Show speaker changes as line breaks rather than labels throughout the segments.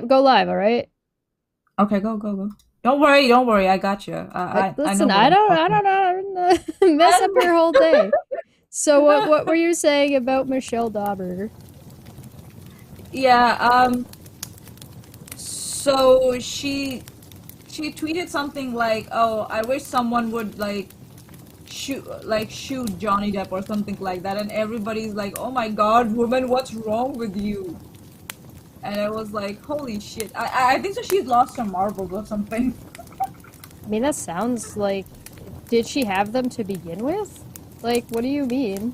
go live, all right?
Okay, go. Don't worry. I got you. I know
Listen,
what I'm
I
talking
don't know, mess up your whole day. So what were you saying about Michelle Dauber?
Yeah, so she tweeted something like, "Oh, I wish someone would shoot Johnny Depp or something like that." And everybody's like, "Oh my God, woman, what's wrong with you?" And I was like, "Holy shit." I think so she's lost her marbles or something.
I mean, that sounds like, did she have them to begin with? Like, what do you mean?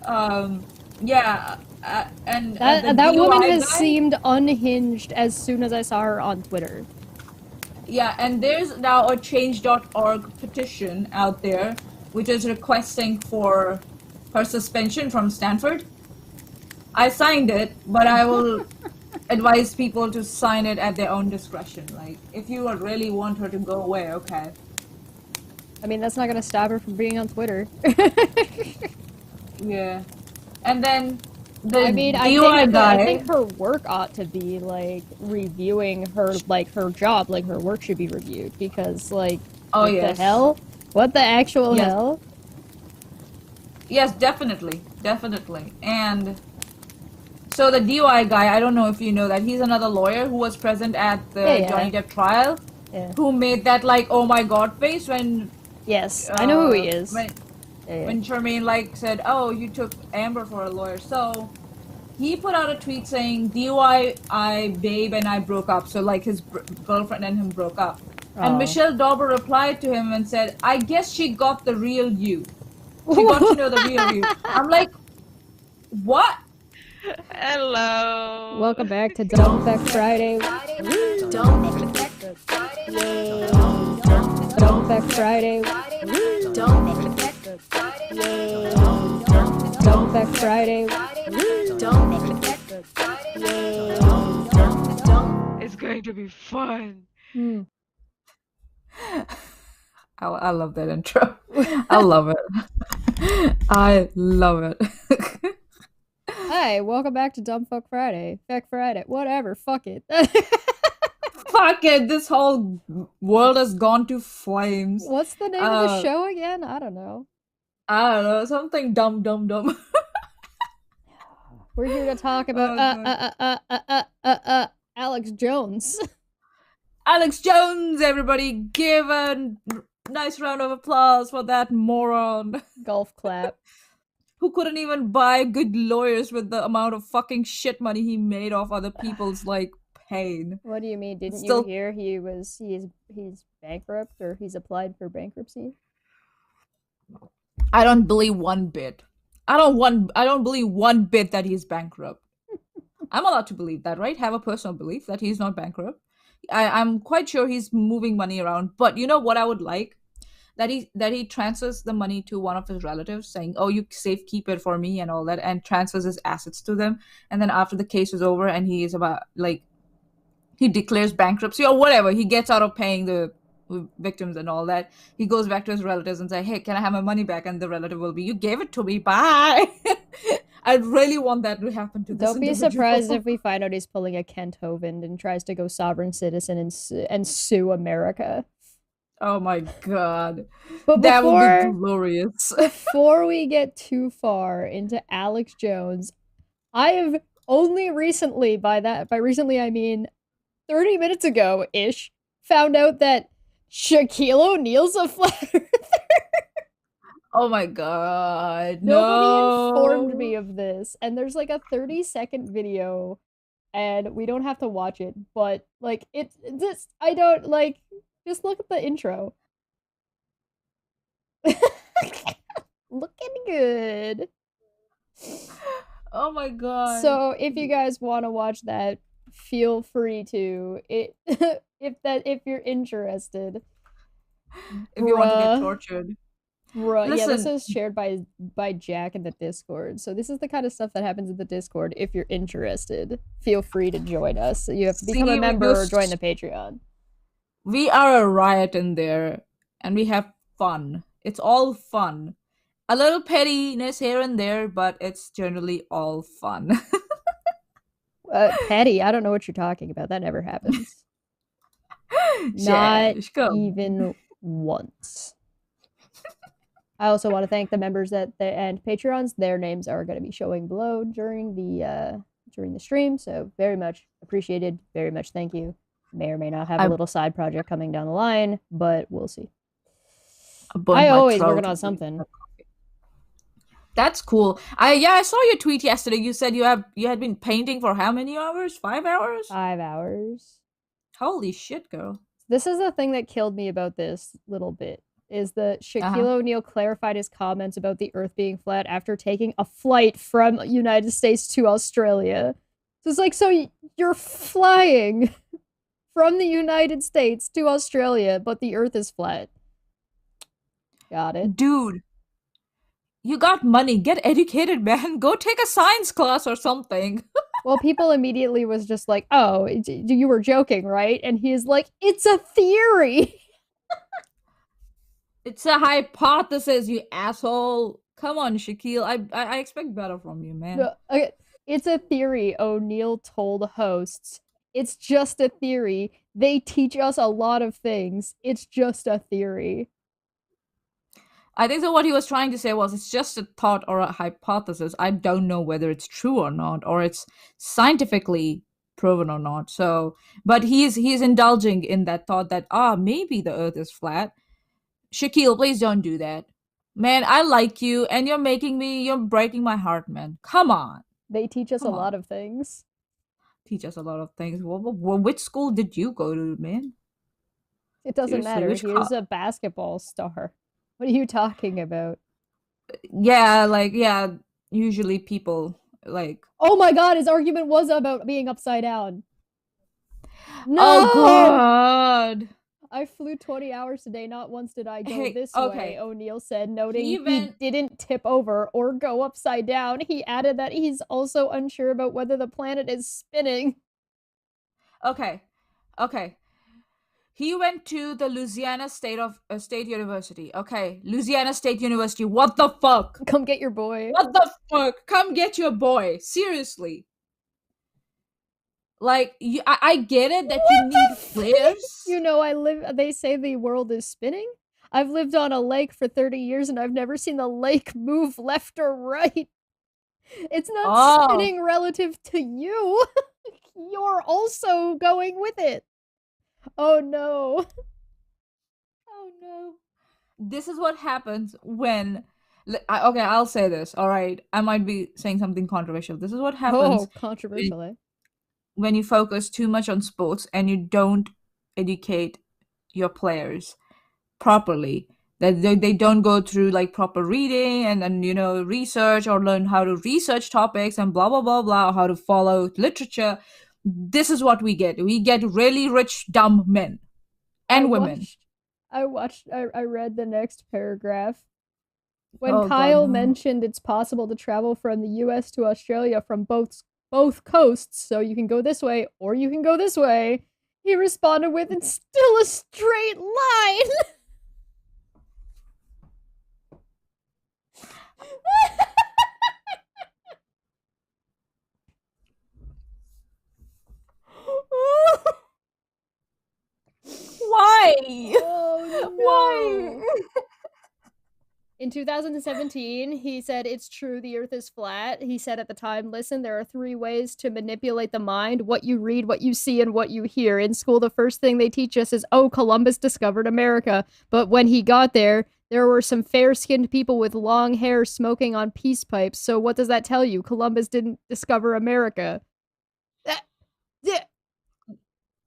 Um, yeah, and the
That woman
DUI
has
guy.
seemed unhinged as soon as I saw her on Twitter.
Yeah, and there's now a change.org petition out there which is requesting for her suspension from Stanford. I signed it, but I will advise people to sign it at their own discretion. Like, if you really want her to go away, okay.
I mean, that's not gonna stop her from being on Twitter.
Yeah. And then
I
the
mean,
DUI
I
guy,
think her work ought to be like reviewing her like her job, like her work should be reviewed because like
oh,
what the
yes.
hell? What the actual
Yes.
hell?
Yes, definitely. And so the DUI guy, I don't know if you know that, he's another lawyer who was present at
Yeah,
the
yeah,
Johnny Depp trial,
yeah.
who made that like oh my god face
Yes, I know who he is.
when
Yeah, yeah.
when Charmaine like said, "Oh, you took Amber for a lawyer." So he put out a tweet saying, "DUI, I babe and I broke up." So like his girlfriend and him broke up. And
Oh.
Michelle Dauber replied to him and said, "I guess she got the real you. She got to know the real you." I'm like, what?
Hello.
Welcome back to Dumb Fekk Friday.
Don't
Woo!
make it
Yay! Dumb Fekk Friday.
don't
Woo!
make it
Yay! Dumb Fekk Friday.
don't make it
Yay!
It's going to be fun.
Hmm.
I love that intro. I love it. I love it.
Hi, welcome back to Dumb Fuck Friday. Feck Friday. Whatever, fuck it.
Fuck it, this whole world has gone to flames.
What's the name of the
Uh,
show again? I don't know.
I don't know, something dumb.
We're here to talk about
Oh god.
Alex Jones.
Alex Jones, everybody, give a nice round of applause for that moron
Golf clap.
who couldn't even buy good lawyers with the amount of fucking shit money he made off other people's like pain.
What do you mean? Didn't you
Still,
hear he's bankrupt or he's applied for bankruptcy?
I don't believe one bit. I don't believe one bit that he's bankrupt. I'm allowed to believe that, right? Have a personal belief that he's not bankrupt. I'm quite sure he's moving money around. But you know what I would like? That he transfers the money to one of his relatives, saying, "Oh, you safe keep it for me," and all that, and transfers his assets to them. And then after the case is over, and he is about like he declares bankruptcy or whatever, he gets out of paying the victims and all that. He goes back to his relatives and say, "Hey, can I have my money back?" And the relative will be, "You gave it to me. Bye." I'd really want that to happen to this
Don't be surprised if
individual.
we find out he's pulling a Kent Hovind and tries to go sovereign citizen and sue America.
Oh my god.
But
That would be glorious.
before we get too far into Alex Jones, I have only recently, by recently I mean 30 minutes ago ish, found out that Shaquille O'Neal's a flat earther.
Oh my god.
Nobody informed
No.
me of this. And there's like a 30-second video, and we don't have to watch it, but like it's just, I don't like, just look at the intro. Looking good.
Oh my god.
So if you guys want to watch that, feel free to. It if you're interested.
If you want to get
Bruh.
tortured.
Bruh. Yeah, this
Listen,
is shared by Jack in the Discord. So this is the kind of stuff that happens in the Discord. If you're interested, feel free to join us. You have to become a
see,
member or join the Patreon.
we are a riot in there and we have fun. It's all fun. A little pettiness here and there, but it's generally all fun.
Patty, I don't know what you're talking about. That never happens. Not
Chesh, come.
even once. I also want to thank the members and Patreons. Their names are going to be showing below during the stream. So very much appreciated. Very much thank you. May or may not have a little side project coming down the line, but we'll see. I always working on something.
That's cool. I saw your tweet yesterday. You said you had been painting for how many hours? 5 hours?
5 hours.
Holy shit, girl.
This is the thing that killed me about this little bit, is that Shaquille O'Neal clarified his comments about the Earth being flat after taking a flight from United States to Australia. So it's like, so you're flying from the United States to Australia, but the Earth is flat. Got it.
Dude, you got money. Get educated, man. Go take a science class or something.
Well, people immediately was just like, oh, you were joking, right? And he's like, it's a theory.
It's a hypothesis, you asshole. Come on, Shaquille. I expect better from you, man.
No, okay. It's a theory, O'Neal told hosts. It's just a theory. They teach us a lot of things. It's just a theory.
I think that what he was trying to say was it's just a thought or a hypothesis. I don't know whether it's true or not, or it's scientifically proven or not. So, but he's indulging in that thought that maybe the Earth is flat. Shaquille, please don't do that, man. I like you, and you're breaking my heart, man. Come on.
They teach us a lot of things.
Teach us a lot of things. Well, which school did you go to, man?
It doesn't matter. He's a basketball star. What are you talking about?
Yeah, usually people like...
Oh my god, his argument was about being upside down. No!
Oh god!
I flew 20 hours today, not once did I go this way, O'Neal said, noting he didn't tip over or go upside down. He added that he's also unsure about whether the planet is spinning.
Okay. He went to the Louisiana State University. Okay, Louisiana State University. What the fuck?
Come get your boy.
What the fuck? Come get your boy. Seriously. Like, I get it that you need flares.
You know, they say the world is spinning. I've lived on a lake for 30 years and I've never seen the lake move left or right. It's not spinning relative to you. You're also going with it. Oh no.
Oh no. This is what happens when... Okay, I'll say this, alright? I might be saying something controversial. This is what happens...
Oh, controversial, eh?
When you focus too much on sports and you don't educate your players properly. That they don't go through like proper reading and research or learn how to research topics and blah, blah, blah, blah, how to follow literature. This is what we get. We get really rich, dumb men and women.
I read the next paragraph. When Kyle mentioned it's possible to travel from the US to Australia from both coasts, so you can go this way or you can go this way, he responded with, it's still a straight line.
Why?
Oh, no.
Why?
In 2017, he said, it's true, the Earth is flat. He said at the time, listen, there are 3 ways to manipulate the mind: what you read, what you see, and what you hear. In school, the first thing they teach us is, Columbus discovered America. But when he got there were some fair-skinned people with long hair smoking on peace pipes. So what does that tell you? Columbus didn't discover America.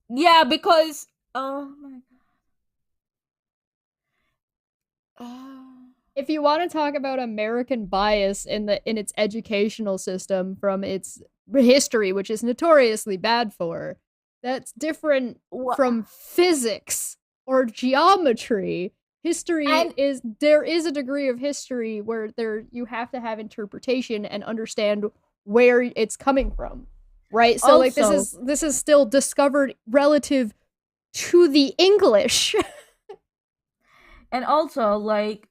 Yeah, because... Oh my god.
If you want to talk about American bias in its educational system from its history, which is notoriously bad for, that's different from physics or geometry. History there is a degree of history where you have to have interpretation and understand where it's coming from, right? So also, this is still discovered relative to the English.
And also, like,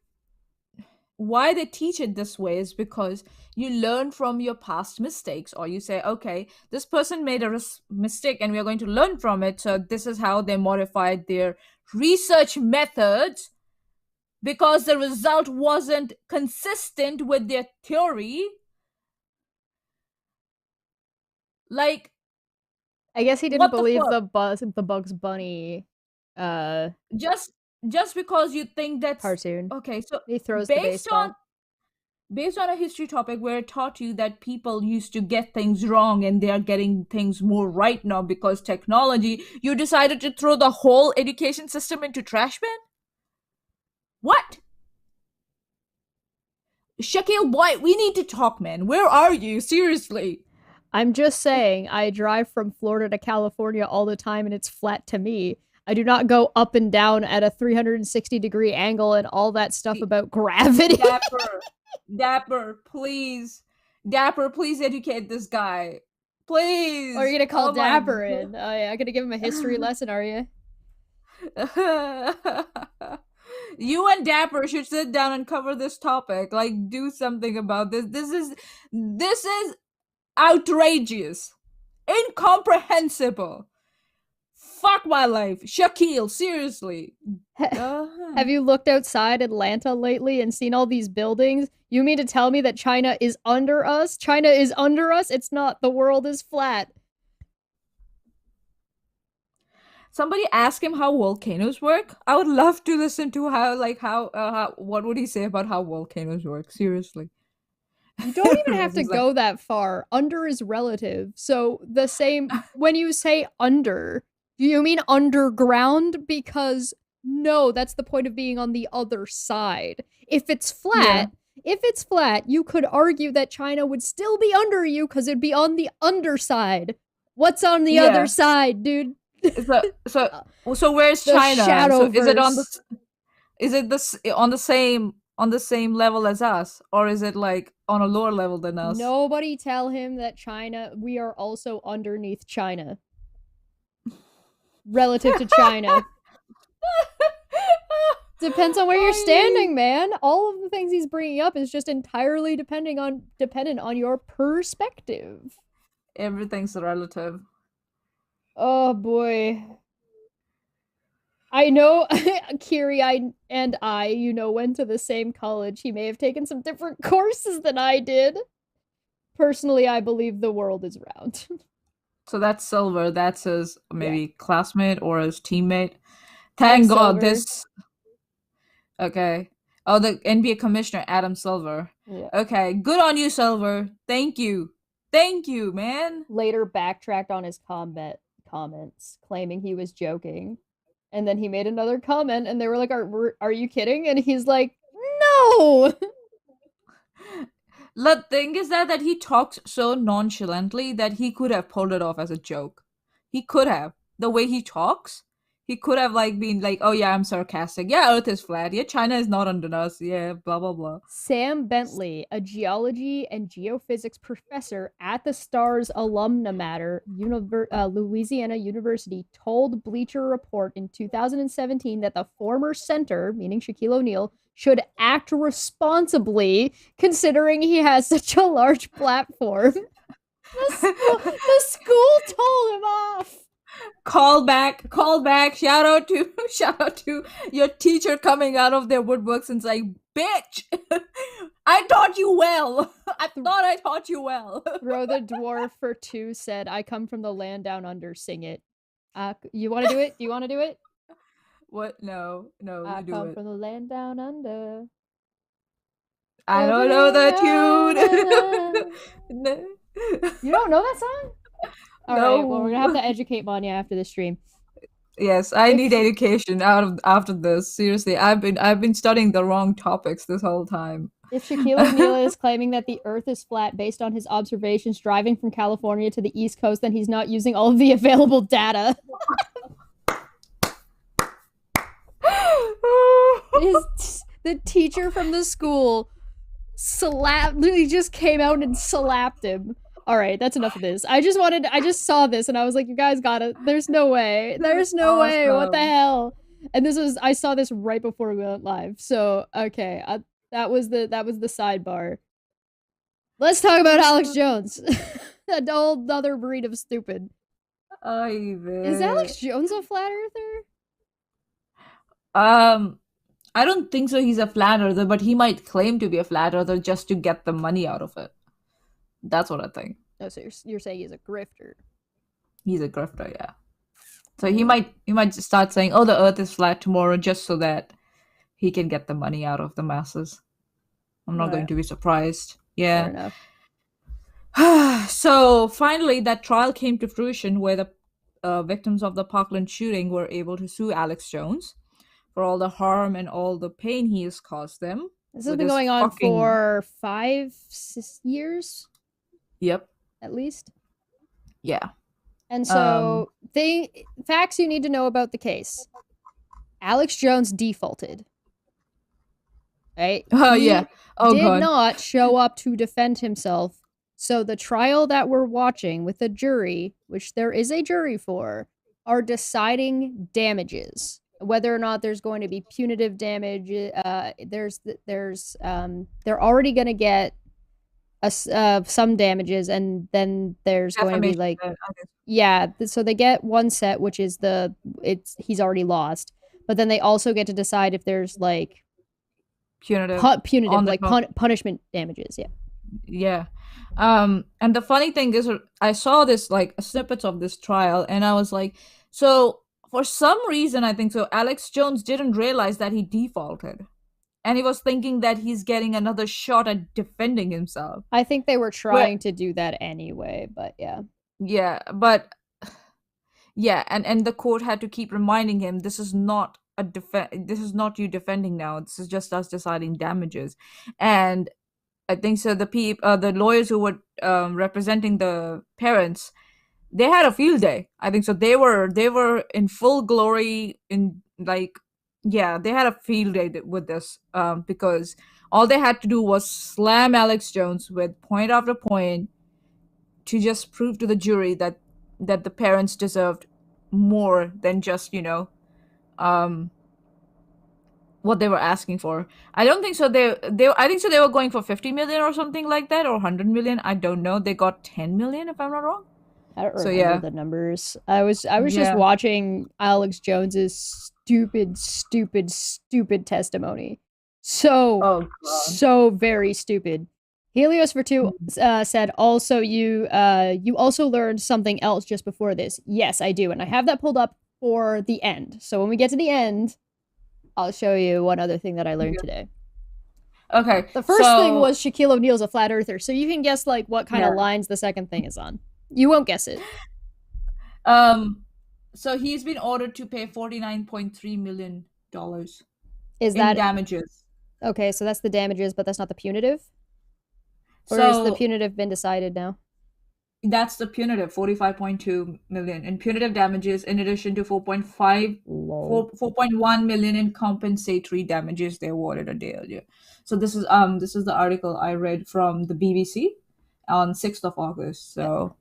why they teach it this way is because you learn from your past mistakes, or you say, okay, this person made a mistake and we are going to learn from it, so this is how they modified their research methods because the result wasn't consistent with their theory. Like,
I guess he didn't
what the
believe
fuck?
the Bugs Bunny
Just because you think that's
cartoon.
okay. So
He throws the baseball.
based on a history topic where it taught you that people used to get things wrong and they are getting things more right now because technology, you decided to throw the whole education system into trash bin? What? Shaquille, boy, we need to talk, man. Where are you? Seriously.
I'm just saying, I drive from Florida to California all the time and it's flat to me. I do not go up and down at a 360-degree angle and all that stuff about gravity.
Dapper, please. Dapper, please educate this guy. Please.
Or are you gonna call Dapper in? Oh, yeah, I'm gonna give him a history lesson, are you?
You and Dapper should sit down and cover this topic. Like, do something about this. This is outrageous. Incomprehensible. Fuck my life. Shaquille, seriously.
Have you looked outside Atlanta lately and seen all these buildings? You mean to tell me that China is under us? China is under us? It's not. The world is flat.
Somebody ask him how volcanoes work. I would love to listen to what would he say about how volcanoes work. Seriously.
You don't even have to go that far. Under is relative. So the same, when you say under, do you mean underground? Because no, that's the point of being on the other side. If it's flat, you could argue that China would still be under you because it'd be on the underside. What's on the other side, dude?
So where's China? So is it on the same level as us, or is it like on a lower level than us?
Nobody tell him that we are also underneath China. Relative to China. Depends on where you're standing, man. All of the things he's bringing up is just entirely dependent on your perspective.
Everything's relative.
Oh boy. I know Kiri and I, went to the same college. He may have taken some different courses than I did. Personally, I believe the world is round.
So that's Silver. That's his maybe classmate or his teammate. Thank God this. Okay. Oh, the NBA commissioner, Adam Silver. Yeah. Okay. Good on you, Silver. Thank you. Thank you, man.
Later backtracked on his comments, claiming he was joking. And then he made another comment and they were like, are you kidding? And he's like, no!
The thing is that he talks so nonchalantly that he could have pulled it off as a joke. He could have. The way he talks, he could have been like, oh yeah, I'm sarcastic. Yeah, Earth is flat. Yeah, China is not under us. Yeah, blah, blah, blah.
Sam Bentley, a geology and geophysics professor at the STARS alumna mater, Louisiana University, told Bleacher Report in 2017 that the former center, meaning Shaquille O'Neal, should act responsibly considering he has such a large platform. The school told him off.
Call back. Shout out to your teacher coming out of their woodworks and saying, bitch, I taught you well. I thought I taught you well.
Throw the Dwarf for 2 said, I come from the land down under, sing it. You want to do it? Do you want to do it?
What? No, you do it.
I come from the land down under.
I don't know the tune.
You don't know that song? All right, well, we're gonna have to educate Maanyaa after the stream.
Yes, I need education after this. Seriously, I've been studying the wrong topics this whole time.
If Shaquille O'Neal is claiming that the Earth is flat based on his observations driving from California to the East Coast, then he's not using all of the available data. The teacher from the school literally just came out and slapped him. All right, that's enough of this. I just saw this and I was like, you guys gotta, there's no way. There's no way. What the hell? And I saw this right before we went live. So, okay. That was the sidebar. Let's talk about Alex Jones. A whole other breed of stupid. Is Alex Jones a flat earther?
I don't think so. He's a flat earther, but he might claim to be a flat earther just to get the money out of it. That's what I think.
Oh, so you're saying he's a grifter?
He's a grifter, yeah. So he might just start saying, "Oh, the Earth is flat tomorrow," just so that he can get the money out of the masses. I'm not going to be surprised. Yeah.
Fair
enough. So finally, that trial came to fruition, where the victims of the Parkland shooting were able to sue Alex Jones for all the harm and all the pain he has caused them.
This has been going on for 5-6 years.
Yep.
At least.
Yeah.
And so, facts you need to know about the case. Alex Jones defaulted. Right?
Yeah. Oh,
did
God.
not show up to defend himself. So the trial that we're watching with the jury, which there is a jury for, are deciding damages. Whether or not there's going to be punitive damage. They're already going to get some damages, and then there's going to be like, so they get one set, which is he's already lost, but then they also get to decide if there's like punitive like punishment damages.
Yeah. And the funny thing is, I saw this like snippets of this trial, and I was like, so for some reason, I think so, Alex Jones didn't realize that he defaulted. And he was thinking that he's getting another shot at defending himself.
I think they were trying to do that anyway, but yeah.
Yeah, but yeah, and the court had to keep reminding him, this is not this is not you defending now. This is just us deciding damages. And I think so the lawyers who were representing the parents, they had a field day. I think so they were in full glory, in like, yeah, they had a field day with this, because all they had to do was slam Alex Jones with point after point to just prove to the jury that the parents deserved more than just, what they were asking for. I don't think so. I think so they were going for 50 million or something like that, or 100 million. I don't know. They got 10 million, if I'm not wrong.
I don't remember the numbers. I was just watching Alex Jones's stupid testimony. So very stupid. Helios for 2 said, also you also learned something else just before this. Yes, I do, and I have that pulled up for the end. So when we get to the end, I'll show you one other thing that I learned today.
Okay.
The first thing was Shaquille O'Neal's a flat earther, so you can guess like what kind of lines the second thing is on. You won't guess it.
So he's been ordered to pay $49.3 million.
Is that
damages?
Okay, so that's the damages, but that's not the punitive? Or has the punitive been decided now?
That's the punitive, 45.2 million in punitive damages, in addition to 4.1 million in compensatory damages they awarded a day earlier. So this is the article I read from the BBC on 6th of August. So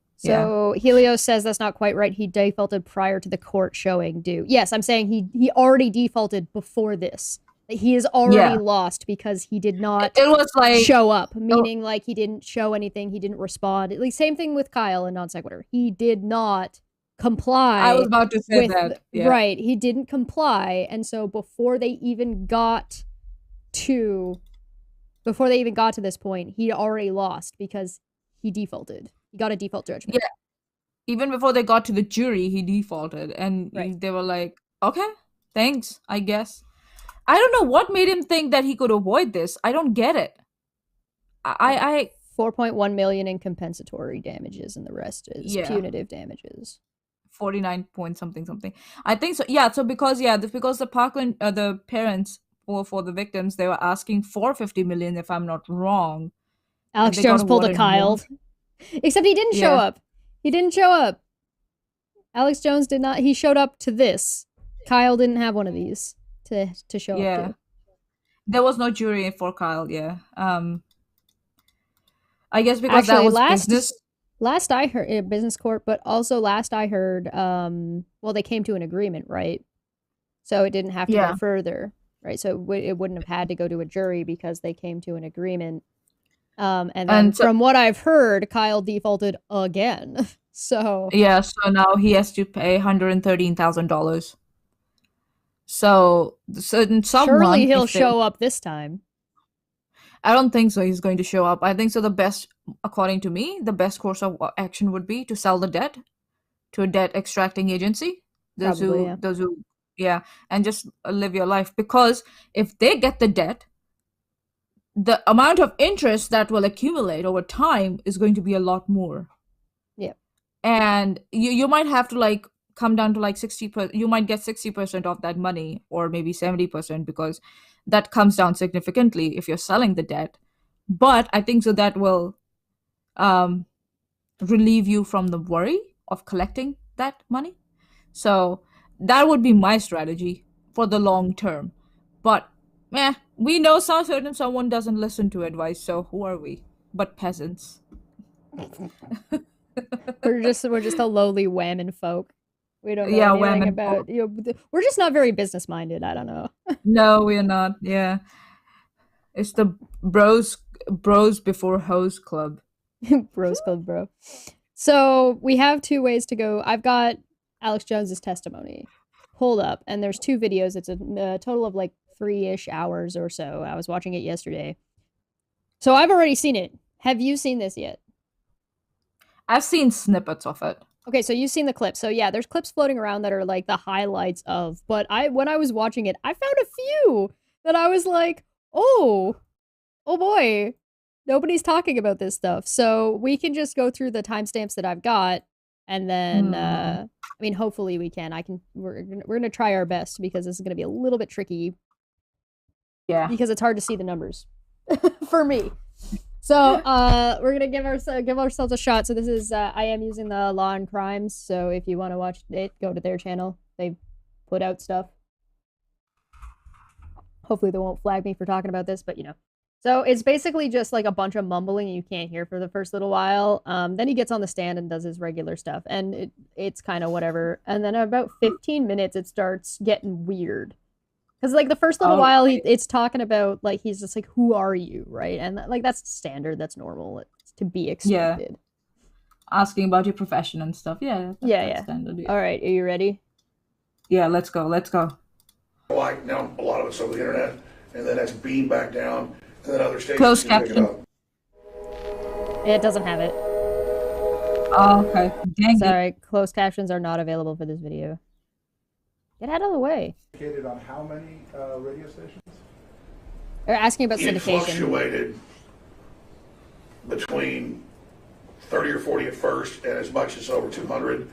Helios says that's not quite right. He defaulted prior to the court showing due. Yes, I'm saying he already defaulted before this. He is already lost because he did not show up, meaning like he didn't show anything, he didn't respond. At least same thing with Kyle and Non Sequitur. He did not comply.
I was about to say that. Yeah.
Right, he didn't comply, and so before they even got to this point, he already lost because he defaulted. He got a default judgment.
Yeah. Even before they got to the jury, he defaulted, and they were like, "Okay, thanks, I guess." I don't know what made him think that he could avoid this. I don't get it. I
4.1 million in compensatory damages, and the rest is punitive damages.
49 point something. I think so. Yeah. So because the Parkland, the parents for the victims, they were asking for 50 million, if I'm not wrong.
Alex Jones pulled a Kyle, except he didn't show up. He didn't show up. Alex Jones did not. He showed up to this. Kyle didn't have one of these to show up to.
There was no jury for Kyle. I guess because that was business.
Last I heard, business court, but also last I heard, they came to an agreement, right? So it didn't have to go further. right? So it wouldn't have had to go to a jury because they came to an agreement. And then
And so,
from what I've heard, Kyle defaulted again. So
yeah, so now he has to pay $113,000. So certain
surely
someone,
he'll
if they,
show up this time.
I don't think so. He's going to show up. I think so. The best, according to me, the best course of action would be to sell the debt to a debt extracting agency.
Probably, yeah.
Those who, yeah, and just live your life. Because if they get the debt, the amount of interest that will accumulate over time is going to be a lot more.
Yeah.
And you might have to like come down to like 60%. You might get 60% of that money, or maybe 70%, because that comes down significantly if you're selling the debt. But I think so that will um relieve you from the worry of collecting that money. So that would be my strategy for the long term. But we know certain someone doesn't listen to advice, so who are we but peasants?
We're just a lowly whammon folk. We don't know
Yeah,
anything
women.
about we're just not very business minded. I don't know.
No, we're not. Yeah, it's the bros before hoes club.
Bros Club, bro. So we have 2 ways to go. I've got Alex Jones's testimony pulled up, and there's 2 videos. It's a total of like 3-ish hours or so. I was watching it yesterday. So I've already seen it. Have you seen this yet?
I've seen snippets of it.
Okay, so you've seen the clips. So yeah, there's clips floating around that are like the highlights of, but when I was watching it, I found a few that I was like, oh boy, nobody's talking about this stuff. So we can just go through the timestamps that I've got, and then I mean, hopefully we can. We're gonna try our best, because this is gonna be a little bit tricky.
Yeah.
Because it's hard to see the numbers for me. So we're gonna give ourselves a shot. So this is I am using the Law and Crimes. So if you want to watch it, go to their channel. They put out stuff. Hopefully they won't flag me for talking about this, but you know. So it's basically just like a bunch of mumbling and you can't hear for the first little while. Then he gets on the stand and does his regular stuff, and it's kind of whatever. And then about 15 minutes, it starts getting weird. Because like the first little while, it's talking about like he's just like, "Who are you?" Right, and like that's standard, that's normal, it's to be expected.
Yeah. Asking about your profession and stuff. Yeah.
That's
standard. Yeah.
All right, are you ready?
Yeah, let's go.
Like now, a lot of it's over the internet, and then that's beamed back down, and then other stations
Closed
can pick it
caption.
up.
It doesn't have it.
Oh, okay. Dang it.
Sorry, closed captions are not available for this video. Get out of the way.
On how many radio stations?
They're asking about
It
syndication.
fluctuated between 30 or 40 at first, and as much as over 200.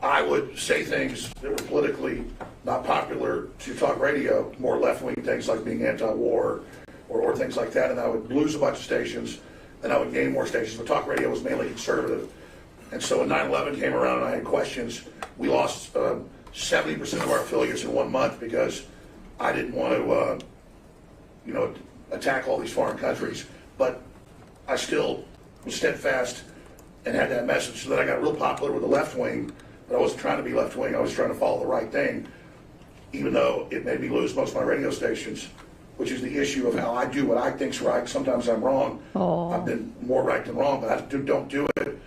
I would say things that were politically not popular to talk radio, more left-wing things like being anti-war or things like that, and I would lose a bunch of stations, and I would gain more stations. But talk radio was mainly conservative. And so when 9/11 came around and I had questions, we lost 70% of our affiliates in 1 month because I didn't want to, attack all these foreign countries. But I still was steadfast and had that message. So then I got real popular with the left wing, but I wasn't trying to be left wing. I was trying to follow the right thing, even though it made me lose most of my radio stations, which is the issue of how I do what I think's right. Sometimes I'm wrong. I've been more right than wrong, but I don't do it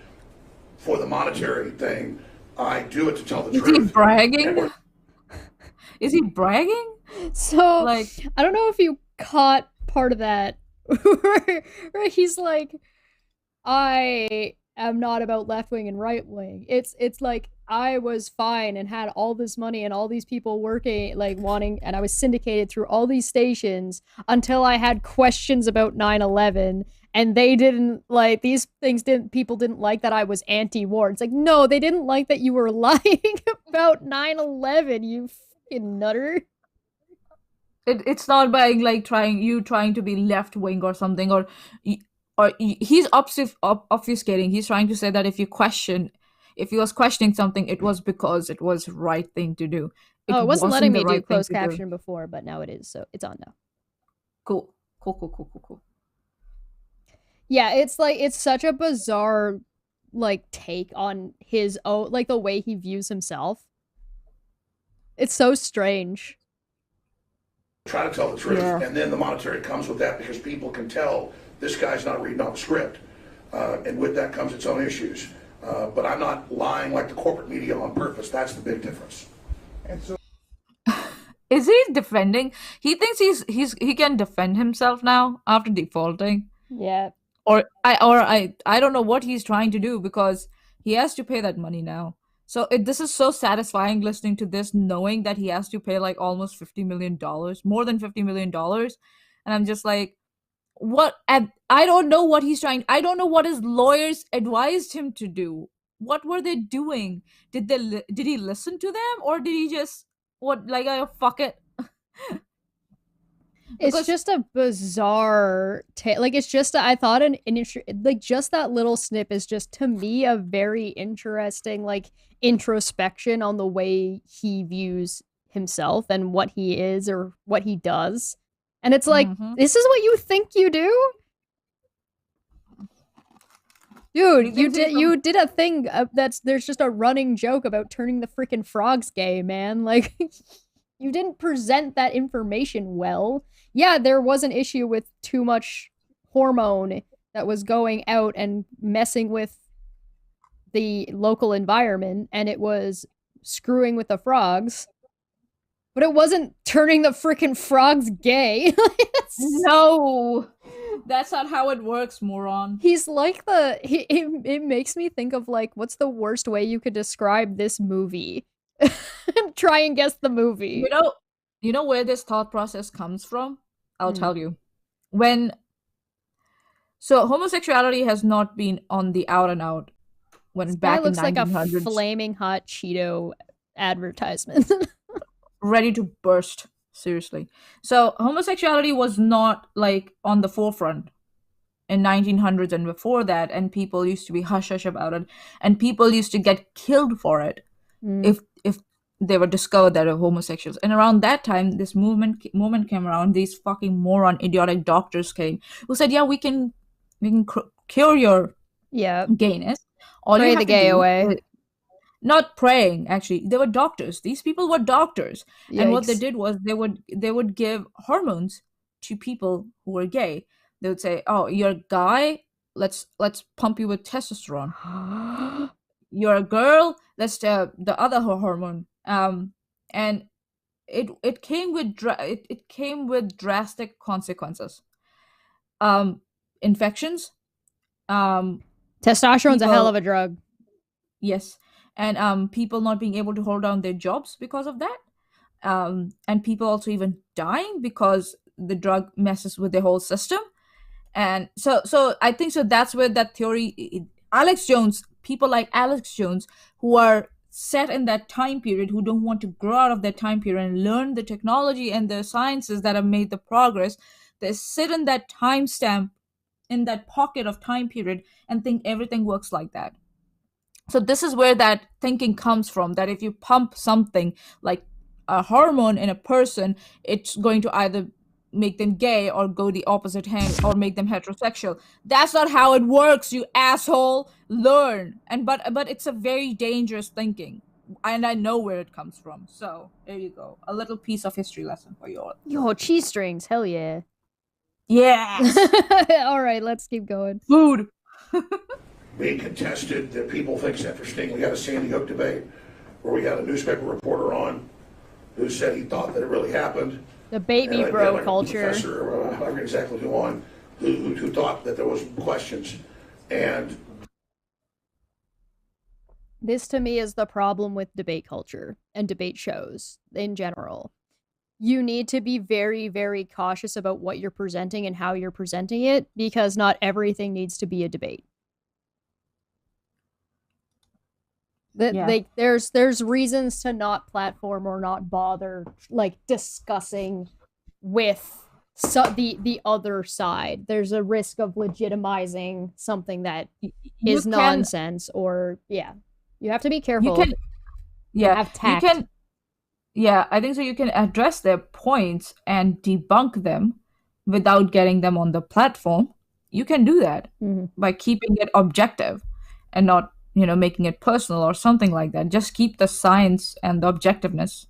for the monetary thing. I do it to tell the truth.
Is he bragging? Is he bragging?
So,
Like,
I don't know if you caught part of that, where he's like, I am not about left wing and right wing. It's like I was fine and had all this money and all these people working, like wanting, and I was syndicated through all these stations until I had questions about 9/11. And they didn't like these things. People didn't like that I was anti-war. It's like, no, they didn't like that you were lying about 9/11. You fucking nutter.
it's not by like trying to be left wing or something, or he's obfuscating. He's trying to say that if he was questioning something, it was because it was right thing to do.
It wasn't letting me do closed
thing to
caption before, but now it is, so it's on now.
Cool.
Yeah, it's like it's such a bizarre like take on his own, like the way he views himself. It's so strange.
try to tell the truth,
Yeah.
and then the monetary comes with that because people can tell this guy's not reading off the script, and with that comes its own issues. But I'm not lying like the corporate media on purpose. That's the big difference.
And so
Is he defending? He thinks he can defend himself now after defaulting,
Yeah.
or I don't know what he's trying to do because he has to pay that money now. So this is so satisfying listening to this, knowing that he has to pay like almost $50 million, more than $50 million, and I'm just like, what? I don't know what he's trying. I don't know what his lawyers advised him to do. What were they doing? Did he listen to them, or did he just fuck it?
It's
Because-
just a bizarre like it's just I thought like just that little snip is just to me a very interesting like introspection on the way he views himself and what he is or what he does. And it's like,
Mhm.
this is what you think you do? Dude,
He thinks
you did a thing there's just a running joke about turning the freaking frogs gay, man. Like you didn't present that information well. Yeah, there was an issue with too much hormone that was going out and messing with the local environment, and it was screwing with the frogs. But it wasn't turning the freaking frogs gay.
No, that's not how it works, moron.
He's like it makes me think of like, what's the worst way you could describe this movie? Try and guess the movie.
You know where this thought process comes from? I'll
Hmm.
tell you. So homosexuality has not been on the out and out when
This
back
guy looks
in
like a
1900s,
flaming hot Cheeto advertisement.
ready to burst. Seriously. So homosexuality was not like on the forefront in 1900s and before that, and people used to be hush hush about it, and people used to get killed for it
Mm.
if they were discovered that are homosexuals. And around that time, this movement came around. These fucking moron, idiotic doctors came who said, "Yeah, we can cure your
Yeah.
gayness. All
Pray
you
the
have to
gay
do
away."
is-" Not praying, actually. They were doctors. These people were doctors, and what they
Yikes.
did was they would give hormones to people who were gay. They would say, "Oh, you're a guy. Let's pump you with testosterone. You're a girl. Let's the other hormone." And it came with it came with drastic consequences. Infections.
Testosterone's a hell
People-
of a drug.
Yes, and people not being able to hold down their jobs because of that, and people also even dying because the drug messes with the whole system. And so I think so that's where that theory, Alex Jones, people like Alex Jones who are set in that time period, who don't want to grow out of that time period and learn the technology and the sciences that have made the progress, they sit in that timestamp, in that pocket of time period, and think everything works like that. So this is where that thinking comes from, that if you pump something like a hormone in a person, it's going to either make them gay or go the opposite hand or make them heterosexual. That's not how it works, you asshole. Learn. And but it's a very dangerous thinking, and I know where it comes from. So there you go, a little piece of history lesson for you all.
Yo, cheese strings, hell yeah.
Yes.
All right, let's keep going.
Food.
Being contested that people think is interesting. We had a Sandy Hook debate where we had a newspaper reporter on who said he thought that it really happened.
The baby
And I
bro
had a
culture.
professor, I forget exactly who on, who thought that there was questions. And
This to me is the problem with debate culture and debate shows in general. You need to be very, very cautious about what you're presenting and how you're presenting it, because not everything needs to be a debate.
Yeah.
Like there's reasons to not platform or not bother like discussing with the other side. There's a risk of legitimizing something that is nonsense, or you have to be careful.
You can, yeah,
have tact.
you can, yeah. I think so. You can address their points and debunk them without getting them on the platform. You can do that
Mhm.
by keeping it objective and not, making it personal or something like that. Just keep the science and the objectiveness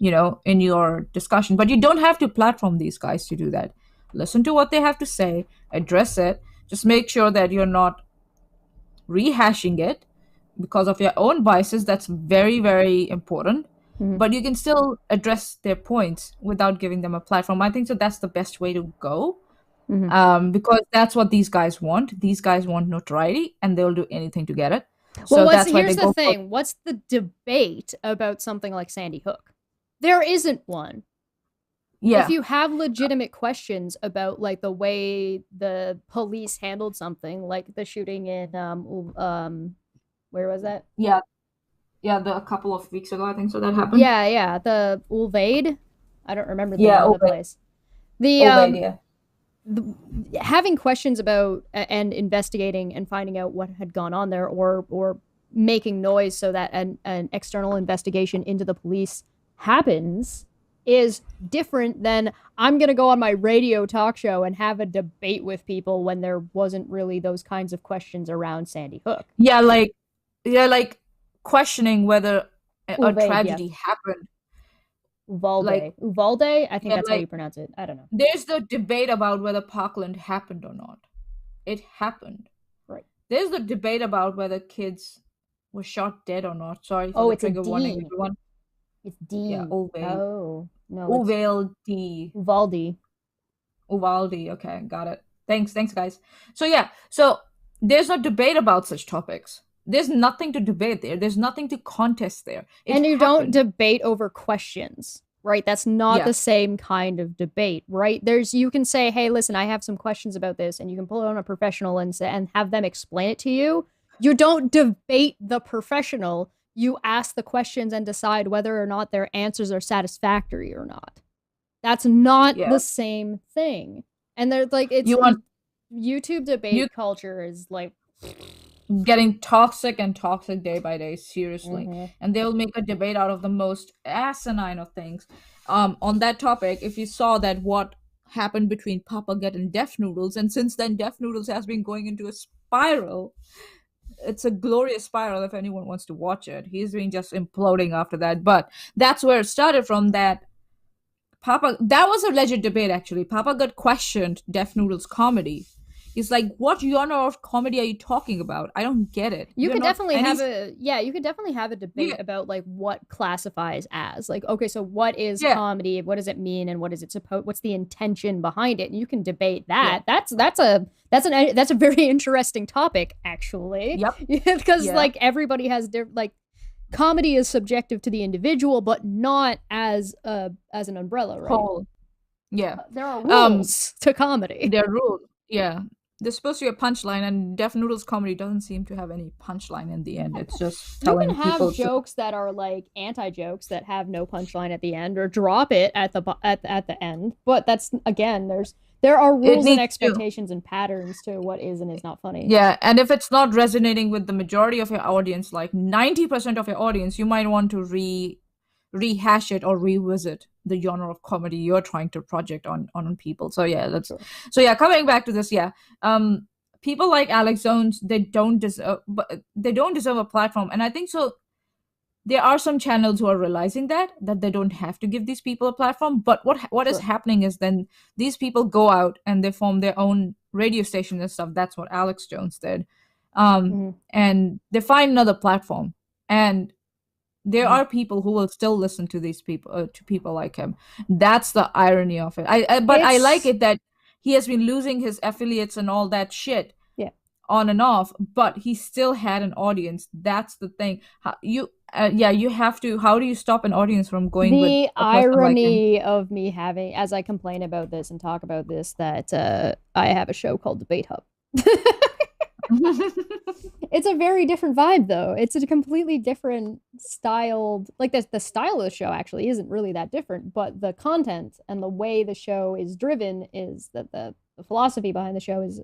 in your discussion. But you don't have to platform these guys to do that. Listen to what they have to say, address it. Just make sure that you're not rehashing it because of your own biases. That's very, very important. But you can still address their points without giving them a platform. I think so that's the best way to go. Because that's what these guys want. These guys want notoriety, and they'll do anything to get it.
Well,
So that's why
here's
they
the
go
thing. What's the debate about something like Sandy Hook? There isn't one.
Yeah.
If you have legitimate questions about like the way the police handled something, like the shooting in where was that?
Yeah, a couple of weeks ago, I think so that happened.
Yeah, the Ulvade. I don't remember the
Yeah,
name of the
Ulvade.
place. The
Ulvade, yeah.
having questions about and investigating and finding out what had gone on there, or making noise so that an external investigation into the police happens, is different than I'm going to go on my radio talk show and have a debate with people when there wasn't really those kinds of questions around Sandy Hook.
Yeah, like questioning whether a
Ulvade,
tragedy happened.
Uvalde.
Like-
Uvalde? I think
Yeah,
that's how
like-
you pronounce it. I don't know.
There's the debate about whether Parkland happened or not. It happened.
Right.
There's the debate about whether kids were shot dead or not. Sorry for
Oh,
the
it's a
trigger warning,
D.
everyone.
It's D.
Yeah, Ulvade.
Oh, no. It's
Uvalde.
Uvalde.
Uvalde. Okay, got it. Thanks, guys. So yeah, so there's no debate about such topics. There's nothing to debate there. There's nothing to contest there. It
And you don't
happened.
debate over questions, right? That's not
Yeah.
the same kind of debate, right? You can say, hey, listen, I have some questions about this, and you can pull on a professional and have them explain it to you. You don't debate the professional. You ask the questions and decide whether or not their answers are satisfactory or not. That's not
Yeah.
the same thing. And they're like, it's
You want-
YouTube debate culture is like
getting toxic day by day, seriously.
Mhm.
And they'll make a debate out of the most asinine of things. On that topic, if you saw that what happened between Papa Gut and Def Noodles, and since then Def Noodles has been going into a spiral. It's a glorious spiral if anyone wants to watch it. He's been just imploding after that. But that's where it started from. That was a legit debate, actually. Papa Gut questioned Def Noodles' comedy. He's like, what genre of comedy are you talking about? I don't get it.
You
You're
could
not-"
definitely
and
have
he's-
you could definitely have a debate
Yeah.
about like what classifies as like, okay, so what is
Yeah.
comedy? What does it mean? And what is it what's the intention behind it? And you can debate that. That's a very interesting topic, actually.
Yep.
Because
Yeah.
like everybody has like comedy is subjective to the individual, but not as an umbrella, right?
Whole. Yeah.
There are rules to comedy.
There are rules. Yeah. There's supposed to be a punchline, and Def Noodles' comedy doesn't seem to have any punchline in the end. It's just
You
telling
can have
people
jokes that are like anti-jokes that have no punchline at the end, or drop it at the end. But that's again, there are rules and
needs to.
expectations and patterns to what is and is not funny.
Yeah, and if it's not resonating with the majority of your audience, like 90% of your audience, you might want to rehash it or revisit the genre of comedy you're trying to project on people. So yeah, coming back to this, people like Alex Jones, they don't deserve a platform. And I think so there are some channels who are realizing that they don't have to give these people a platform. But what is happening is then these people go out and they form their own radio station and stuff. That's what Alex Jones did. And they find another platform, and there are people who will still listen to these people, to people like him. That's the irony of it. I like it that he has been losing his affiliates and all that shit on and off, but he still had an audience. That's the thing. You have to. How do you stop an audience from going with
The
a person
irony
like him?
of me having, as I complain about this and talk about this, that I have a show called Debate Hub. It's a very different vibe, though. It's a completely different styled, like the style of the show actually isn't really that different, but the content and the way the show is driven is that the philosophy behind the show is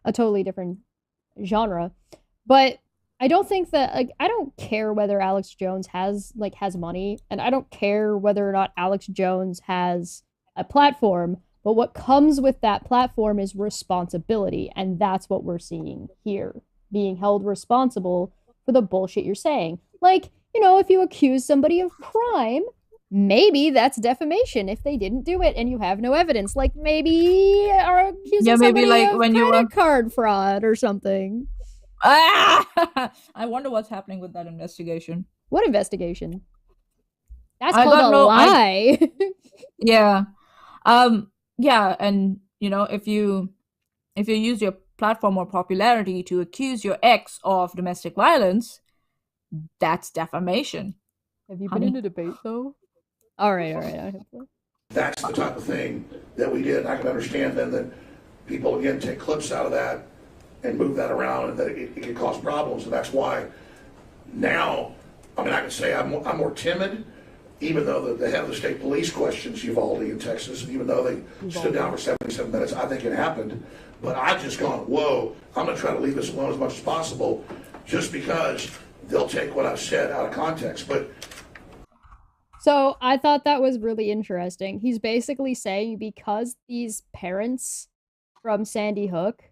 a totally different genre. But I don't think that, like, I don't care whether Alex Jones has money, and I don't care whether or not Alex Jones has a platform. But what comes with that platform is responsibility, and that's what we're seeing here. Being held responsible for the bullshit you're saying. Like, if you accuse somebody of crime, maybe that's defamation if they didn't do it and you have no evidence. Like maybe are accusing somebody
like
of
when you
credit card fraud or something.
I wonder what's happening with that investigation.
What investigation? That's
I
called
got
a
no
lie.
Yeah. Yeah, and if you use your platform or popularity to accuse your ex of domestic violence, that's defamation.
Have you
Honey.
been in a debate though? All right.
That's the type of thing that we did. I can understand then that people, again, take clips out of that and move that around, and that it can cause problems. And that's why now, I mean, I can say I'm more timid, even though the head of the state police questions Uvalde in Texas, and even though they stood down for 77 minutes, I think it happened. But I've just gone, whoa, I'm going to try to leave this alone as much as possible, just because they'll take what I've said out of context. But
so I thought that was really interesting. He's basically saying because these parents from Sandy Hook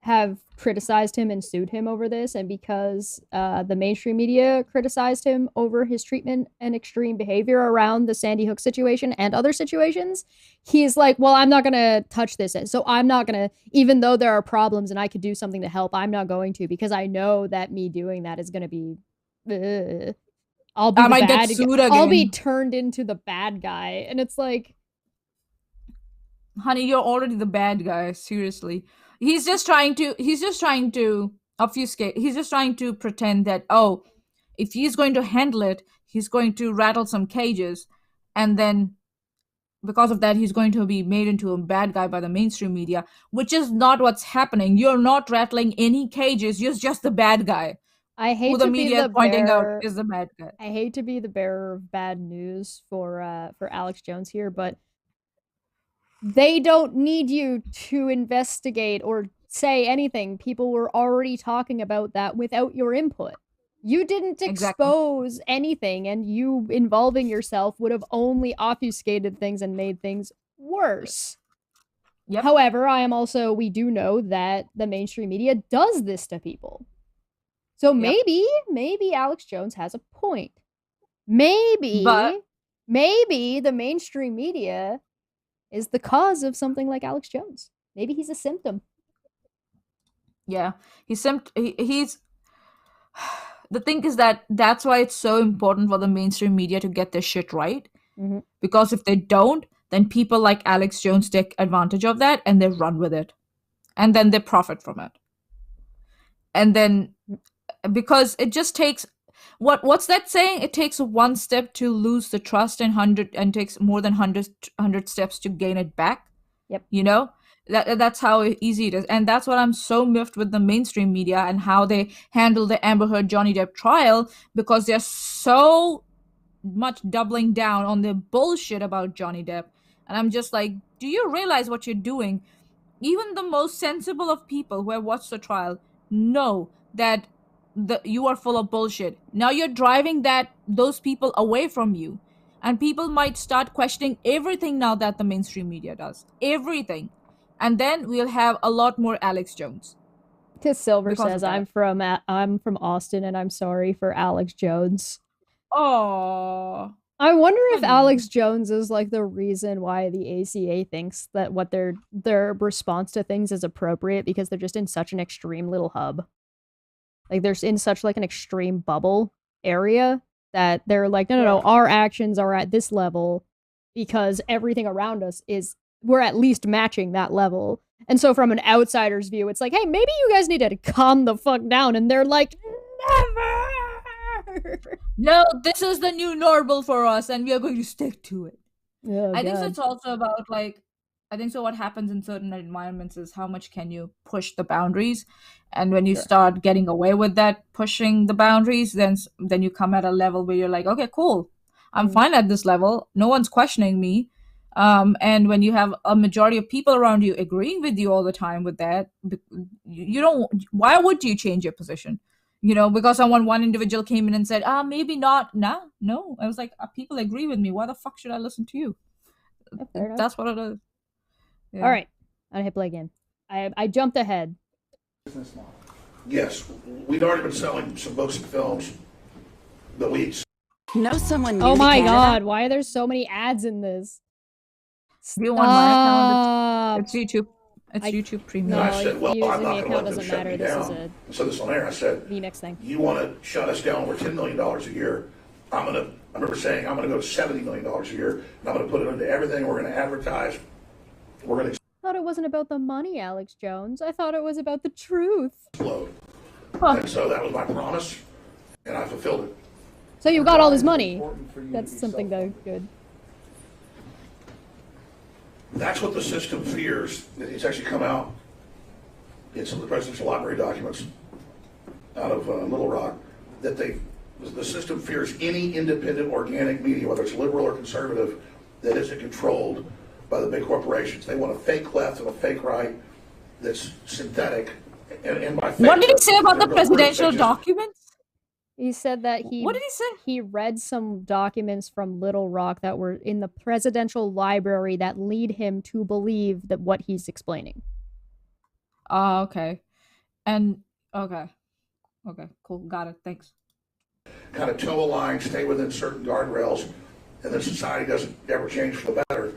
have criticized him and sued him over this, and because the mainstream media criticized him over his treatment and extreme behavior around the Sandy Hook situation and other situations, he's like, well, I'm not going to touch this. So I'm not going to, even though there are problems and I could do something to help, I'm not going to, because I know that me doing that is going to be... I'll be
I
the
might
bad
get sued
guy. I'll be
again.
turned into the bad guy. And it's like,
Honey, you're already the bad guy, seriously. He's just trying to obfuscate. He's just trying to pretend that, oh, if he's going to handle it, he's going to rattle some cages, and then because of that, he's going to be made into a bad guy by the mainstream media, which is not what's happening. You're not rattling any cages. You're just the bad guy.
I hate
Who the
to be
media
the
is pointing out
bearer.
is the bad guy.
I hate to be the bearer of bad news for Alex Jones here, but they don't need you to investigate or say anything. People were already talking about that without your input. You didn't expose anything, and you involving yourself would have only obfuscated things and made things worse.
Yep.
However, we do know that the mainstream media does this to people. So maybe Alex Jones has a point. Maybe the mainstream media is the cause of something like Alex Jones. Maybe he's a symptom.
Yeah, he's the thing is that's why it's so important for the mainstream media to get their shit right.
Mm-hmm.
Because if they don't, then people like Alex Jones take advantage of that and they run with it. And then they profit from it. And then, because it just takes, what's that saying? It takes one step to lose the trust and takes more than 100 steps to gain it back.
Yep.
That's how easy it is. And that's what I'm so miffed with the mainstream media and how they handle the Amber Heard Johnny Depp trial, because they're so much doubling down on the bullshit about Johnny Depp. And I'm just like, do you realize what you're doing? Even the most sensible of people who have watched the trial know that you are full of bullshit. Now you're driving those people away from you. And people might start questioning everything now that the mainstream media does. Everything. And then we'll have a lot more Alex Jones.
Because Silver says, I'm from Austin, and I'm sorry for Alex Jones.
Oh.
I wonder if Alex Jones is like the reason why the ACA thinks that what their response to things is appropriate, because they're just in such an extreme little hub. Like they're in such like an extreme bubble area that they're like, no, our actions are at this level because everything around us we're at least matching that level. And so from an outsider's view, it's like, hey, maybe you guys need to calm the fuck down. And they're like, never.
No, this is the new normal for us, and we are going to stick to it.
Oh,
I think so. It's also about what happens in certain environments is how much can you push the boundaries, and when you start getting away with that pushing the boundaries, then you come at a level where you're like, okay, cool, I'm fine at this level. No one's questioning me. And when you have a majority of people around you agreeing with you all the time with that, you don't. Why would you change your position? Because one individual came in and said, maybe not. No. I was like, people agree with me. Why the fuck should I listen to you?
Yeah,
that's what it is. Yeah.
All right. I hit play again. I jumped ahead.
Yes, we'd already been selling some books and films that we
Know someone new
Oh
to
my
Canada?
god, why are there so many ads in this?
Do you want my account?
Stop.
It's YouTube. It's YouTube Premium.
And I
No,
said, well, I'm
using
not
the
going to
account
let them
doesn't
shut
matter.
me
This is
down.
a
I said this on air. I said,
VMix thing.
you want to shut us down over $10 million a year. I remember saying, I'm going to go to $70 million a year, and I'm going to put it into everything. We're going to advertise. We're going to
I thought it wasn't about the money, Alex Jones. I thought it was about the truth.
explode. And so that was my promise, and I fulfilled it.
So you got all this
Why is it
money.
important for you to
That's
be
something
self-funded?
good.
That's what the system fears. It's actually come out in some of the presidential library documents out of Little Rock that the system fears any independent organic media, whether it's liberal or conservative, that isn't controlled by the big corporations. They want a fake left and a fake right that's synthetic. And by fake,
What did he say about the
they're both words.
presidential
They just-
documents?
He said that
What did he say?
he read some documents from Little Rock that were in the presidential library that lead him to believe that what he's explaining.
Okay. And okay, cool, got it. Thanks.
kind of toe a line, stay within certain guardrails, and then society doesn't ever change for the better.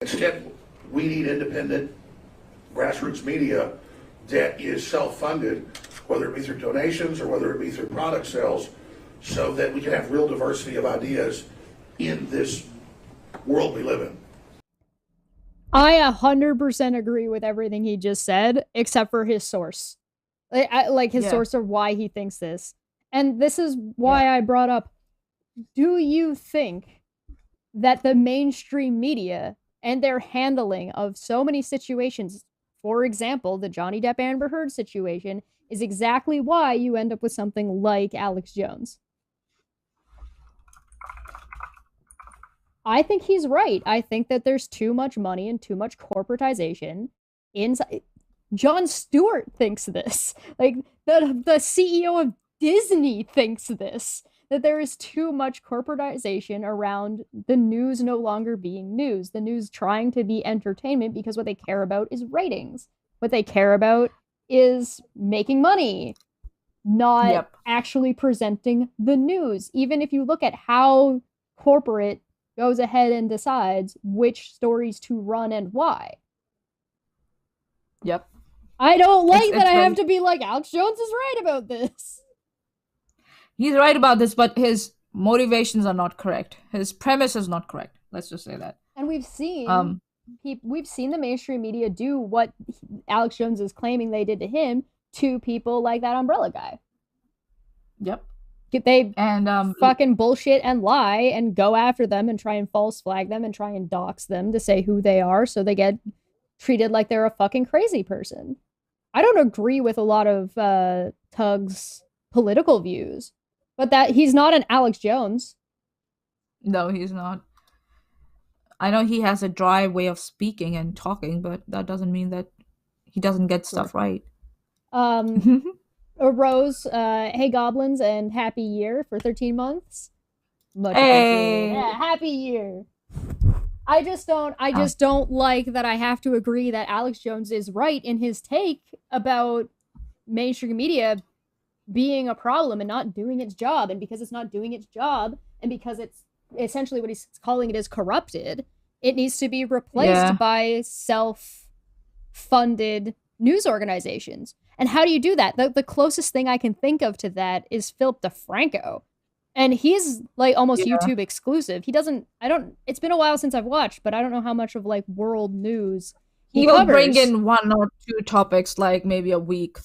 Instead, we need independent grassroots media that is self-funded, whether it be through donations or whether it be through product sales, so that we can have real diversity of ideas in this world we live in.
I 100% agree with everything he just said, except for his source. Like his
Yeah.
source of why he thinks this. And this is why I brought up, do you think that the mainstream media and their handling of so many situations, for example, the Johnny Depp Amber Heard situation, is exactly why you end up with something like Alex Jones? I think he's right. I think that there's too much money and too much corporatization inside. Jon Stewart thinks this. Like the CEO of Disney thinks this. That there is too much corporatization around the news no longer being news. The news trying to be entertainment because what they care about is ratings. What they care about is making money, not actually presenting the news. Even if you look at how corporate goes ahead and decides which stories to run and why.
Yep.
I don't like that I
very-
have to be like, Alex Jones is right about this.
He's right about this, but his motivations are not correct. His premise is not correct. Let's just say that.
And we've seen we've seen the mainstream media do what Alex Jones is claiming they did to him to people like that Umbrella guy.
Yep.
They
And
fucking bullshit and lie and go after them and try and false flag them and try and dox them to say who they are so they get treated like they're a fucking crazy person. I don't agree with a lot of Tug's political views, but that he's not an Alex Jones.
no, he's not. I know he has a dry way of speaking and talking, but that doesn't mean that he doesn't get stuff right.
Rose, hey goblins, and happy year for 13 months. Much
Hey.
appreciated. Yeah, happy year. I just don't like that I have to agree that Alex Jones is right in his take about mainstream media being a problem and not doing its job. And because it's not doing its job, and because it's essentially what he's calling it is corrupted, it needs to be replaced by self-funded news organizations. And how do you do that? The closest thing I can think of to that is Philip DeFranco. And he's like almost YouTube exclusive. It's been a while since I've watched, but I don't know how much of like world news
He will
covers.
bring in one or two topics, like maybe a week,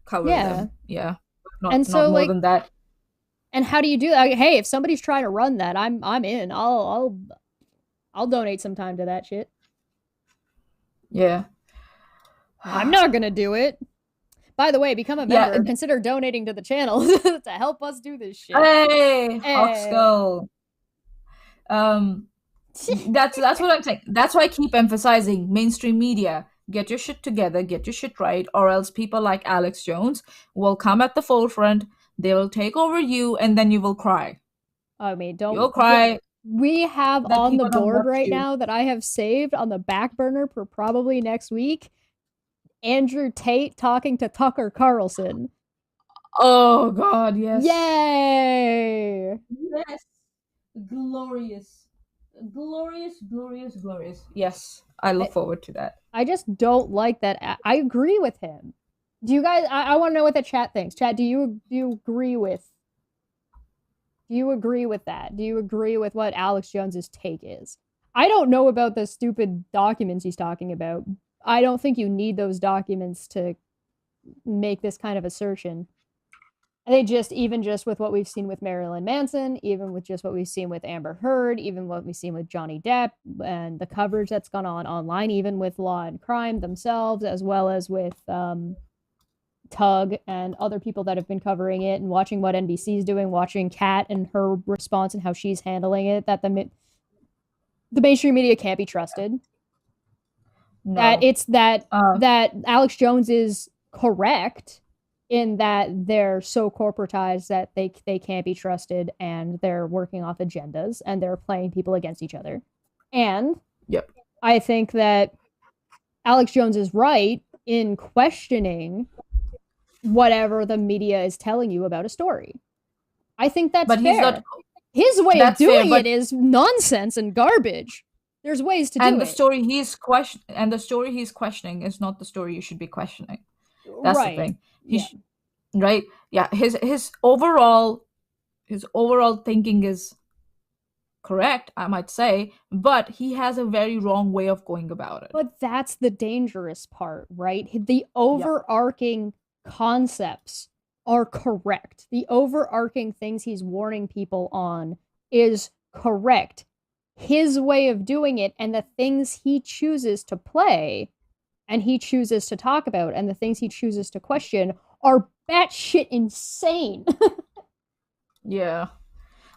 cover
Yeah.
them. Yeah. Not,
And
not
so,
more
like,
than that.
And how do you do that? Like, hey, if somebody's trying to run that, I'm in. I'll donate some time to that shit.
Yeah.
I'm not gonna do it. By the way, become a member.
and-
Consider donating to the channel to help us do this shit.
Hey,
Hey.
Hawkskull. That's what I'm saying. That's why I keep emphasizing mainstream media. Get your shit together, get your shit right, or else people like Alex Jones will come at the forefront. They will take over you, and then you will cry.
I mean,
You'll cry.
We have
that
on the
people don't
board
watch
right
you.
now that I have saved on the back burner for probably next week. Andrew Tate talking to Tucker Carlson.
Oh God, yes.
Yay!
Yes. glorious. Glorious. Yes, I look forward to that.
I just don't like that. I agree with him. Do you guys? I want to know what the chat thinks. Chat, do you agree with? Do you agree with that? Do you agree with what Alex Jones's take is? I don't know about the stupid documents he's talking about. I don't think you need those documents to make this kind of assertion. I think even just with what we've seen with Marilyn Manson, even with just what we've seen with Amber Heard, even what we've seen with Johnny Depp, and the coverage that's gone on online, even with Law and Crime themselves, as well as with Tug and other people that have been covering it, and watching what NBC's doing, watching Kat and her response and how she's handling it, that the mainstream media can't be trusted. No. That it's that Alex Jones is correct in that they're so corporatized that they can't be trusted, and they're working off agendas, and they're playing people against each other. And I think that Alex Jones is right in questioning whatever the media is telling you about a story. I think that's fair. His way of doing it is nonsense and garbage. There's ways to do it.
And the story he's questioning is not the story you should be questioning. That's the thing. Right? Yeah. His overall thinking is correct, I might say, but he has a very wrong way of going about it.
But that's the dangerous part, right? The overarching concepts are correct. The overarching things he's warning people on is correct. His way of doing it and the things he chooses to play and he chooses to talk about and the things he chooses to question are batshit insane.
Yeah.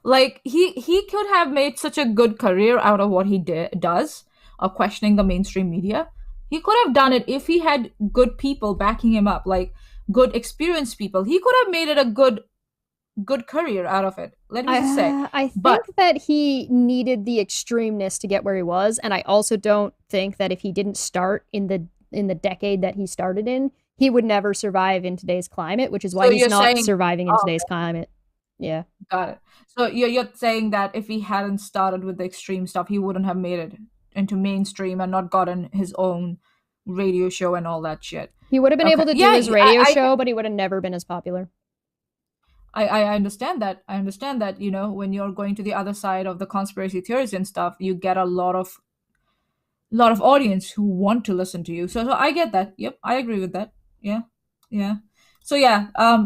Like, he could have made such a good career out of what he does, of questioning the mainstream media. He could have done it if he had good people backing him up, like good experienced people. He could have made it a good career out of it. Let me just say.
I think that he needed the extremeness to get where he was, and I also don't think that if he didn't start in the decade that he started in, he would never survive in today's climate, which is why he's not surviving in today's climate. Yeah.
Got it. So you're saying that if he hadn't started with the extreme stuff, he wouldn't have made it into mainstream and not gotten his own radio show and all that shit.
He would have been able to do his radio show, but he would have never been as popular.
I understand that. I understand that, you know, when you're going to the other side of the conspiracy theories and stuff, you get a lot of audience who want to listen to you. So I get that. Yep, I agree with that. Yeah. So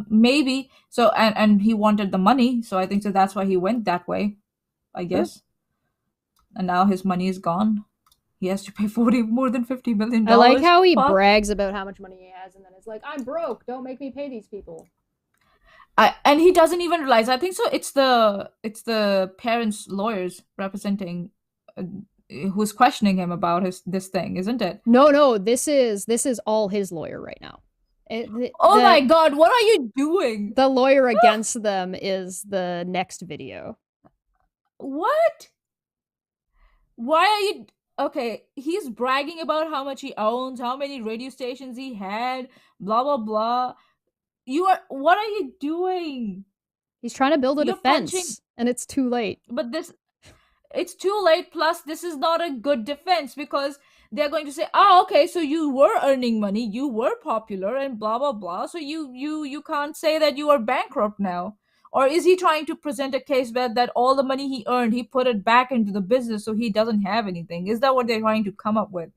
maybe. So and he wanted the money, so I think so that's why he went that way, I guess. And now his money is gone. He has to pay more than $50 million.
I like how he brags about how much money he has, and then it's like, I'm broke. Don't make me pay these people.
And he doesn't even realize. I think so. It's the parents' lawyers representing, who's questioning him about this thing, isn't it?
No. This is all his lawyer right now.
My God! What are you doing?
The lawyer against them is the next video.
What? Why are you? Okay, he's bragging about how much he owns, how many radio stations he had, blah blah blah. What are you doing?
He's trying to build a defense, and it's too late.
But it's too late. Plus, this is not a good defense because they're going to say, okay, so you were earning money, you were popular, and blah blah blah. So you can't say that you are bankrupt now. Or is he trying to present a case that all the money he earned, he put it back into the business, so he doesn't have anything? Is that what they're trying to come up with?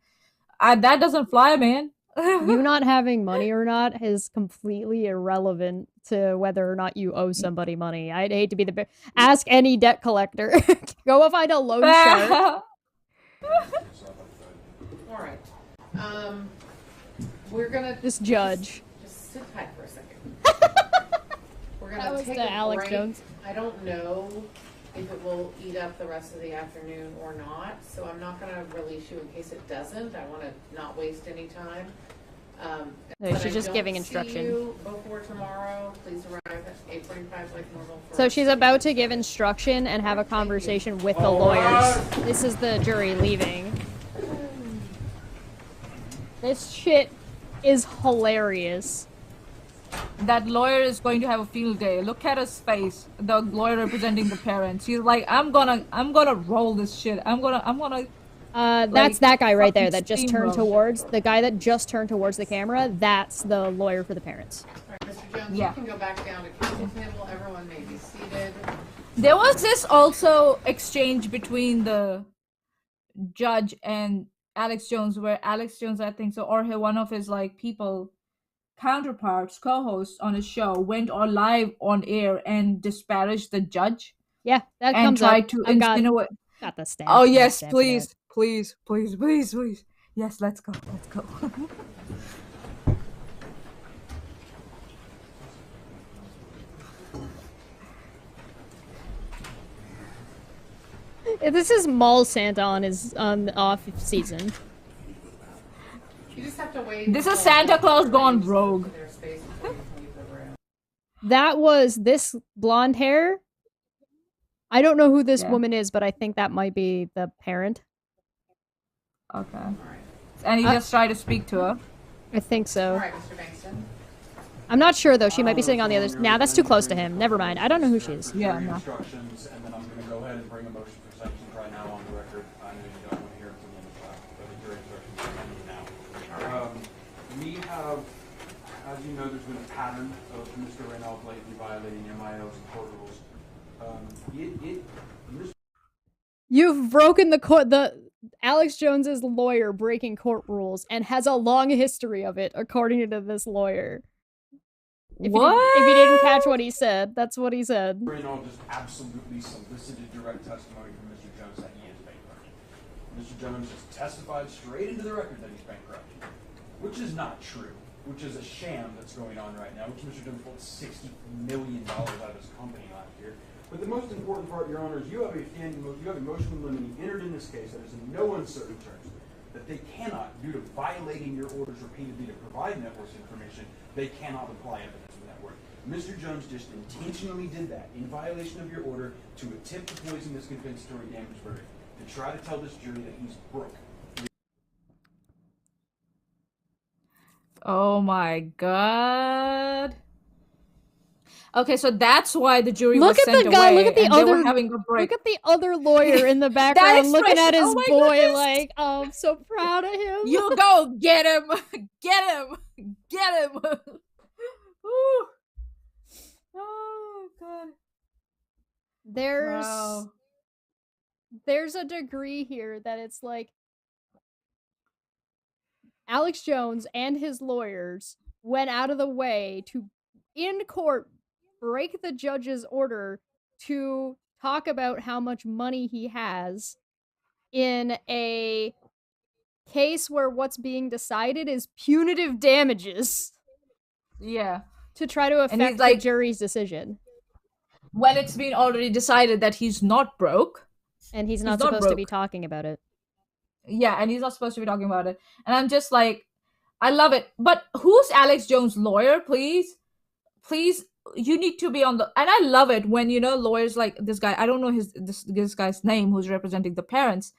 That doesn't fly, man.
You not having money or not is completely irrelevant to whether or not you owe somebody money. I'd hate to be ask any debt collector. Go find a loan shark.
All right. We're gonna
just judge.
Just sit tight for a second. We're gonna take a
Alex
break.
Jones.
I don't know if it will eat up the rest of the afternoon or not, so I'm not gonna release you in case it doesn't. I want to not waste any time.
No, she's just giving instruction.
See you before tomorrow. Please arrive at 8:45 like normal.
So she's about to give instruction and have a conversation with the lawyers. This is the jury leaving. This shit is hilarious.
that lawyer is going to have a field day. Look at his face. The lawyer representing the parents. He's like, I'm gonna roll this shit. I'm gonna.
That's that guy right there
fucking
that just turned
steamroll.
towards the guy that just turned towards the camera. That's the lawyer for the parents.
All right, Mr. Jones,
Yeah.
you can go back down to council table. Everyone may be seated.
There was this also exchange between the judge and Alex Jones, where Alex Jones, I think so, or one of his like people, counterparts, co-hosts on his show, went on live on air and disparaged the judge
Yeah, that
and
comes
tried
up.
to
I've got
insinuate.
the stamp.
Oh
got the
yes,
stamp for that.
please, please, please, please, please. Yes, let's go. Let's go.
This is Mall Santa on his off season.
You just have to wait.
This is
until
Santa Claus gone
everybody's
rogue.
to their space before you can leave the room.
That was this blonde hair. I don't know who this
Yeah.
woman is, but I think that might be the parent.
Okay. And he just tried to speak to her.
I think
All
so.
right, Mr. Bankston.
I'm not sure though. She might be sitting on the other. Nah, that's too close to him. Never mind. I don't know who she is.
Yeah,
Jury
no.
instructions, and then I'm going to go ahead and bring a motion for sanctions right now on the record. I know you don't want to hear it from the end of class, but the jury instructions are coming now. We have, as you know, there's been a pattern of Mr. Reynolds blatantly violating MIOs and court rules.
You've broken the Alex Jones's lawyer breaking court rules and has a long history of it, according to this lawyer. If you didn't catch what he said, that's what he said.
Reynolds just absolutely solicited direct testimony from Mr. Jones that he is bankrupt. Mr. Jones just testified straight into the record that he's bankrupt, which is not true, which is a sham that's going on right now, which Mr. Jones pulled $60 million out of his company last year. But the most important part, Your Honor, is you have a motion in limine entered in this case that is in no uncertain terms that they cannot, due to violating your orders repeatedly to provide networks information, they cannot apply evidence of network. Mr. Jones just intentionally did that in violation of your order to attempt to poison this compensatory damage verdict, to try to tell this jury that he's broke.
Oh my god. Okay, so that's why the jury
Look
was
at
sent
the guy.
away,
Look at the
and they were
other.
having a break.
Look at the other lawyer in the background, looking at
expression,
his
oh my
boy,
goodness.
like, oh, I'm so proud of him.
You go get him, get him, get him. Ooh. Oh god. Wow.
There's a degree here that it's like Alex Jones and his lawyers went out of the way to, in court, break the judge's order to talk about how much money he has in a case where what's being decided is punitive damages
Yeah.
to try to
And he's
affect
like-
the jury's decision.
When it's been already decided that he's not broke.
And he's not
not
supposed to be
broke.
talking about it.
Yeah, and he's not supposed to be talking about it. And I'm just like, I love it. But who's Alex Jones' lawyer, please? Please, you need to be on the... And I love it when, you know, lawyers like this guy, I don't know this guy's name who's representing the parents,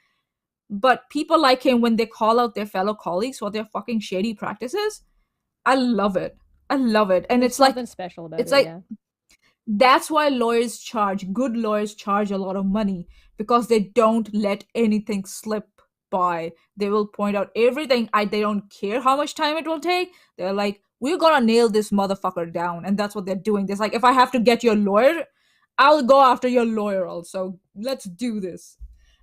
but people like him, when they call out their fellow colleagues for their fucking shady practices, I love it. I love it. And
There's
it's like,
something special about
it's
it,
like-
yeah.
that's why good lawyers charge a lot of money, because they don't let anything slip by. They will point out everything. They don't care how much time it will take. They're like, we're gonna nail this motherfucker down. And that's what they're doing. There's like, if I have to get your lawyer, I'll go after your lawyer also. Let's do this.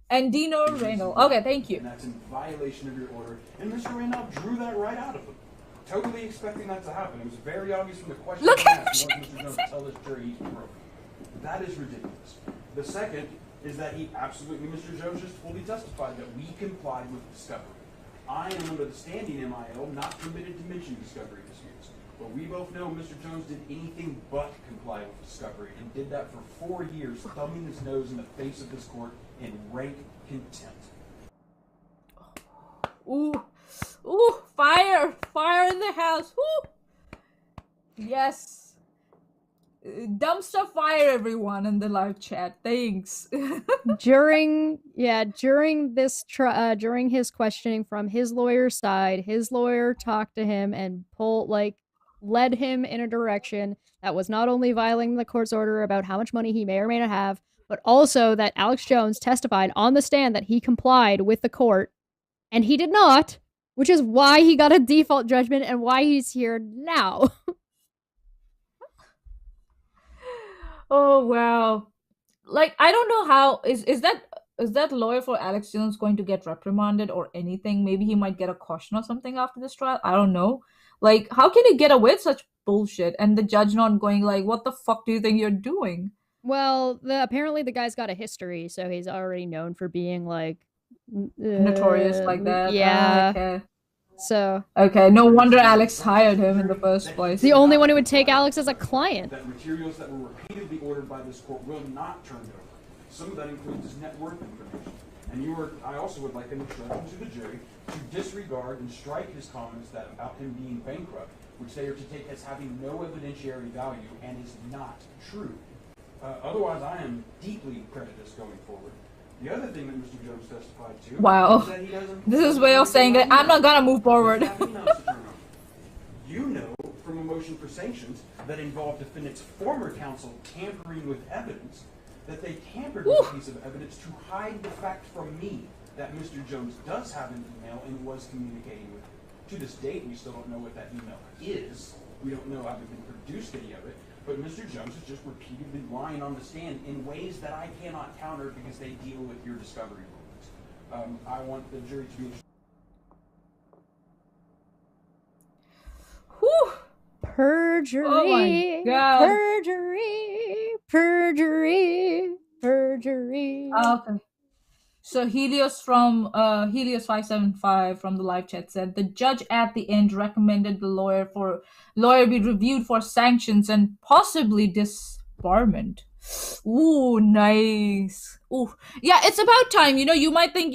And Dino Reynolds. Okay, thank you.
And that's in violation of your order. And Mr. Reynolds drew that right out of him, totally expecting that to happen. It was very obvious from the question
Look
he
at
asked.
what
He wants Mr. Jones to tell this jury he's broke. That is ridiculous. The second is that Mr. Jones just fully testified that we complied with discovery. I am under the standing MIL not permitted to mention discovery disputes. But we both know Mr. Jones did anything but comply with discovery, and did that for 4 years, thumbing his nose in the face of this court in rank contempt.
Ooh, ooh, fire in the house. Ooh. Yes. Dumpster fire, everyone in the live chat. Thanks.
during his questioning from his lawyer's side, his lawyer talked to him and led him in a direction that was not only violating the court's order about how much money he may or may not have, but also that Alex Jones testified on the stand that he complied with the court, and he did not, which is why he got a default judgment and why he's here now.
Oh wow. Like, I don't know how is that lawyer for Alex Jones going to get reprimanded or anything? Maybe he might get a caution or something after this trial. I don't know. Like, how can he get away with such bullshit and the judge not going like, what the fuck do you think you're doing?
Well, apparently the guy's got a history, so he's already known for being like
Notorious like that.
Yeah.
Okay.
So
Okay, no wonder Alex hired him in the first place.
the only one who would take Alex as a client.
That materials that were repeatedly ordered by this court will not turn over. Some of that includes his net worth information. And I also would like an instruction to the jury to disregard and strike his comments that about him being bankrupt, which they are to take as having no evidentiary value and is not true. Otherwise, I am deeply prejudiced going forward. The other thing that Mr. Jones testified to
Wow.
is that he doesn't...
This is way of saying that I'm not gonna move forward.
You know from a motion for sanctions that involved defendant's former counsel tampering with evidence that they tampered with a piece of evidence to hide the fact from me that Mr. Jones does have an email and was communicating with him. To this date, we still don't know what that email is. We don't know how they've been produced any of it. But Mr. Jones is just repeatedly lying on the stand in ways that I cannot counter because they deal with your discovery rulings. I want the jury to be...
Whew.
Perjury.
Oh my God.
Perjury. Perjury. Perjury.
Okay. So Helios from Helios 575 from the live chat said the judge at the end recommended the lawyer be reviewed for sanctions and possibly disbarment. Ooh, nice. Ooh, yeah, it's about time. You know, you might think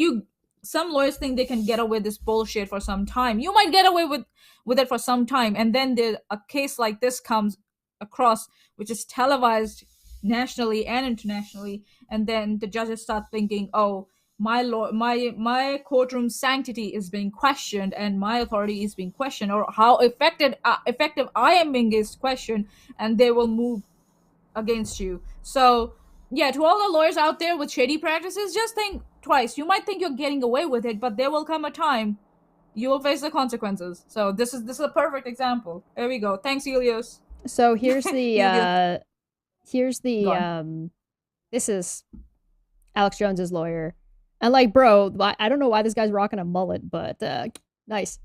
some lawyers think they can get away with this bullshit for some time. You might get away with it for some time, and then a case like this comes across, which is televised nationally and internationally, and then the judges start thinking, oh, my courtroom sanctity is being questioned and my authority is being questioned, or how effective I am being questioned, and they will move against you. So yeah, to all the lawyers out there with shady practices, just think twice. You might think you're getting away with it, but there will come a time you will face the consequences. So this is a perfect example. There we go. Thanks, Helios.
So here's the
Gone.
this is Alex Jones's lawyer. And like, bro, I don't know why this guy's rocking a mullet, but nice.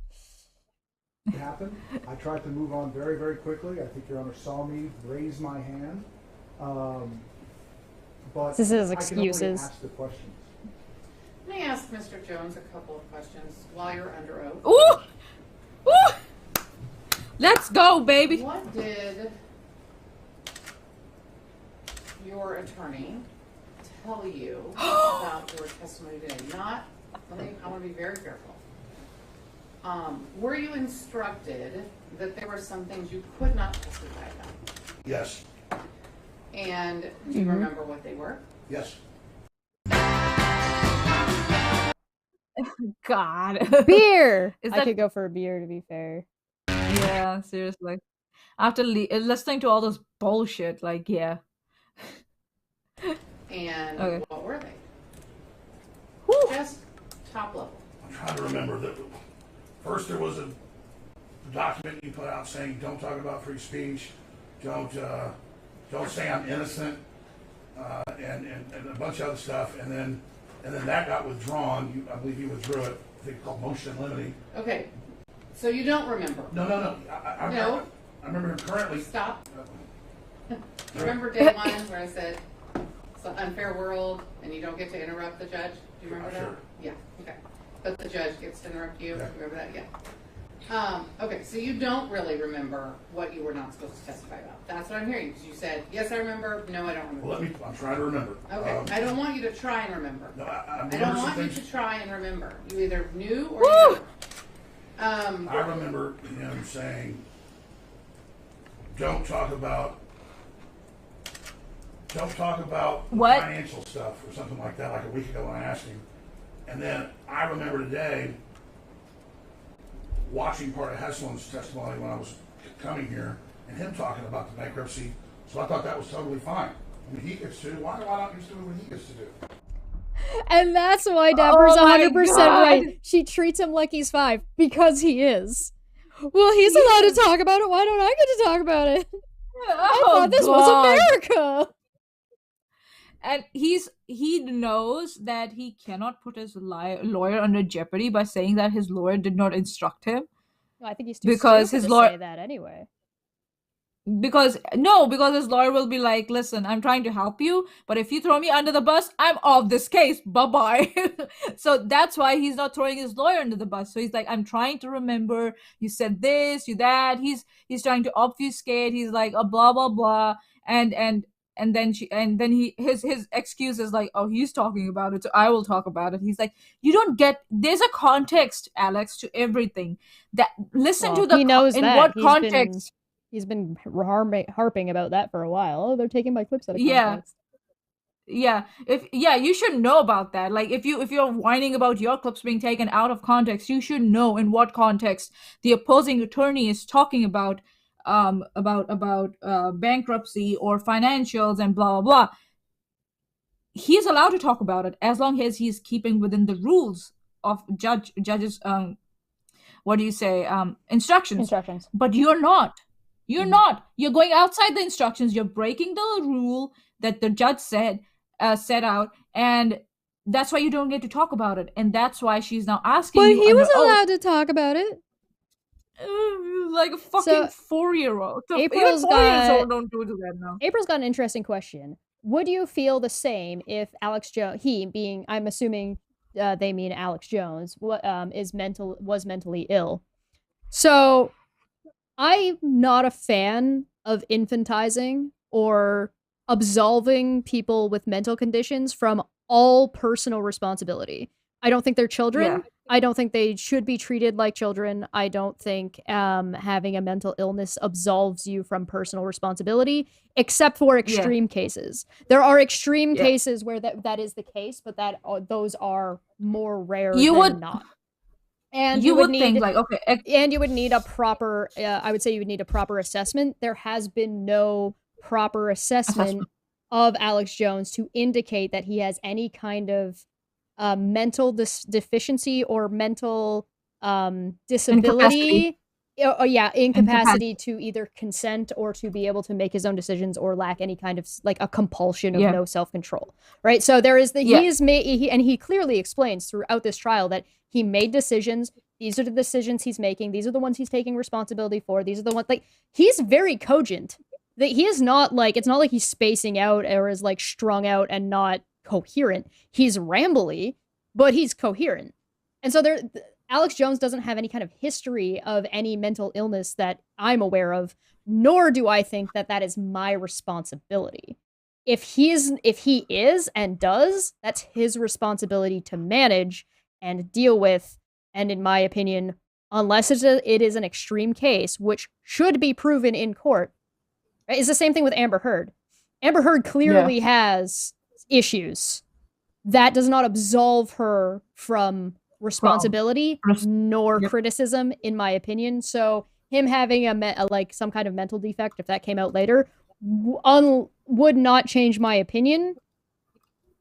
Happened. I tried to move on very, very quickly. I think Your Honor saw me raise my hand. But
This is
I can only
excuses.
ask the questions.
Let me ask Mr. Jones a couple of questions while you're under oath.
Ooh! Ooh! Let's go, baby.
What did your attorney tell you about your testimony today? I want to be very careful. Were you instructed that there were some things you could not testify about?
Yes,
And do you remember what they were?
yes.
God.
Beer.
Is
I
that-
could go for a beer, to be fair.
Yeah, seriously. After listening to all this bullshit, like, yeah.
And
Okay.
what were they?
Whew.
Just top level.
I'm trying to remember that. First, there was a document you put out saying, "Don't talk about free speech. Don't say I'm innocent," and a bunch of other stuff. And then that got withdrawn. I believe you withdrew it. I think it's called motion in limine.
Okay, so you don't remember?
No.
No.
I remember currently.
Stop. Remember day one where I said it's an unfair world and you don't get to interrupt the judge? Do you remember that?
Sure.
Yeah, okay. But the judge gets to interrupt you?
Yeah.
Remember that? Yeah. Okay, so you don't really remember what you were not supposed to testify about. That's what I'm hearing, because you said, yes, I remember, no, I don't remember.
Well, I'm trying to remember.
Okay, I don't want you to try and remember.
No, I
I
remember
don't
some
want you
things.
to try and remember. You either knew or you didn't.
I remember him saying, don't talk about
What?
financial stuff or something like that, like a week ago when I asked him. And then I remember today watching part of Heslin's testimony when I was coming here and him talking about the bankruptcy. So I thought that was totally fine. I mean, he gets to. Why not you just do what he gets to do?
And that's why Deborah's
Oh my
100%
God.
right. She treats him like he's 5 because he is. Well, he's allowed to talk about it. Why don't I get to talk about it? I thought this was America.
And he knows that he cannot put his lawyer under jeopardy by saying that his lawyer did not instruct him.
I think he's too
Because
stupid
his
to
lawyer-
say that anyway.
Because his lawyer will be like, listen, I'm trying to help you, but if you throw me under the bus, I'm off this case. Bye-bye. So that's why he's not throwing his lawyer under the bus. So he's like, I'm trying to remember, you said this, you that. He's trying to obfuscate. He's like, blah blah blah. And then his excuse is like, oh, he's talking about it, so I will talk about it. He's like, you don't get, there's a context, Alex, to everything. That listen
Well,
to the
he knows
in
that.
what
He's
context.
He's been harping about that for a while. Oh, they're taking my clips out of
Yeah.
context.
You should know about that. Like if you're whining about your clips being taken out of context, you should know in what context the opposing attorney is talking about bankruptcy or financials and blah blah blah. He's allowed to talk about it as long as he's keeping within the rules of judges instructions. But you're not. You're not. You're going outside the instructions. You're breaking the rule that the judge set out, and that's why you don't get to talk about it. And that's why she's now asking
But
you.
he was allowed to talk about it.
Like a fucking 4-year-old. So
April's
even 4 years
got-
old don't do that now.
April's got an interesting question. Would you feel the same if Alex Jones, I'm assuming they mean Alex Jones, was mentally ill? So I'm not a fan of infantizing or absolving people with mental conditions from all personal responsibility. I don't think they're children.
Yeah.
I don't think they should be treated like children. I don't think having a mental illness absolves you from personal responsibility, except for extreme cases. There are extreme cases where that is the case, but those are more rare than not. And
you would
need,
think like, okay,
and you would need a proper, I would say you would need a proper assessment. There has been no proper assessment of Alex Jones to indicate that he has any kind of mental deficiency or mental disability. Incapacity to either consent or to be able to make his own decisions or lack any kind of like a compulsion of no self-control, right? So there is he clearly explains throughout this trial that he made decisions. These are the decisions he's making. These are the ones he's taking responsibility for. These are the ones, like, he's very cogent. That he is not like, it's not like he's spacing out or is like strung out and not coherent. He's rambly, but he's coherent. And so Alex Jones doesn't have any kind of history of any mental illness that I'm aware of, nor do I think that is my responsibility. If he is and does, that's his responsibility to manage and deal with. And in my opinion, unless it is an extreme case, which should be proven in court, right? It's the same thing with Amber Heard. Amber Heard clearly has issues. That does not absolve her from responsibility nor criticism, in my opinion. So him having like some kind of mental defect, if that came out later, would not change my opinion,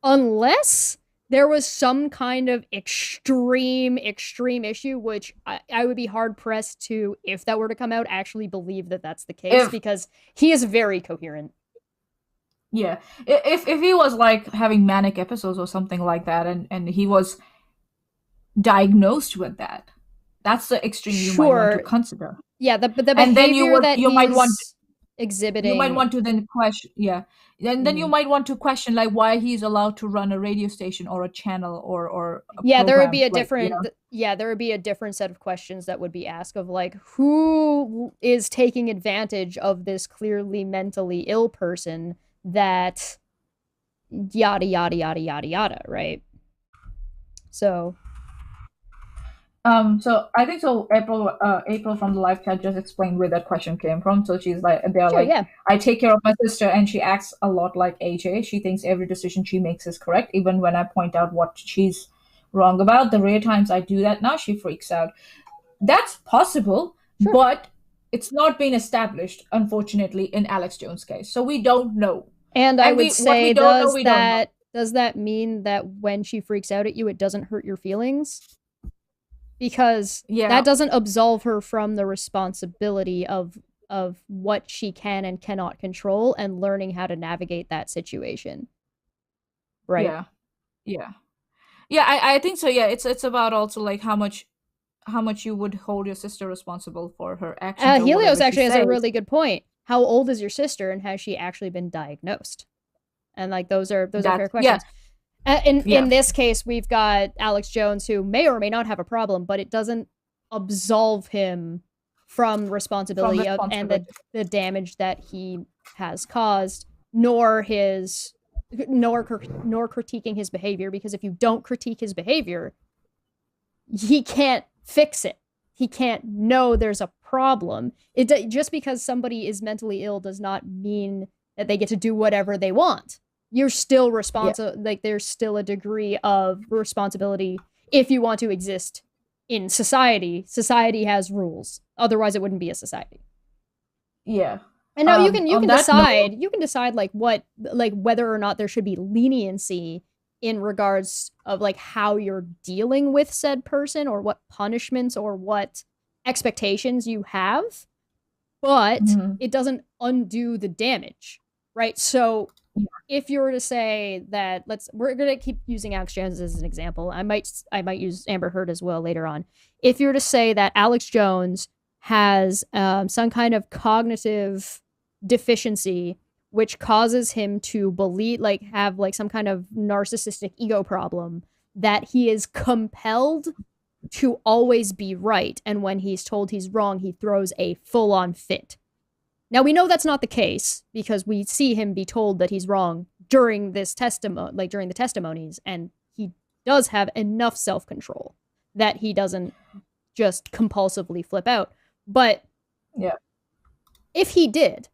unless there was some kind of extreme issue, which I would be hard pressed to, if that were to come out, actually believe that that's the case, because he is very coherent.
Yeah, if he was like having manic episodes or something like that, and he was diagnosed with that, that's the extreme you might want to consider.
Yeah, the behavior
and then you might want
exhibiting.
You might want to then question, then you might want to question like why he's allowed to run a radio station or a channel or a
there would be a
program,
different there would be a different set of questions that would be asked of like, who is taking advantage of this clearly mentally ill person, that yada yada yada yada yada, right? So
so I think so April from the live chat just explained where that question came from. So she's like, I take care of my sister and she acts a lot like AJ. She thinks every decision she makes is correct, even when I point out what she's wrong about. The rare times I do that now, she freaks out. That's possible, but it's not been established, unfortunately, in Alex Jones' case. So we don't know.
And I would
what
say,
we don't know, we don't know.
does that mean that when she freaks out at you, it doesn't hurt your feelings? Because that doesn't absolve her from the responsibility of what she can and cannot control and learning how to navigate that situation. Right?
Yeah, I think so. Yeah, it's about also like how much you would hold your sister responsible for her actions.
Helios actually has a really good point. How old is your sister, and has she actually been diagnosed? And like those are fair questions. Yeah. In this case, we've got Alex Jones, who may or may not have a problem, but it doesn't absolve him from responsibility of and the damage that he has caused, nor critiquing his behavior, because if you don't critique his behavior, he can't fix it. He can't know there's a problem. Just because somebody is mentally ill does not mean that they get to do whatever they want. You're still responsible. Like, there's still a degree of responsibility if you want to exist in society. Society has rules. Otherwise, it wouldn't be a society.
Yeah.
And now you can decide like whether or not there should be leniency in regards of like how you're dealing with said person, or what punishments or what expectations you have, but it doesn't undo the damage, right? So if you were to say that, we're gonna keep using Alex Jones as an example. I might use Amber Heard as well later on. If you were to say that Alex Jones has some kind of cognitive deficiency which causes him to believe, like, have like some kind of narcissistic ego problem, that he is compelled to always be right, and when he's told he's wrong, he throws a full-on fit. Now, we know that's not the case, because we see him be told that he's wrong during this during the testimonies, and he does have enough self-control that he doesn't just compulsively flip out. But if he did,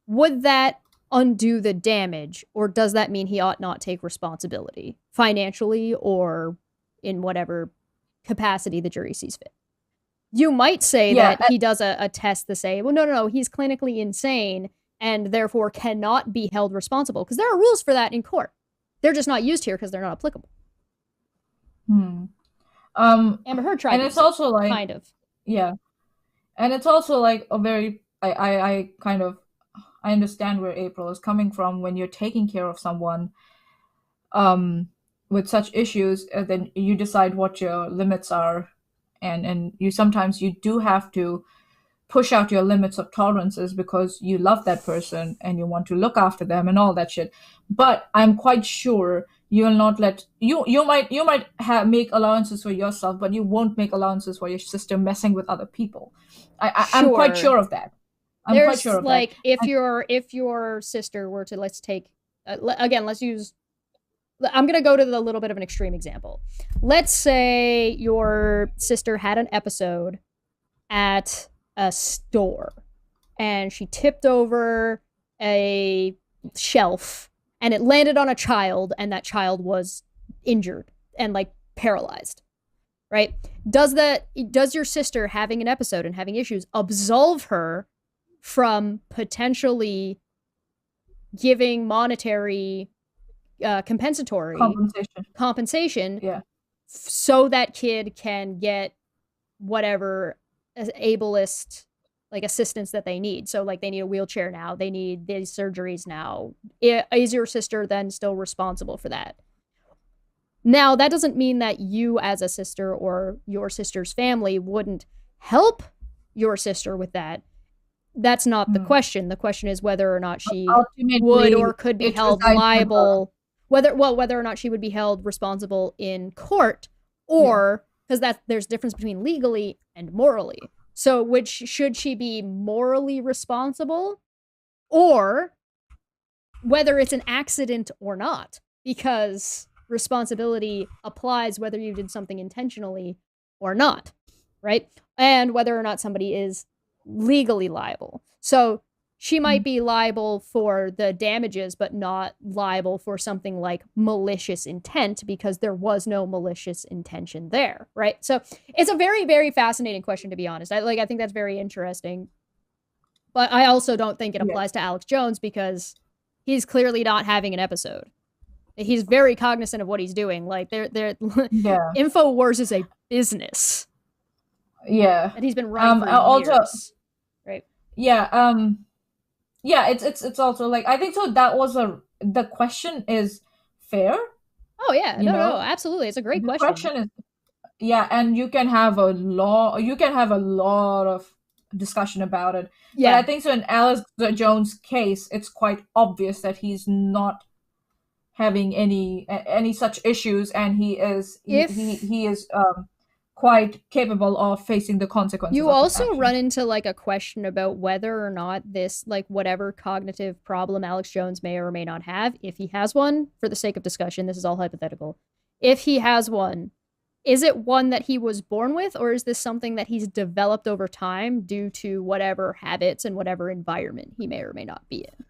would that undo the damage, or does that mean he ought not take responsibility financially or in whatever capacity the jury sees fit? You might say that he does a test to say, well, no, he's clinically insane and therefore cannot be held responsible, because there are rules for that in court. They're just not used here because they're not applicable. Amber Heard tried,
and it's also like
kind of.
Yeah. And it's also like a very, I understand where April is coming from. When you're taking care of someone with such issues, then you decide what your limits are, and you sometimes you do have to push out your limits of tolerances because you love that person and you want to look after them and all that shit. But I'm quite sure you'll not let you might make allowances for yourself, but you won't make allowances for your sister messing with other people. I'm quite sure of that.
Quite sure of like that. If your sister were to, let's take let's use, I'm going to go to the little bit of an extreme example. Let's say your sister had an episode at a store and she tipped over a shelf and it landed on a child, and that child was injured and like paralyzed, right? Does your sister having an episode and having issues absolve her from potentially giving monetary compensatory compensation so that kid can get whatever ableist like assistance that they need? So like they need a wheelchair now, they need these surgeries now. Is your sister then still responsible for that? Now, that doesn't mean that you as a sister or your sister's family wouldn't help your sister with that. That's not the question. The question is whether or not she would or could be held liable, whether or not she would be held responsible in court, or because there's a difference between legally and morally. So should she be morally responsible, or whether it's an accident or not, because responsibility applies whether you did something intentionally or not, right? And whether or not somebody is legally liable. So she might be liable for the damages, but not liable for something like malicious intent, because there was no malicious intention there, right? So it's a very, very fascinating question, to be honest. I think that's very interesting. But I also don't think it applies to Alex Jones because he's clearly not having an episode. He's very cognizant of what he's doing. Like InfoWars is a business.
Yeah.
And he's been running for years. Right.
Yeah. Yeah, it's also like, I think so the question is fair.
Oh yeah, no, absolutely. It's a great question.
The question is, yeah, and you can have a lot of discussion about it. Yeah. But I think so in Alex Jones' case, it's quite obvious that he's not having any such issues, and he is quite capable of facing the consequences.
You also run into like a question about whether or not this, like whatever cognitive problem Alex Jones may or may not have, if he has one, for the sake of discussion, this is all hypothetical. If he has one, is it one that he was born with, or is this something that he's developed over time due to whatever habits and whatever environment he may or may not be in?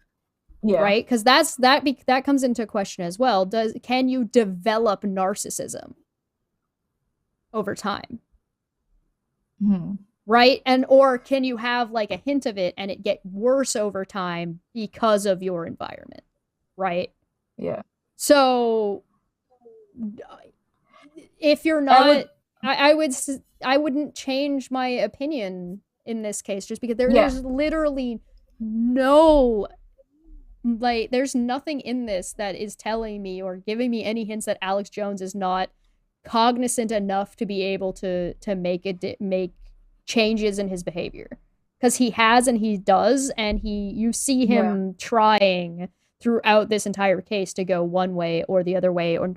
Yeah. Right? Because that comes into question as well. Can you develop narcissism over time? Right? Or can you have like a hint of it and it get worse over time because of your environment? Right?
Yeah.
So if you're not, I wouldn't change my opinion in this case, just because there's literally there's nothing in this that is telling me or giving me any hints that Alex Jones is not cognizant enough to be able to make changes in his behavior, because he has and he does, and you see him trying throughout this entire case to go one way or the other way, or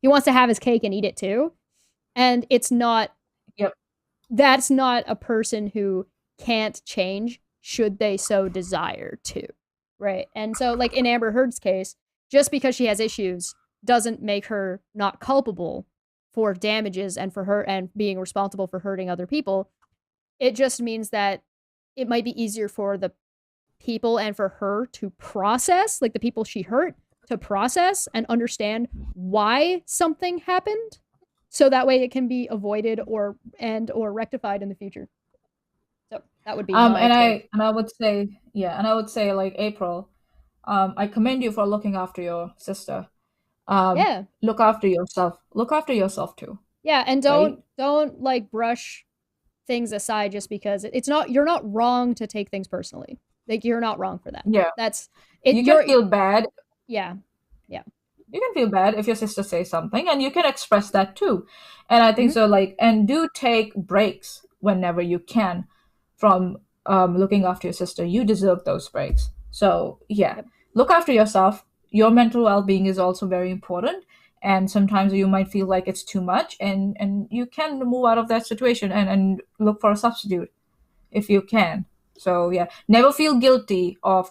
he wants to have his cake and eat it too, and it's not. That's not a person who can't change should they so desire to, right? And so, like in Amber Heard's case, just because she has issues doesn't make her not culpable for damages and for her and being responsible for hurting other people. It just means that it might be easier for the people and for her to process, like the people she hurt, to process and understand why something happened, so that way it can be avoided or rectified in the future. So that would be
I would say like, April, I commend you for looking after your sister. Look after yourself too.
Yeah, and don't like brush things aside just because you're not wrong to take things personally. Like, you're not wrong for that.
Yeah,
that's it.
You can feel bad.
Yeah.
You can feel bad if your sister says something, and you can express that too. And I think so, like, and do take breaks whenever you can from looking after your sister. You deserve those breaks. So look after yourself. Your mental well-being is also very important, and sometimes you might feel like it's too much, and you can move out of that situation and look for a substitute if you can. So never feel guilty of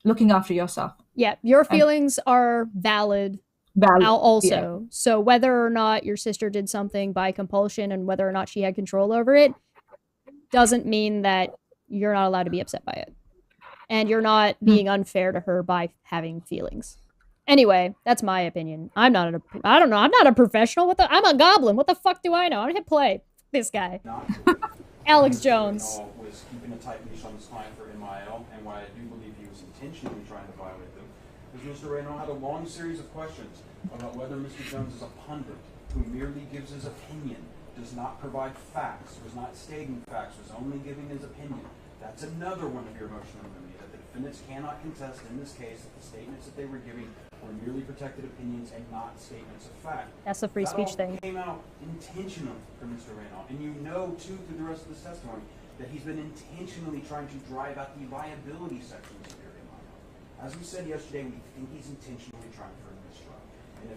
looking after yourself.
Yeah, your feelings are valid also. Yeah. So whether or not your sister did something by compulsion and whether or not she had control over it doesn't mean that you're not allowed to be upset by it. And you're not being unfair to her by having feelings. Anyway, that's my opinion. I'm not a professional. I'm a goblin. What the fuck do I know? I'm gonna hit play. This guy. Alex Jones.
Was keeping a tight leash on his client for MIL, and why I do believe he was intentionally trying to violate them, because Mr. Reno had a long series of questions about whether Mr. Jones is a pundit who merely gives his opinion, does not provide facts, was not stating facts, was only giving his opinion. That's another one of your emotional remedies, that the defendants cannot contest in this case that the statements that they were giving were merely protected opinions and not statements of fact.
That's the free speech thing.
That all came out intentionally from Mr. Reno, and you know too through the rest of this testimony that he's been intentionally trying to drive out the liability sections of your MIL. As we said yesterday, we think he's intentionally trying for a mistrial. And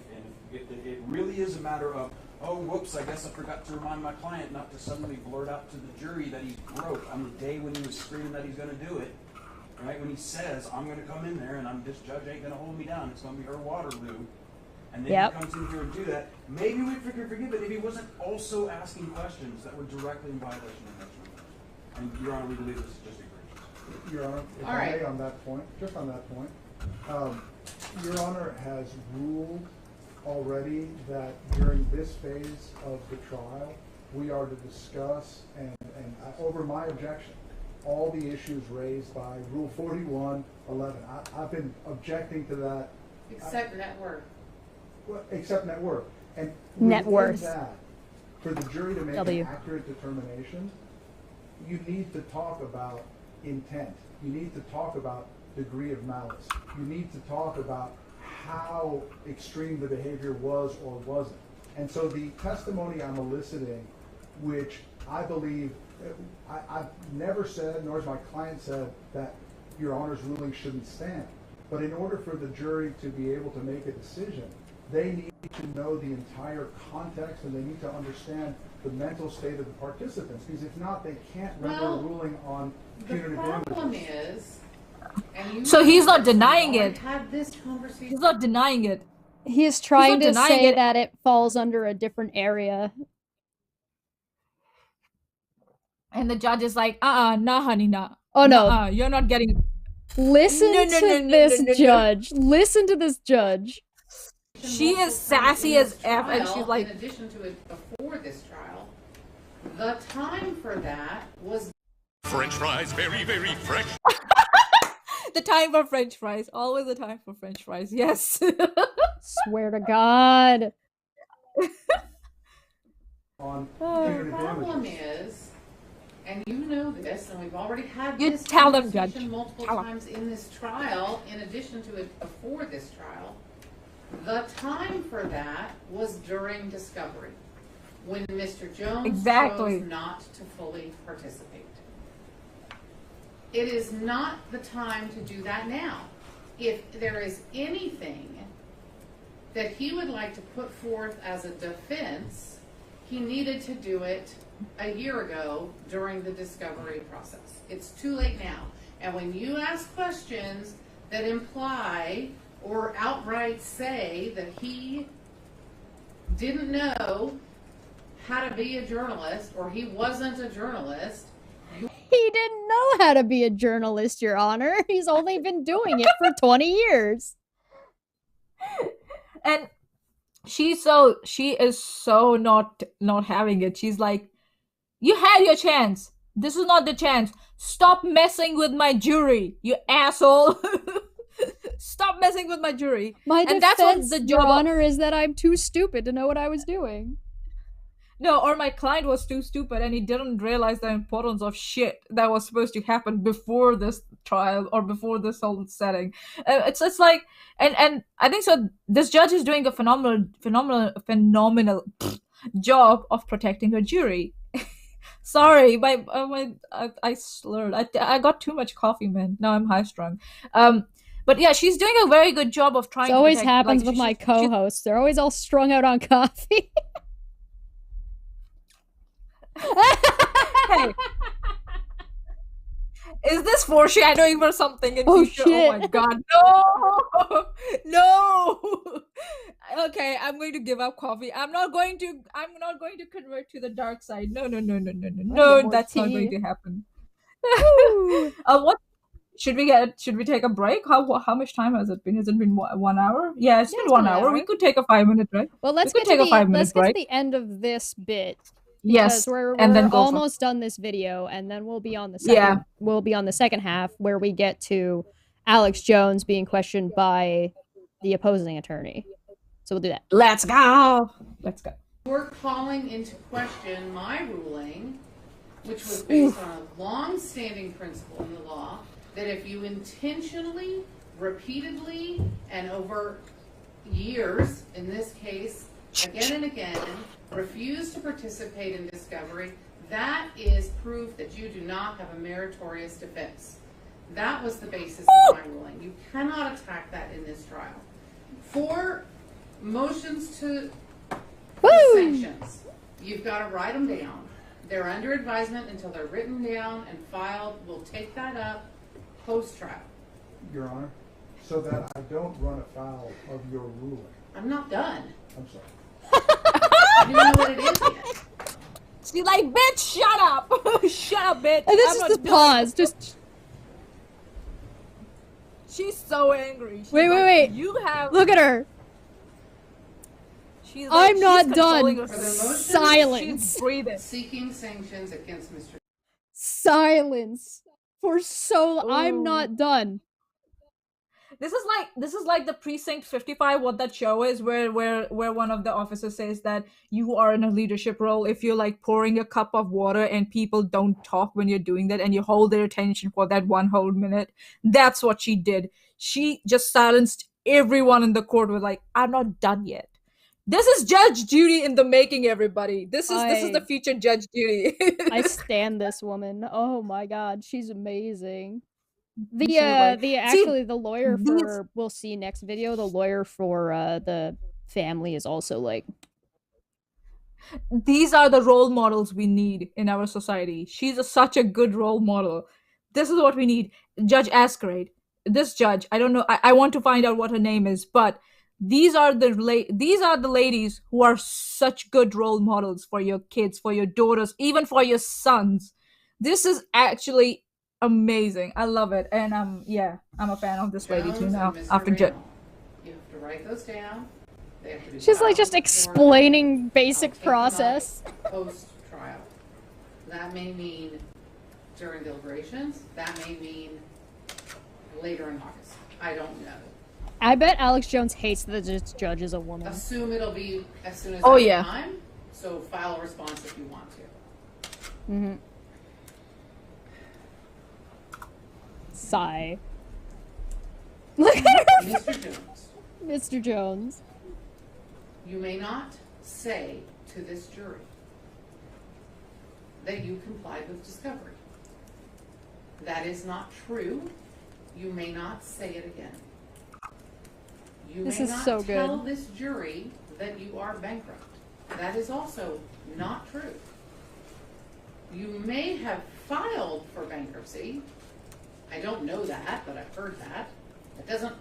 if it really is a matter of, oh, whoops, I guess I forgot to remind my client not to suddenly blurt out to the jury that he's broke on the day when he was screaming that he's going to do it, right? When he says, I'm going to come in there and this judge ain't going to hold me down. It's going to be her Waterloo. And then he comes in here and do that. Maybe we'd forgive it if he wasn't also asking questions that were directly in violation of National Law. And, Your Honor, we believe this is just egregious.
Your Honor, if I may on that point, just on that point, Your Honor has ruled already that during this phase of the trial, we are to discuss and over my objection, all the issues raised by Rule 4111. I've been objecting to that.
Except net worth.
Well, except net worth. And
Net
within
worth.
that, for the jury to make
W.
an accurate determination, you need to talk about intent. You need to talk about degree of malice. You need to talk about how extreme the behavior was or wasn't. And so the testimony I'm eliciting, which I believe, I've never said, nor has my client said, that Your Honor's ruling shouldn't stand. But in order for the jury to be able to make a decision, they need to know the entire context, and they need to understand the mental state of the participants, because if not, they can't render a ruling on punitive damages.
The problem is, and you
So he's not denying
already
it.
had this conversation.
He's not denying it.
He's trying to
denying
say
it.
that it falls under a different area.
And the judge is like, nah, honey, nah.
Oh no.
Nuh-uh, you're not getting it.
Listen
No,
to
no, no,
this
no, no, no.
judge. Listen to this judge.
She is
Multiple
sassy
times
as
in this
F, and
trial,
she's like,
in addition to it before this trial, the time for that was
French fries, very, very fresh.
the time for French fries. Always the time for French fries. Yes.
Swear to God.
On
the
punitive
problem
damages.
is, and you know this, and we've already had
You
this
tell them,
conversation
Judge.
multiple
Tell 'em.
times in this trial, in addition to it before this trial, the time for that was during discovery, when Mr. Jones
Exactly.
chose not to fully participate. It is not the time to do that now. If there is anything that he would like to put forth as a defense, he needed to do it a year ago during the discovery process. It's too late now. And when you ask questions that imply or outright say that he didn't know how to be a journalist or he wasn't a journalist,
He didn't know how to be a journalist, Your Honor. He's only been doing it for 20 years.
And she is so not having it. She's like, you had your chance. This is not the chance. Stop messing with my jury, you asshole. Stop messing with my jury.
My
And that's what
defense,
the
Your
job of-
Honor, is that I'm too stupid to know what I was doing.
No, or my client was too stupid and he didn't realize the importance of shit that was supposed to happen before this trial or before this whole setting. It's like, and I think so. This judge is doing a phenomenal job of protecting her jury. Sorry, I slurred. I got too much coffee, man. Now I'm high strung. But yeah, she's doing a very good job of trying.
It always
to protect,
happens
like,
with my co-hosts. They're always all strung out on coffee.
Hey, is this foreshadowing for something in
Oh,
future?
shit.
Oh my god, no! Okay, I'm going to give up coffee. I'm not going to convert to the dark side. No,
more
that's not
tea.
going to happen.
Woo.
What should we take a break? How much time has it been? Has it been 1 hour? Yeah, it's
Yeah,
been
it's
1
been an
hour.
hour.
We could take a 5-minute break.
Well, let's
We
get
could
to
take a 5-minute
let's get to
break.
the end of this bit.
Yes,
Because we're
and then go for-
almost done this video, and then we'll be on the second.
Yeah.
We'll be on the second half where we get to Alex Jones being questioned by the opposing attorney. So we'll do that.
Let's go.
we're calling into question my ruling, which was based on a long-standing principle in the law, that if you intentionally, repeatedly, and over years, in this case, again and again, refuse to participate in discovery, that is proof that you do not have a meritorious defense. That was the basis of my ruling. You cannot attack that in this trial. For motions to sanctions, you've got to write them down. They're under advisement until they're written down and filed. We'll take that up post-trial.
Your Honor, so that I don't run afoul of your ruling.
I'm not done.
I'm sorry.
I don't know what it is yet.
She's like, bitch, shut up. Shut up, bitch.
And this
I'm
is
not
the
doing
pause.
it.
Just
She's so angry. She's
wait.
You have.
look at her.
She's
I'm not
controlling
done.
For the
herself.
motion,
Silence.
She's breathing.
seeking sanctions against Mr.
Silence. for so I'm not done.
This is like the Precinct 55, what that show is, where one of the officers says that you are in a leadership role if you're like pouring a cup of water and people don't talk when you're doing that and you hold their attention for that one whole minute. That's what she did. She just silenced everyone in the court with like, I'm not done yet. This is Judge Judy in the making, everybody. This is the future Judge Judy.
I stand this woman. Oh my god, she's amazing.
She's like-
The lawyer
these-
for we'll see next video, the lawyer for the family is also like,
these are the role models we need in our society. She's such a good role model. This is what we need. Judge Askerade, this judge, I don't know, I want to find out what her name is, but these are the ladies who are such good role models for your kids, for your daughters, even for your sons. This is actually amazing. I love it. And I'm a fan of this lady too now. After
Reno, you have to write those down. They have to be
she's like just
filed
explaining basic
taken
process.
up post-trial. That may mean during deliberations. That may mean later in August. I don't know.
I bet Alex Jones hates that this judge is a woman.
Assume it'll be as soon as
Oh,
I have
yeah.
time. So file a response if you want to.
Mm-hmm. Sigh. Look at her,
Mr. Jones,
Mr. Jones.
you may not say to this jury that you complied with discovery. That is not true. You may not say it again. You
This
may
is
not
so
tell
good.
this jury that you are bankrupt. That is also not true. You may have filed for bankruptcy. I don't know that, but I've heard that. That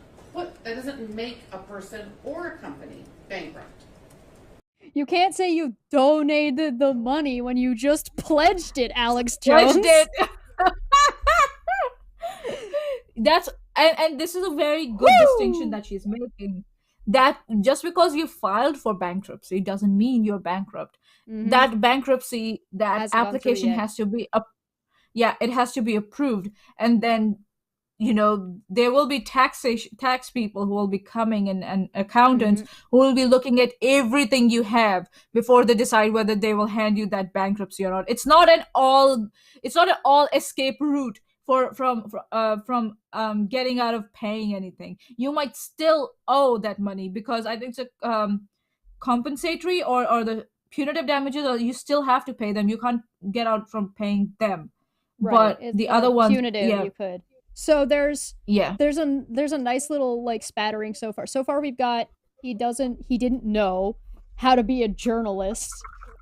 doesn't make a person or a company bankrupt.
You can't say you donated the money when you just pledged it, Alex Jones.
Judged it. That's and this is a very good distinction that she's making. That just because you filed for bankruptcy doesn't mean you're bankrupt.
Mhm.
That bankruptcy, that
Hasn't gone through
application
yet.
has to be it has to be approved, and then there will be tax people who will be coming and accountants who will be looking at everything you have before they decide whether they will hand you that bankruptcy or not. It's not an all escape route from getting out of paying anything. You might still owe that money because I think it's a compensatory or the punitive damages, or you still have to pay them. You can't get out from paying them.
Right.
But
It's
the other one,
punitive, you could. So there's
yeah.
there's a nice little like spattering so far. So far we've got he didn't know how to be a journalist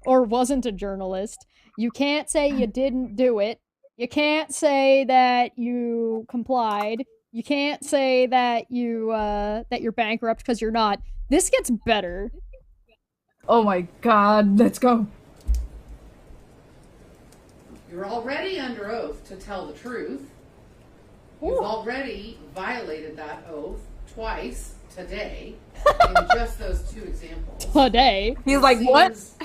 or wasn't a journalist. You can't say you didn't do it. You can't say that you complied. You can't say that you're bankrupt because you're not. This gets better.
Oh my god, let's go.
You're already under oath to tell the truth. You've already violated that oath twice today in just those two examples.
Today.
He's like, what?
Seems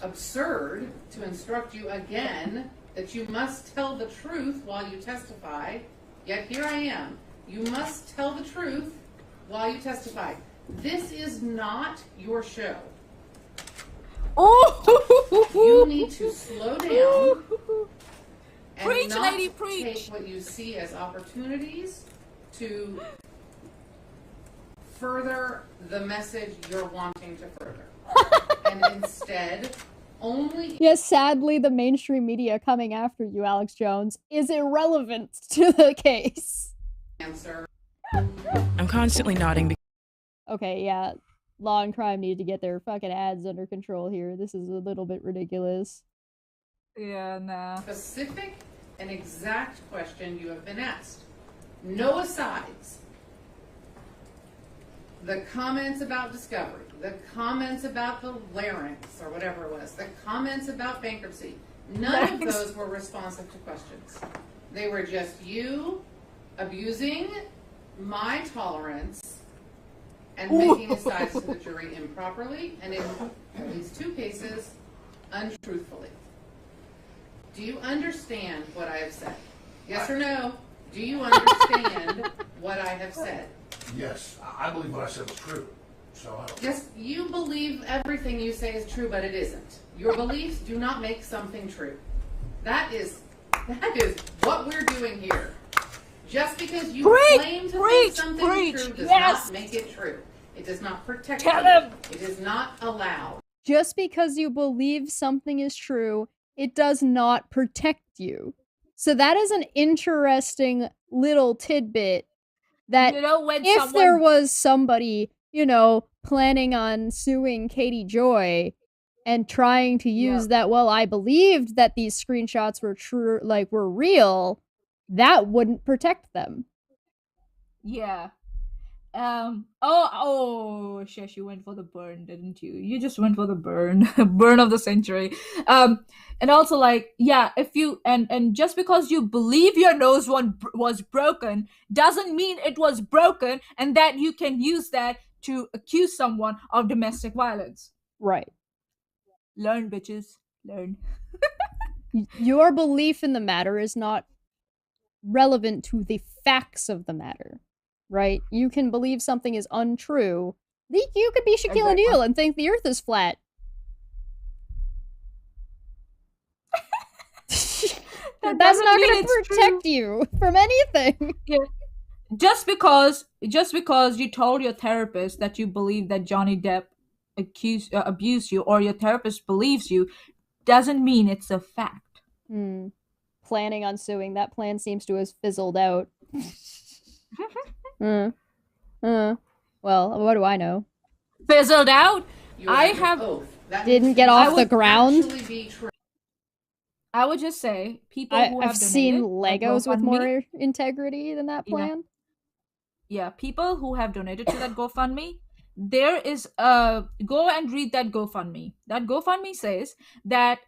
absurd to instruct you again that you must tell the truth while you testify. Yet here I am. You must tell the truth while you testify. This is not your show.
Oh,
You need to slow down and
Preach,
not
lady, preach.
take what you see as opportunities to further the message you're wanting to further. And instead, only
Yes, sadly, the mainstream media coming after you, Alex Jones, is irrelevant to the case.
answer.
I'm constantly nodding
Okay, yeah. Law and crime need to get their fucking ads under control here. This is a little bit ridiculous.
yeah, nah.
Specific and exact question you have been asked. No asides. The comments about discovery, the comments about the larynx or whatever it was, the comments about bankruptcy, none of those were responsive to questions. They were just you abusing my tolerance and making asides to the jury improperly and in at least two cases, untruthfully. Do you understand what I have said? Yes or no? Do you understand what I have said?
Yes, I believe what I said was true. So I don't.
Yes, you believe everything you say is true, but it isn't. Your beliefs do not make something true. That is what we're doing here. Just because you claim to think something is true does not make it true. It does not protect you. It is not allowed.
Just because you believe something is true, it does not protect you. So that is an interesting little tidbit that
when
if there was somebody, planning on suing Katie Joy and trying to use that, well, I believed that these screenshots were true, like were real, that wouldn't protect them.
Yeah. Chesh, you went for the burn, didn't you? You just went for the burn. Burn of the century. And also, like, yeah, if you and just because you believe your nose was broken doesn't mean it was broken and that you can use that to accuse someone of domestic violence.
Right.
Learn, bitches. Learn.
Your belief in the matter is not relevant to the facts of the matter. Right? You can believe something is untrue. You could be Shaquille O'Neal and think the earth is flat. That's not going to protect you from anything.
Yeah. Just because you told your therapist that you believe that Johnny Depp abused you, or your therapist believes you, doesn't mean it's a fact.
Planning on suing, that plan seems to have fizzled out. Well, what do I know?
Fizzled out?
Didn't get off the ground.
I would just say people who have
I've seen
donated
Legos with more integrity than that plan.
Yeah, people who have donated to that GoFundMe, there is go and read that GoFundMe. That GoFundMe says that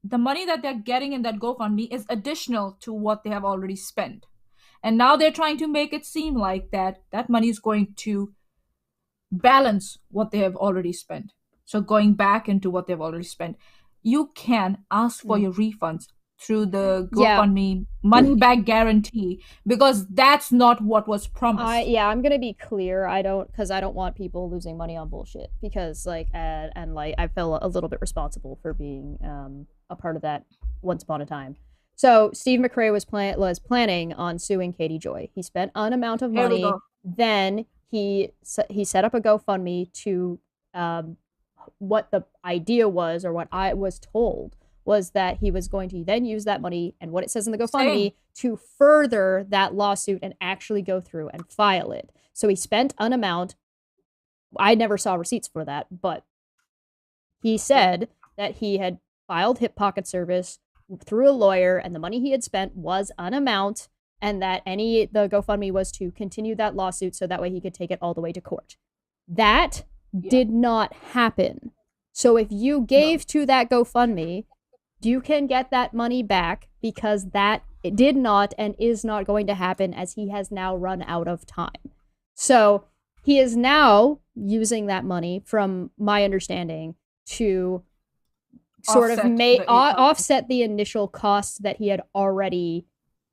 the money that they're getting in that GoFundMe is additional to what they have already spent. And now they're trying to make it seem like that money is going to balance what they have already spent. So going back into what they've already spent. You can ask for your refunds through the GoFundMe money back guarantee, because that's not what was promised.
I'm gonna be clear. I don't want people losing money on bullshit, because I feel a little bit responsible for being a part of that once upon a time. So Steve McRae was planning on suing Katie Joy. He spent an amount of money. Then he set up a GoFundMe to what the idea was, or what I was told, was that he was going to then use that money and what it says in the GoFundMe to further that lawsuit and actually go through and file it. So he spent an amount. I never saw receipts for that, but he said that he had filed Hip Pocket Service through a lawyer, and the money he had spent was an amount, and that the GoFundMe was to continue that lawsuit so that way he could take it all the way to court. That did not happen. So if you gave to that GoFundMe, you can get that money back, because that did not and is not going to happen, as he has now run out of time. So he is now using that money, from my understanding, to sort of offset the initial costs that he had already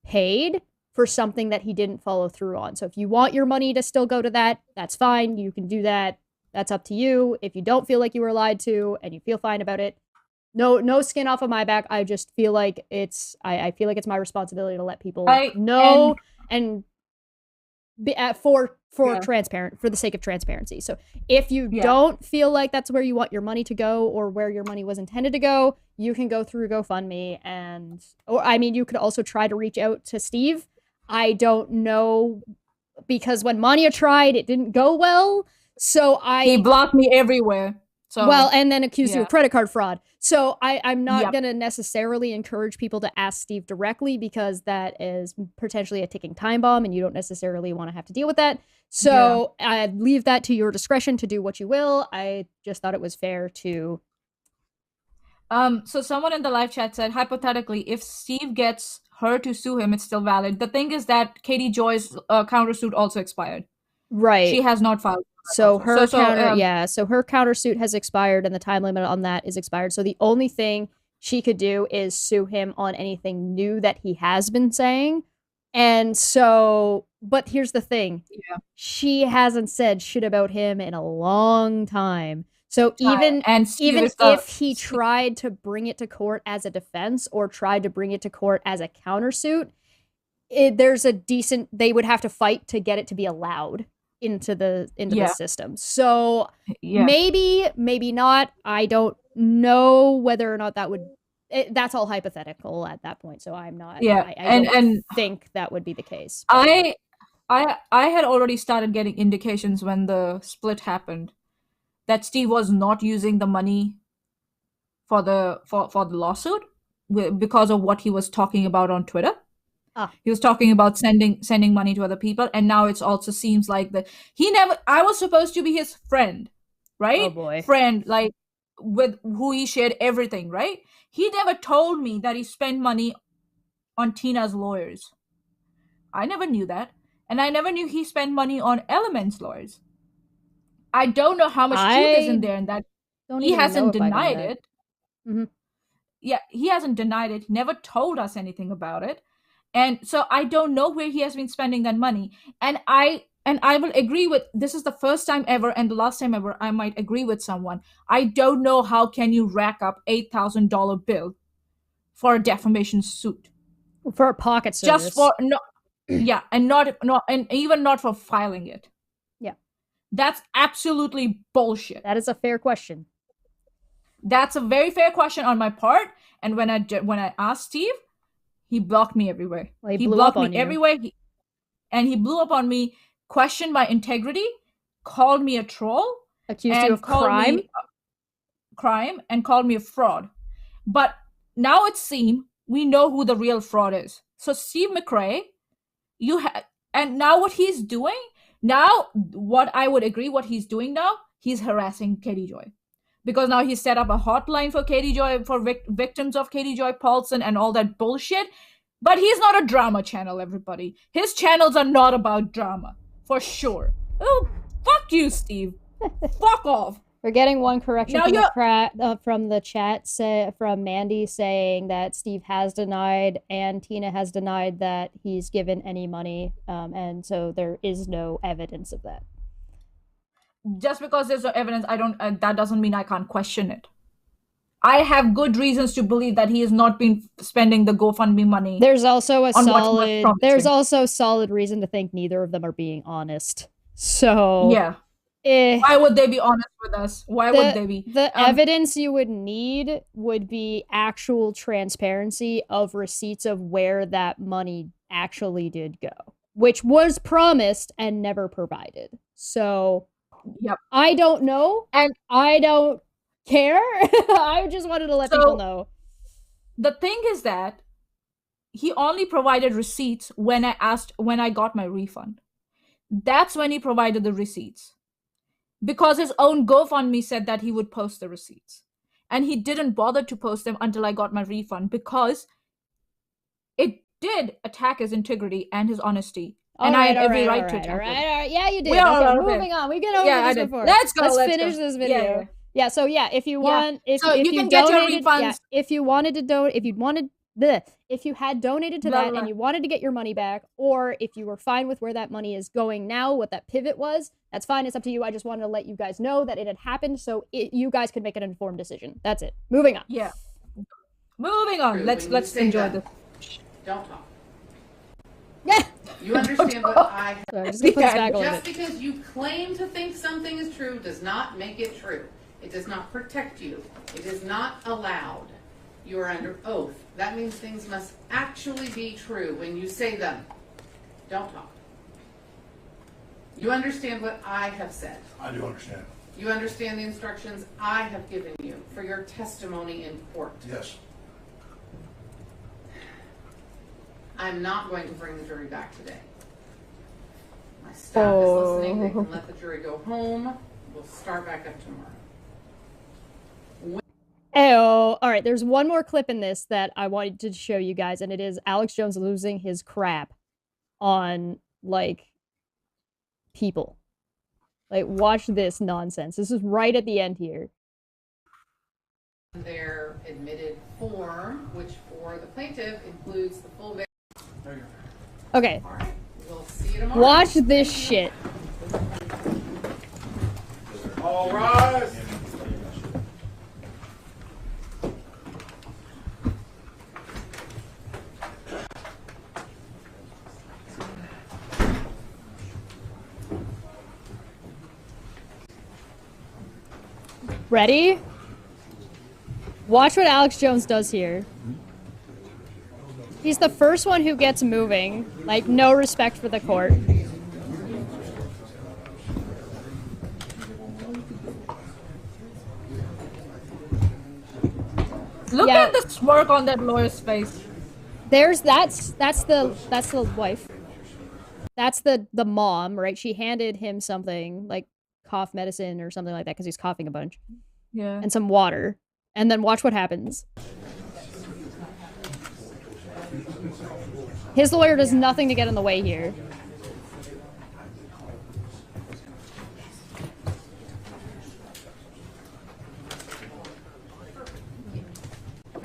paid for something that he didn't follow through on. So if you want your money to still go to that, that's fine. You can do that. That's up to you. If you don't feel like you were lied to and you feel fine about it, no skin off of my back. I just feel like I feel like it's my responsibility to let people know and be for the sake of transparency. So if you don't feel like that's where you want your money to go, or where your money was intended to go, you can go through GoFundMe, you could also try to reach out to Steve. I don't know, because when Maanyaa tried, it didn't go well. So
he blocked me everywhere. So
and then accused you of credit card fraud. So I'm not going to necessarily encourage people to ask Steve directly, because that is potentially a ticking time bomb, and you don't necessarily want to have to deal with that. So I leave that to your discretion to do what you will. I just thought it was fair to.
So someone in the live chat said, hypothetically, if Steve gets her to sue him, it's still valid. The thing is that Katie Joy's countersuit also expired.
Right.
She has not filed.
So her countersuit has expired, and the time limit on that is expired. So the only thing she could do is sue him on anything new that he has been saying. And so, but here's the thing.
Yeah.
She hasn't said shit about him in a long time. So even
Steve is
if he tried to bring it to court as a defense or tried to bring it to court as a countersuit, there's a decent, they would have to fight to get it to be allowed into the system. So maybe not. I don't know whether or not that would, that's all hypothetical at that point. So I'm not, I don't think that would be the case.
But I had already started getting indications when the split happened that Steve was not using the money for the lawsuit because of what he was talking about on Twitter. He was talking about sending money to other people, and now it also seems like that I was supposed to be his friend, right?
Oh boy.
Friend, like with who he shared everything, right? He never told me that he spent money on Tina's lawyers. I never knew that. And I never knew he spent money on Element's lawyers. I don't know how much truth is in there, and that he hasn't denied it.
Mm-hmm.
Yeah, he hasn't denied it. He never told us anything about it. And so I don't know where he has been spending that money. And I will agree with, this is the first time ever and the last time ever I might agree with someone. I don't know how can you rack up $8,000 bill for a defamation suit.
For a pocket service.
Just for, no, yeah, and and even not for filing it.
Yeah.
That's absolutely bullshit.
That is a fair question.
That's a very fair question on my part. And when I asked Steve, he blocked me everywhere.
Well,
he blocked me everywhere. He blew up on me, questioned my integrity, called me a troll,
accused you of crime,
and called me a fraud. But now it seems we know who the real fraud is. So Steve McRae, and now what he's doing, now what I would agree what he's doing now, he's harassing Katie Joy. Because now he set up a hotline for Katie Joy, for victims of Katie Joy Paulson and all that bullshit. But he's not a drama channel, everybody. His channels are not about drama, for sure. Oh, fuck you, Steve. Fuck off.
We're getting one correction from the chat, from Mandy, saying that Steve has denied and Tina has denied that he's given any money, and so there is no evidence of that.
Just because there's no evidence, that doesn't mean I can't question it. I have good reasons to believe that he has not been spending the GoFundMe money.
There's also solid reason to think neither of them are being honest. So
yeah. Why would they be honest with us? Why would they be?
The evidence you would need would be actual transparency of receipts of where that money actually did go, which was promised and never provided. So
yep.
I don't know, and I don't care. I just wanted to let people know.
The thing is that he only provided receipts when I got my refund. That's when he provided the receipts. Because his own GoFundMe said that he would post the receipts. And he didn't bother to post them until I got my refund, because it did attack his integrity and his honesty. And I had every right to attack it.
All right. Yeah, you did. Okay, moving on. We've been over this before.
Let's go.
Let's finish this video. Yeah, so yeah, if you want, if you
can get
donated,
your refunds.
Yeah, if you wanted to donate, if you had donated to that and you wanted to get your money back, or if you were fine with where that money is going now, what that pivot was, that's fine. It's up to you. I just wanted to let you guys know that it had happened, so you guys could make an informed decision. That's it. Moving on.
Yeah. Moving on. Let's enjoy this.
Don't talk. Yeah. You understand what I have.
Sorry, just
because you claim to think something is true does not make it true. It does not protect you. It is not allowed. You are under oath. That means things must actually be true when you say them. Don't talk. You understand what I have said.
I do understand.
You understand the instructions I have given you for your testimony in court.
Yes.
I'm not going to bring the jury back today. My staff is listening. They can let the jury go home. We'll start back up tomorrow.
Oh, all right. There's one more clip in this that I wanted to show you guys, and it is Alex Jones losing his crap on, like, people. Like, watch this nonsense. This is right at the end here.
their admitted form, which for the plaintiff includes the full.
Okay.
All right, we'll see you tomorrow.
Watch this shit.
All rise.
Ready? Watch what Alex Jones does here. He's the first one who gets moving. Like, no respect for the court.
Look
Yeah.
at the smirk on that lawyer's face.
That's the wife. That's the mom, right? She handed him something like cough medicine or something like that because he's coughing a bunch.
Yeah.
And some water. And then watch what happens. His lawyer does nothing to get in the way here.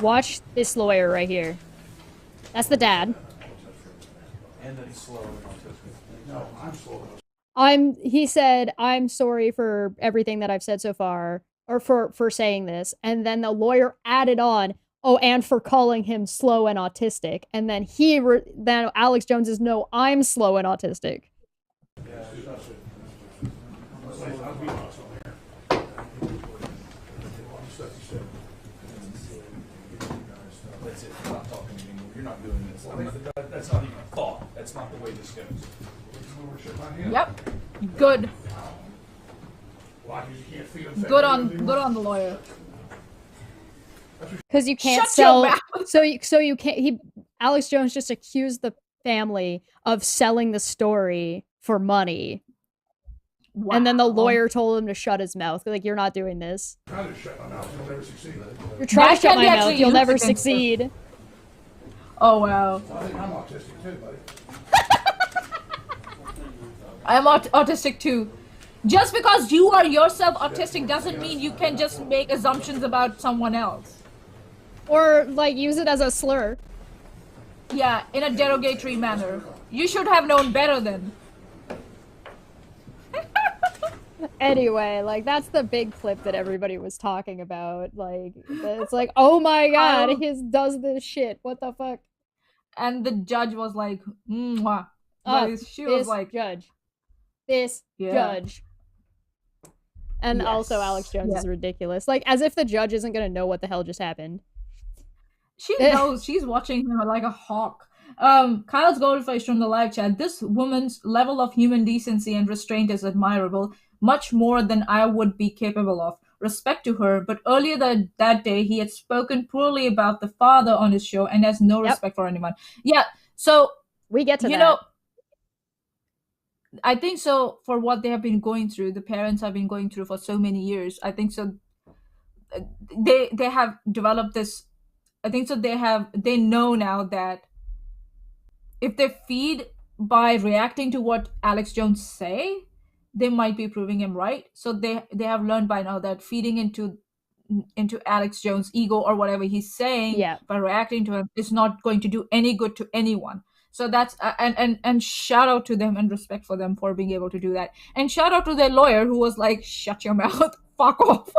Watch this lawyer right here. That's the dad.
And that he's slow and autistic.
No, I'm slow.
He said, I'm sorry for everything that I've said so far, or for saying this. And then the lawyer added on, oh, and for calling him slow and autistic. And then then Alex Jones is, no, I'm slow and autistic.
That's it. We're not talking anymore. You're not doing this. That's not even a thought. That's not the way this goes.
Yep. Good. Good on the lawyer.
Because you can't
Shut your
sell.
mouth.
So you can't. Alex Jones just accused the family of selling the story for money.
Wow.
And then the lawyer told him to shut his mouth. Like, you're not doing this.
Try to shut my mouth, you'll never succeed.
You're trying to shut
can
my
be
mouth.
actually
You'll
used
never
against us.
succeed.
Oh wow.
I think I'm autistic too, buddy.
I'm autistic too. Just because you are yourself autistic doesn't mean you can just make assumptions about someone else.
Or, like, use it as a slur.
Yeah, in a derogatory manner. You should have known better then.
Anyway, like, that's the big clip that everybody was talking about. Like, it's like, oh my god, he does this shit. What the fuck?
And the judge was like, mwah. She
This
was like,
judge. This
Yeah.
judge. And
Yes.
also, Alex Jones
Yeah.
is ridiculous. Like, as if the judge isn't gonna know what the hell just happened.
she knows. She's watching him like a hawk. Kyle's Goldfish from the live chat. This woman's level of human decency and restraint is admirable, much more than I would be capable of. Respect to her, but earlier that day he had spoken poorly about the father on his show and has no
Yep.
respect for anyone. Yeah, so
We get to
you
that.
know, I think so for what they have been going through, the parents have been going through for so many years. I think so. They have developed this. I think so. They know now that if they feed by reacting to what Alex Jones say, they might be proving him right. So they have learned by now that feeding into Alex Jones' ego or whatever he's saying
Yeah.
by reacting to him is not going to do any good to anyone. So that's and shout out to them and respect for them for being able to do that. And shout out to their lawyer who was like, shut your mouth, fuck off.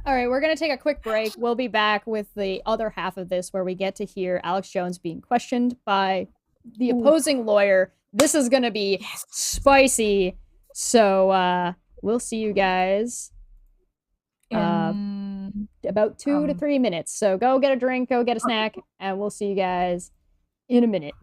All right, we're going to take a quick break. We'll be back with the other half of this where we get to hear Alex Jones being questioned by the opposing lawyer. This is going to be spicy. So we'll see you guys about 2 to 3 minutes. So go get a drink, go get a snack, and we'll see you guys in a minute.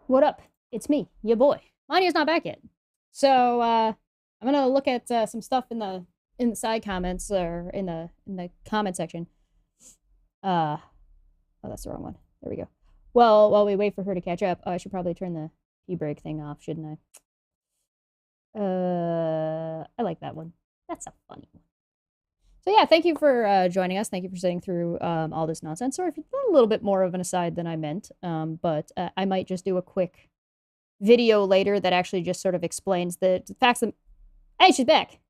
What up? It's me, your boy. Maanya's not back yet. So, I'm gonna look at some stuff in the side comments, or in the comment section. Oh, that's the wrong one. There we go. Well, while we wait for her to catch up, I should probably turn the pee break thing off, shouldn't I? I like that one. That's a funny one. So yeah, thank you for joining us. Thank you for sitting through all this nonsense. Sorry if it's a little bit more of an aside than I meant, but I might just do a quick video later that actually just sort of explains the facts that... Hey, she's back!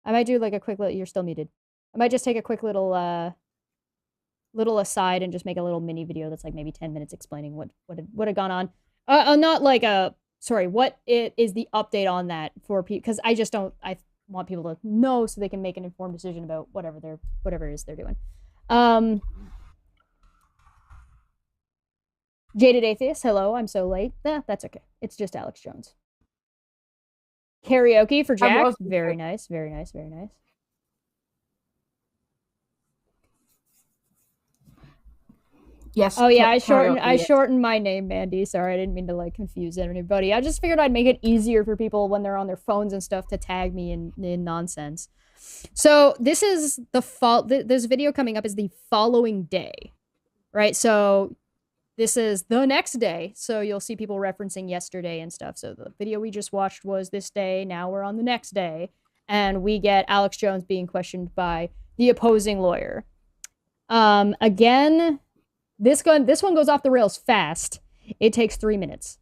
I might do like a quick little... You're still muted. I might just take a quick little aside and just make a little mini video that's like maybe 10 minutes explaining what had gone on. Not like a... Sorry, what is the update on that for people? Because I want people to know so they can make an informed decision about whatever it is they're doing. Jaded Atheist, hello, I'm so late. That's okay. It's just Alex Jones. Karaoke for Jack, very nice, very nice, very nice.
Yes.
Oh yeah, I shortened my name, Mandy. Sorry, I didn't mean to like confuse anybody. I just figured I'd make it easier for people when they're on their phones and stuff to tag me in nonsense. So this is this video coming up is the following day, right? So this is the next day. So you'll see people referencing yesterday and stuff. So the video we just watched was this day. Now we're on the next day, and we get Alex Jones being questioned by the opposing lawyer. Again. This one goes off the rails fast. It takes 3 minutes.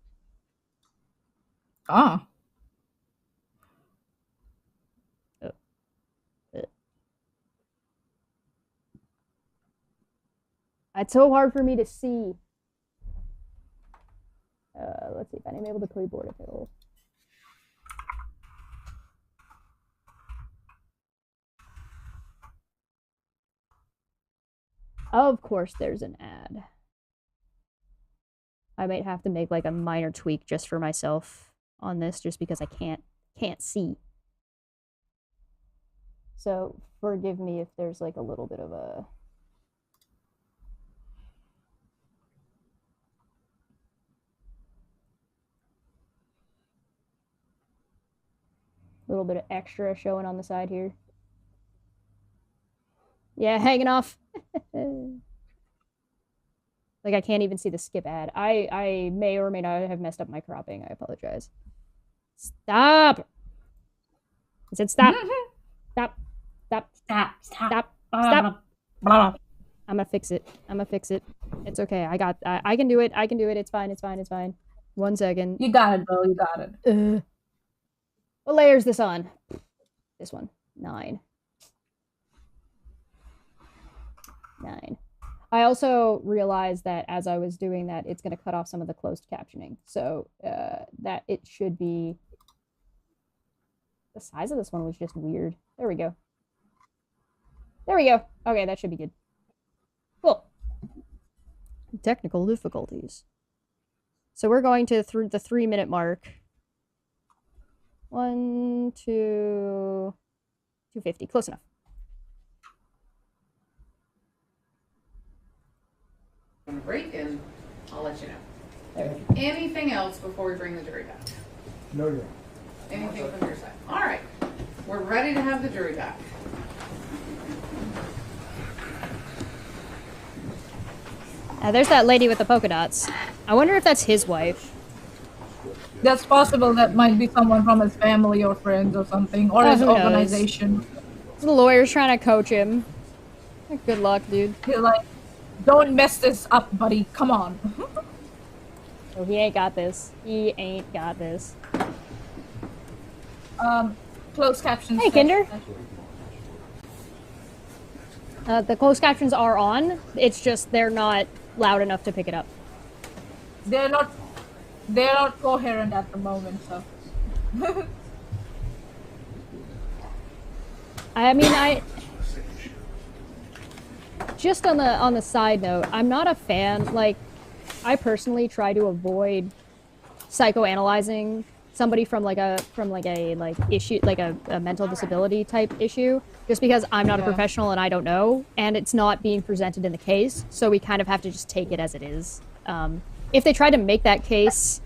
Ah.
It's so hard for me to see. Let's see if I'm able to keyboard it. Of course there's an ad. I might have to make like a minor tweak just for myself on this, just because I can't see. So forgive me if there's like a little bit of a... little bit of extra showing on the side here. Yeah, hanging off. Like, I can't even see the skip ad. I may or may not have messed up my cropping. I apologize. Stop! I said stop. Stop. Stop. Stop. Stop. Stop. I'm gonna fix it. I'm gonna fix it. It's okay. I can do it. I can do it. It's fine. It's fine. It's fine. 1 second.
You got it, bro. You got it.
What layer is this on? This one. 9. 9. I also realized that as I was doing that, it's going to cut off some of the closed captioning. So that it should be... The size of this one was just weird. There we go. There we go. Okay, that should be good. Cool. Technical difficulties. So we're going to through the 3-minute mark. 1, 2, 250. Close enough.
Break and I'll let you know. Anything else before we bring the jury back?
No, Your Honor.
Anything from your side? All right. We're ready to have the jury back.
There's that lady with the polka dots. I wonder if that's his wife.
That's possible. That might be someone from his family or friends or something, or his organization.
The lawyer's trying to coach him. Good luck, dude.
He's like, don't mess this up, buddy. Come on.
Oh, he ain't got this. He ain't got this.
Closed captions.
Hey, Kinder. The closed captions are on. It's just they're not loud enough to pick it up.
They're not coherent at the moment, so.
I mean, just on the side note, I'm not a fan. Like, I personally try to avoid psychoanalyzing somebody from like a issue, like a mental disability type issue, just because I'm not a professional and I don't know, and it's not being presented in the case, so we kind of have to just take it as it is. If they try to make that case,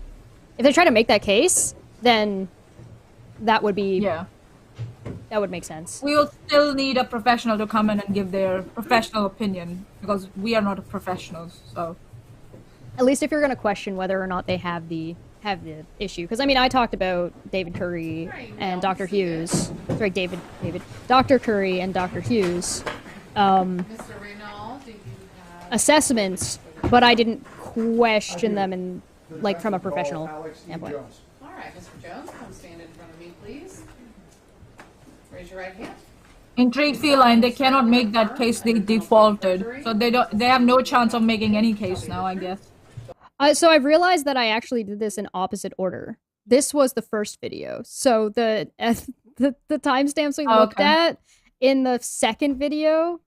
then that would be that would make sense.
We will still need a professional to come in and give their professional opinion, because we are not professionals. So,
at least if you're going to question whether or not they have the issue, because I mean, I talked about David Curry and Dr. Hughes. Sorry, Dr. Curry and Dr. Hughes.
Mr. Reynal, do you have
Assessments, but I didn't question them in like from a professional standpoint.
All right, Mr. Jones, come stand in front of me, please. Raise your right hand.
in trade feline, they cannot make that case. They defaulted, so they have no chance of making any case now, I guess.
So I've realized that I actually did this in opposite order. This was the first video, so the timestamps we looked at in the second video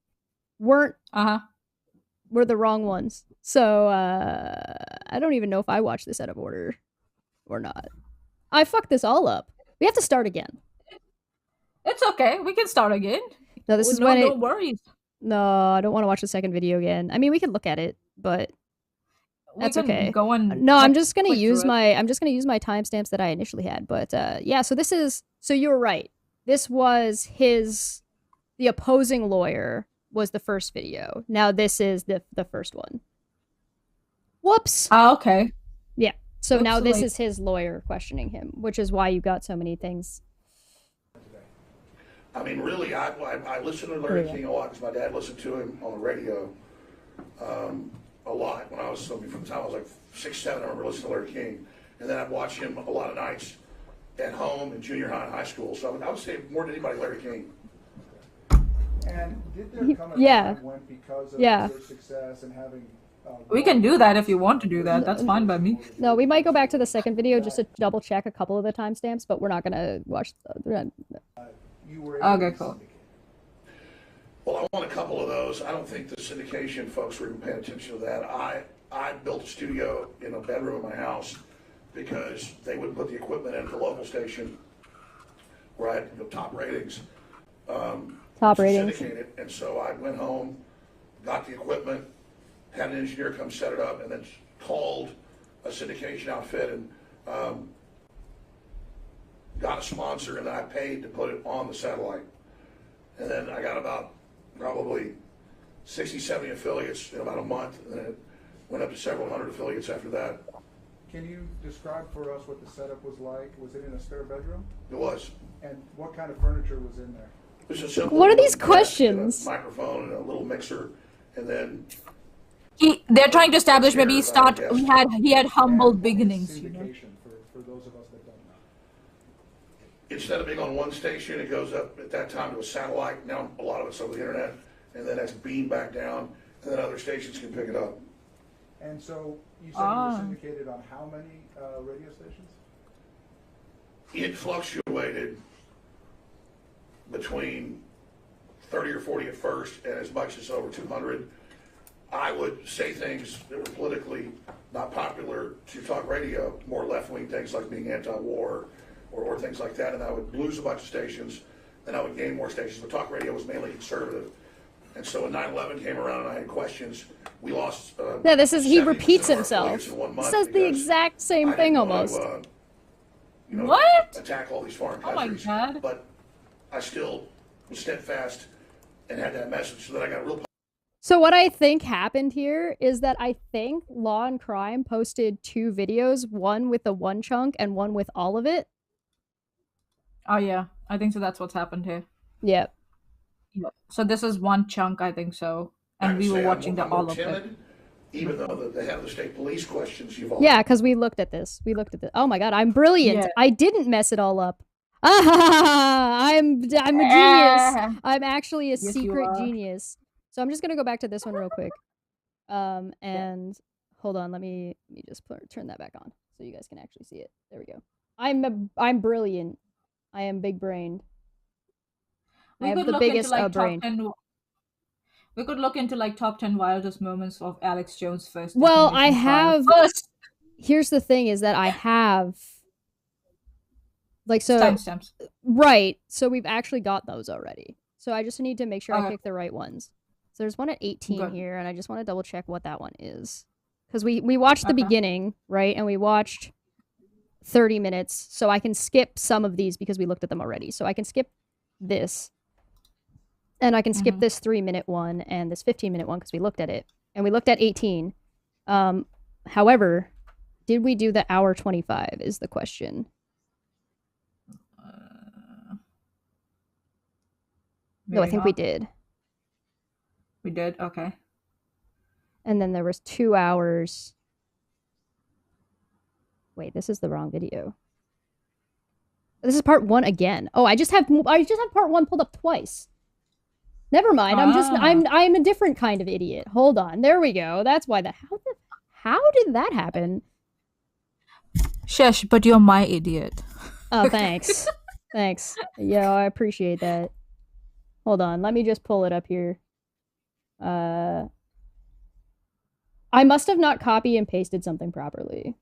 weren't were the wrong ones. So I don't even know if I watched this out of order or not. I fucked this all up. We have to start again.
It's okay. We can start again.
No, this is when
no worries.
No, I don't want to watch the second video again. I mean, we could look at it, but that's okay.
Go on.
No, I'm just gonna use my timestamps that I initially had. But yeah, so this is, so you were right. This was the opposing lawyer was the first video. Now this is the first one. Whoops.
Oh, okay.
Yeah. So
Oops,
now this is his lawyer questioning him, which is why you got so many things.
I mean, really, I listened to Larry King a lot because my dad listened to him on the radio a lot when I was, from the time I was like 6, 7, I remember listening to Larry King. And then I'd watch him a lot of nights at home in junior high and high school. So I would say more than anybody, Larry King.
And did there come a time when, because of their success and having...
we can do that if you want to do that. That's fine by me.
No, we might go back to the second video just to double check a couple of the timestamps, but we're not going to watch...
Okay, cool.
Well, I want a couple of those. I don't think the syndication folks were even paying attention to that. I built a studio in a bedroom in my house because they wouldn't put the equipment in at the local station where I had top ratings.
Top ratings.
Syndicated. And so I went home, got the equipment, had an engineer come set it up, and then called a syndication outfit and got a sponsor, and then I paid to put it on the satellite. And then I got about probably 60, 70 affiliates in about a month, and then it went up to several hundred affiliates after that.
Can you describe for us what the setup was like? Was it in a spare bedroom?
It was.
And what kind of furniture was in there?
It was a simple
what are these
desk
questions?
and a microphone and a little mixer, and then
They're trying to establish maybe he had humble beginnings. You know?
For those of us that don't know.
instead of being on one station, it goes up at that time to a satellite. Now a lot of it's over the internet, and then that's beamed back down, and then other stations can pick it up.
And so you said you were syndicated on how many radio stations?
It fluctuated between 30 or 40 at first, and as much as over 200. I would say things that were politically not popular to talk radio, more left-wing things like being anti-war or things like that, and I would lose a bunch of stations, then I would gain more stations. But talk radio was mainly conservative. And so when 9/11 came around and I had questions, we lost.
Yeah, this is, he
70%
repeats
of our
himself.
affiliates in 1 month
Says the
because
exact same
I
thing
didn't want
almost.
to,
What?
attack all these foreign
Oh my
countries.
God.
But I still was steadfast and had that message, so that I got real.
So what I think happened here is that I think Law and Crime posted 2 videos, one with the one chunk and one with all of it.
Oh yeah, I think so. That's what's happened here.
Yep.
Yeah. So this is one chunk, I think so, and we were watching the all of it.
Even though the head of the state police questions you've all.
Yeah, because we looked at this. Oh my god, I'm brilliant.
Yeah.
I didn't mess it all up. I'm a genius. I'm actually a
Yes, you
secret
are.
genius. So I'm just gonna go back to this one real quick. And hold on, let me just turn that back on so you guys can actually see it. There we go. I'm brilliant. I am big brained. I have the biggest brain.
We could look into like top 10 wildest moments of Alex Jones first.
Well, I
defamation trial.
have.
First.
Here's the thing: is that I have Like, so
Timestamps.
right. So we've actually got those already. So I just need to make sure I
Okay.
pick the right ones. So there's one at 18
Good.
here, and I just want to double check what that one is. Because we watched the
Okay.
beginning, right? And we watched 30 minutes. So I can skip some of these because we looked at them already. So I can skip this. And I can skip this 3-minute one and this 15-minute one because we looked at it. And we looked at 18. However, did we do the hour 25 is the question. No, I think we did.
We did? Okay.
And then there was 2 hours. Wait, this is the wrong video. This is part 1 again. Oh, I just have part 1 pulled up twice. Never mind. I'm a different kind of idiot. Hold on. There we go. That's why how did that happen?
Chesh, but you're my idiot.
Oh, thanks. Thanks. Yeah, I appreciate that. Hold on. Let me just pull it up here. I must have not copy and pasted something properly.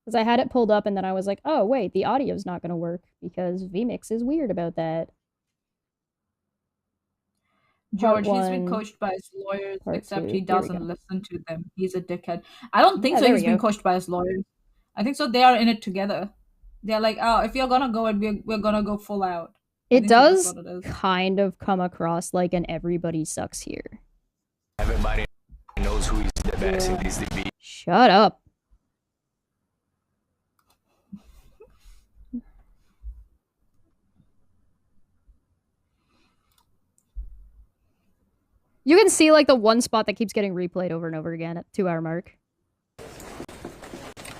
Because I had it pulled up and then I was like, oh, wait, the audio's not going to work because vMix is weird about that.
George, he's been coached by his lawyers, except
2.
he
Here we
doesn't
go.
listen to them. He's a dickhead. I don't think
Yeah,
so.
there
He's
we
been
go.
coached by his lawyers. I think so. They are in it together. They're like, oh, if you're gonna go and we're gonna go full out.
It does
what it is.
kind of come across like an everybody sucks here.
Everybody knows who is the best in this debate.
Shut up. You can see like the one spot that keeps getting replayed over and over again at the 2-hour mark.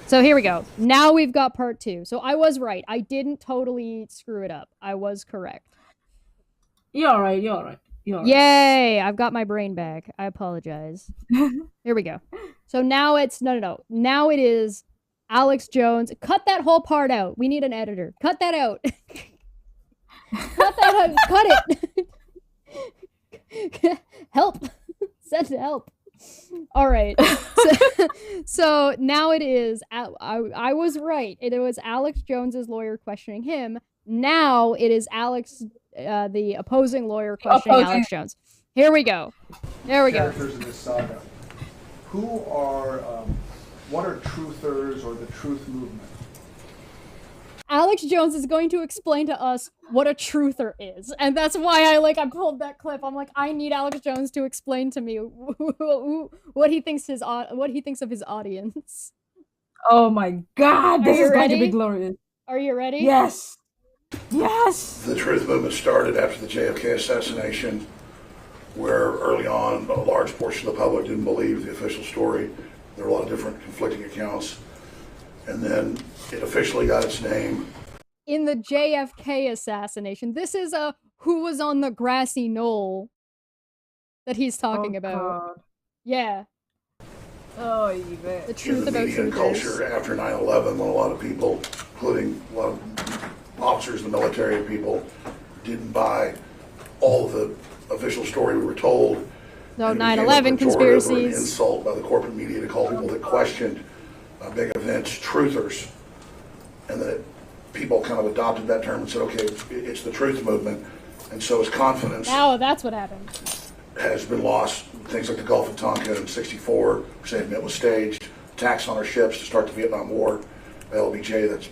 So here we go. Now we've got part 2. So I was right. I didn't totally screw it up. I was correct.
You're all right. You're all right. You're all right.
Yay! I've got my brain back. I apologize. Here we go. So now it's no. Now it is Alex Jones. Cut that whole part out. We need an editor. Cut that out. Cut that out. Cut it. Help. Send help. All right. So now it is. I was right. It was Alex Jones's lawyer questioning him. Now it is Alex, the opposing lawyer questioning Alex Jones. Here we go. There we go.
Characters in this saga. Who are what are truthers or the truth movement?
Alex Jones is going to explain to us what a truther is, and that's why I pulled that clip. I'm like, I need Alex Jones to explain to me what he thinks of his audience.
Oh my God, this is going to be glorious.
Are you ready?
Yes. Yes.
The truth movement started after the JFK assassination, where early on a large portion of the public didn't believe the official story. There were a lot of different conflicting accounts. And then it officially got its name
in the JFK assassination. This is who was on the grassy knoll that he's talking about.
God.
Yeah.
Oh, you bet.
The truth
in the
about
media and
truthers.
culture after 9/11, when a lot of people, including a lot of officers in the military and people, didn't buy all of the official story we were told.
No,
And it became a
9/11
pejorative or an
conspiracies.
insult by the corporate media to call people that questioned big events truthers, and that people kind of adopted that term and said, okay, it's the truth movement. And so as confidence
Now that's what happened.
has been lost, things like the Gulf of Tonkin in '64, saying it was staged, attacks on our ships to start the Vietnam War, LBJ,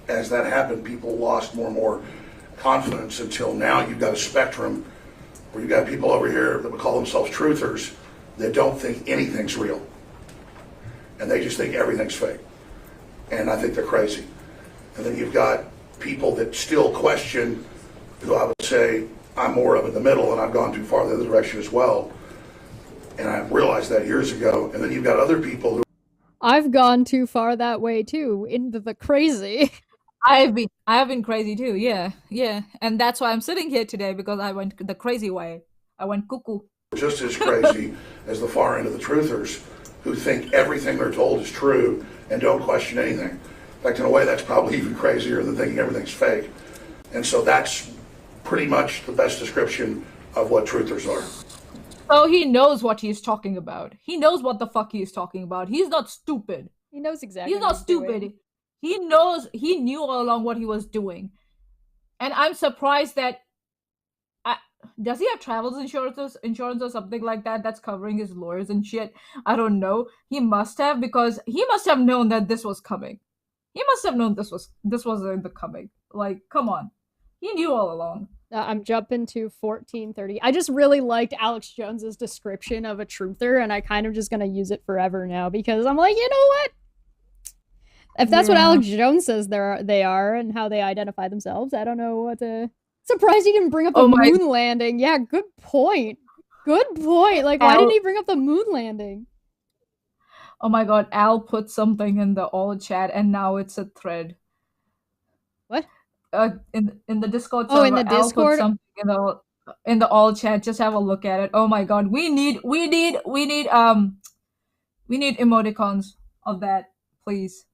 as that happened, people lost more and more confidence until now you've got a spectrum where you've got people over here that would call themselves truthers that don't think anything's real. And they just think everything's fake. And I think they're crazy. And then you've got people that still question, who I would say I'm more of in the middle, and I've gone too far the other direction as well. And I realized that years ago. And then you've got other people who
I've gone too far that way too, into the crazy.
I have been crazy too, yeah. And that's why I'm sitting here today, because I went the crazy way. I went cuckoo.
just as crazy as the far end of the truthers, who think everything they're told is true and don't question anything. In fact, in a way, that's probably even crazier than thinking everything's fake. And so that's pretty much the best description of what truthers are.
So he knows what he's talking about. He knows what the fuck he's talking about. He's not stupid.
He knows exactly.
He's
what
not stupid.
doing.
He knew all along what he was doing. And I'm surprised that does he have travel insurance or something like that that's covering his lawyers and shit? I don't know. He must have, because he must have known that this was coming. He must have known this was in the coming. Like, come on. He knew all along.
I'm jumping to 1430. I just really liked Alex Jones's description of a truther, and I kind of just gonna use it forever now because I'm like, you know what? If that's what Alex Jones says they are and how they identify themselves, I don't know what to. Surprised he didn't bring up the moon landing. Yeah, good point. Good point. Like, why didn't he bring up the moon landing?
Oh my god, Al put something in the all chat and now it's a thread.
What?
In the Discord server.
Oh, in the Discord?
Al put something in the all chat. Just have a look at it. Oh my god, we need emoticons of that, please.